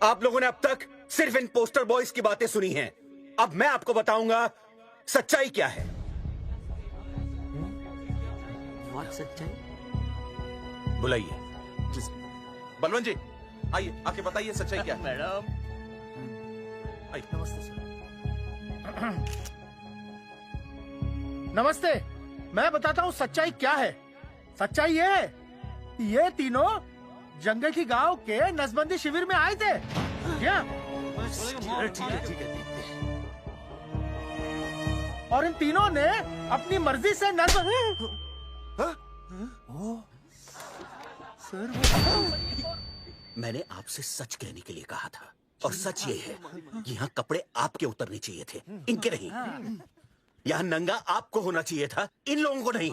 आप लोगों ने अब तक सिर्फ इन पोस्टर बॉयज की बातें सुनी हैं। अब मैं आपको बताऊंगा सच्चाई क्या है। सच्चाई? बुलाइए। बलवंत जी आइए, आके बताइए सच्चाई क्या है। मैडम आइए। नमस्ते सर। नमस्ते, मैं बताता हूँ सच्चाई क्या है। सच्चाई ये है, ये तीनों जंगल गांव के नसबंदी शिविर में आए थे क्या? ठीक है। और इन तीनों ने अपनी मर्जी से मैंने आपसे सच कहने के लिए कहा था और सच ये है कि यहाँ कपड़े आपके उतरने चाहिए थे, इनके नहीं। यहाँ नंगा आपको होना चाहिए था, इन लोगों को नहीं।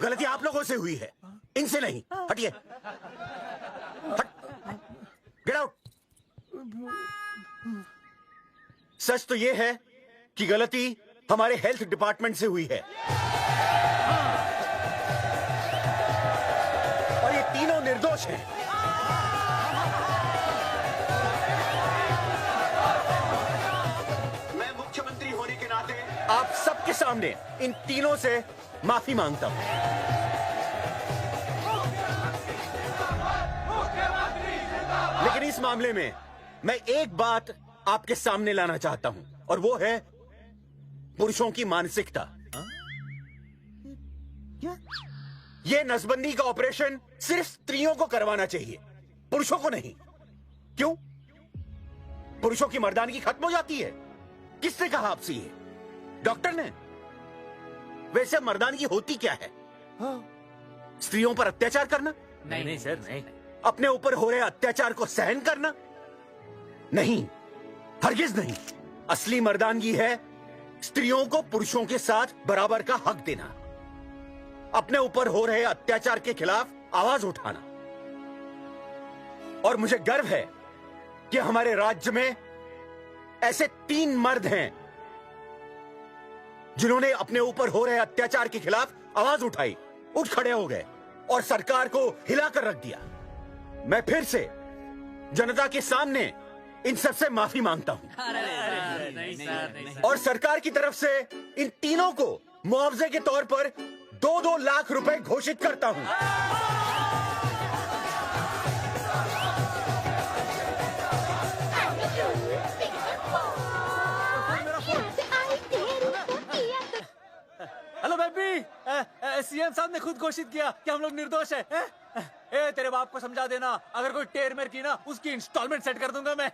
गलती आप लोगों से हुई है, इनसे नहीं। हटिए, गेट आउट। सच तो ये है कि गलती हमारे हेल्थ डिपार्टमेंट से हुई है और ये तीनों निर्दोष हैं। मैं मुख्यमंत्री होने के नाते आप सबके सामने इन तीनों से माफी मांगता हूं। लेकिन इस मामले में मैं एक बात आपके सामने लाना चाहता हूं और वो है पुरुषों की मानसिकता। ये नसबंदी का ऑपरेशन सिर्फ स्त्रियों को करवाना चाहिए, पुरुषों को नहीं। क्यों? पुरुषों की मर्दानगी खत्म हो जाती है? किसने कहा आपसे ये? डॉक्टर ने? वैसे मर्दानगी होती क्या है? स्त्रियों पर अत्याचार करना? नहीं सर, नहीं। अपने ऊपर हो रहे अत्याचार को सहन करना? नहीं, हरगिज नहीं। असली मर्दानगी है स्त्रियों को पुरुषों के साथ बराबर का हक देना। अपने ऊपर हो रहे अत्याचार के खिलाफ आवाज उठाना। और मुझे गर्व है कि हमारे राज्य में ऐसे 3 मर्द हैं जिन्होंने अपने ऊपर हो रहे अत्याचार के खिलाफ आवाज उठाई, उठ खड़े हो गए और सरकार को हिलाकर रख दिया। मैं फिर से जनता के सामने इन सबसे माफी मांगता हूं और सरकार की तरफ से इन तीनों को मुआवजे के तौर पर 2-2 लाख रुपए घोषित करता हूं। हेलो बेबी, सीएम साहब ने खुद घोषित किया कि हम लोग निर्दोष हैं। ए तेरे बाप को समझा देना, अगर कोई टेर मेर की ना उसकी इंस्टॉलमेंट सेट कर दूंगा मैं।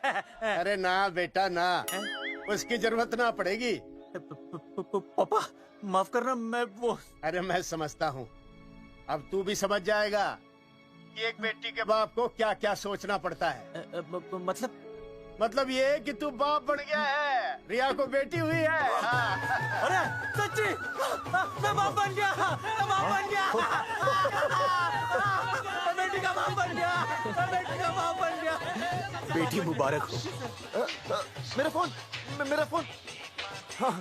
अरे ना बेटा ना, उसकी जरूरत ना पड़ेगी। पापा माफ करना, मैं वो। अरे मैं समझता हूँ, अब तू भी समझ जाएगा कि एक बेटी के बाप को क्या क्या सोचना पड़ता है। मतलब ये कि तू बाप बन गया है, रिया को बेटी हुई है। अरे सच्ची, मैं बाप बन गया, मैं बाप बन गया, मैं बेटी का बाप बन गया, मैं बेटी का बाप बन गया। बेटी मुबारक हो। मेरा फोन। हाँ।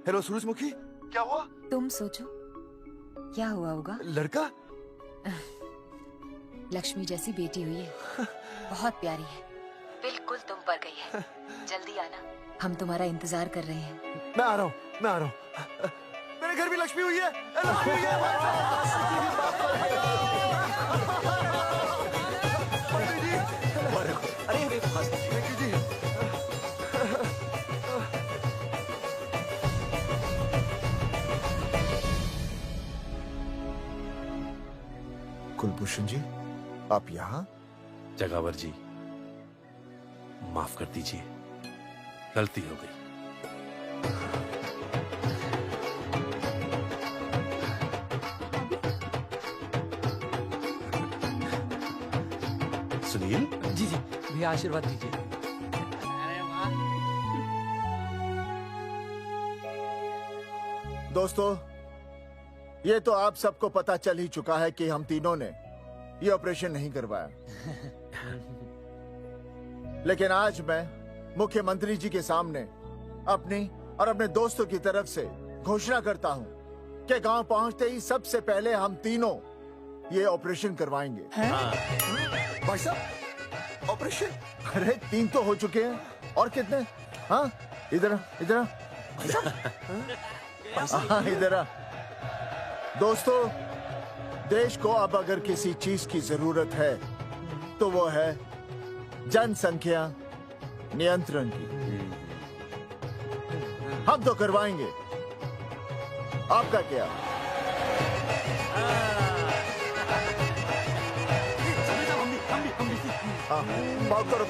हेलो सूरजमुखी, क्या हुआ? तुम सोचो क्या हुआ होगा। लड़का? लक्ष्मी जैसी बेटी हुई है, बहुत प्यारी है, बिल्कुल तुम पर गई है। जल्दी आना, हम तुम्हारा इंतजार कर रहे हैं। मैं आ रहा हूँ। मेरे घर भी लक्ष्मी हुई है। लक्ष्मी हुई है। कुलभूषण जी, आप यहाँ? जगावर जी, माफ कर दीजिए, गलती हो गई। सुनील जी भैया आशीर्वाद दीजिए। दोस्तों, ये तो आप सबको पता चल ही चुका है कि हम तीनों ने ये ऑपरेशन नहीं करवाया। लेकिन आज मैं मुख्यमंत्री जी के सामने अपनी और अपने दोस्तों की तरफ से घोषणा करता हूं कि गांव पहुंचते ही सबसे पहले हम तीनों ये ऑपरेशन करवाएंगे। भाई साहब, ऑपरेशन? अरे 3 तो हो चुके हैं, और कितने? हाँ, इधर हाँ, इधर। दोस्तों, देश को अब अगर किसी चीज की जरूरत है तो वो है जनसंख्या नियंत्रण की। हम तो करवाएंगे, आपका क्या? हाँ, बात करो।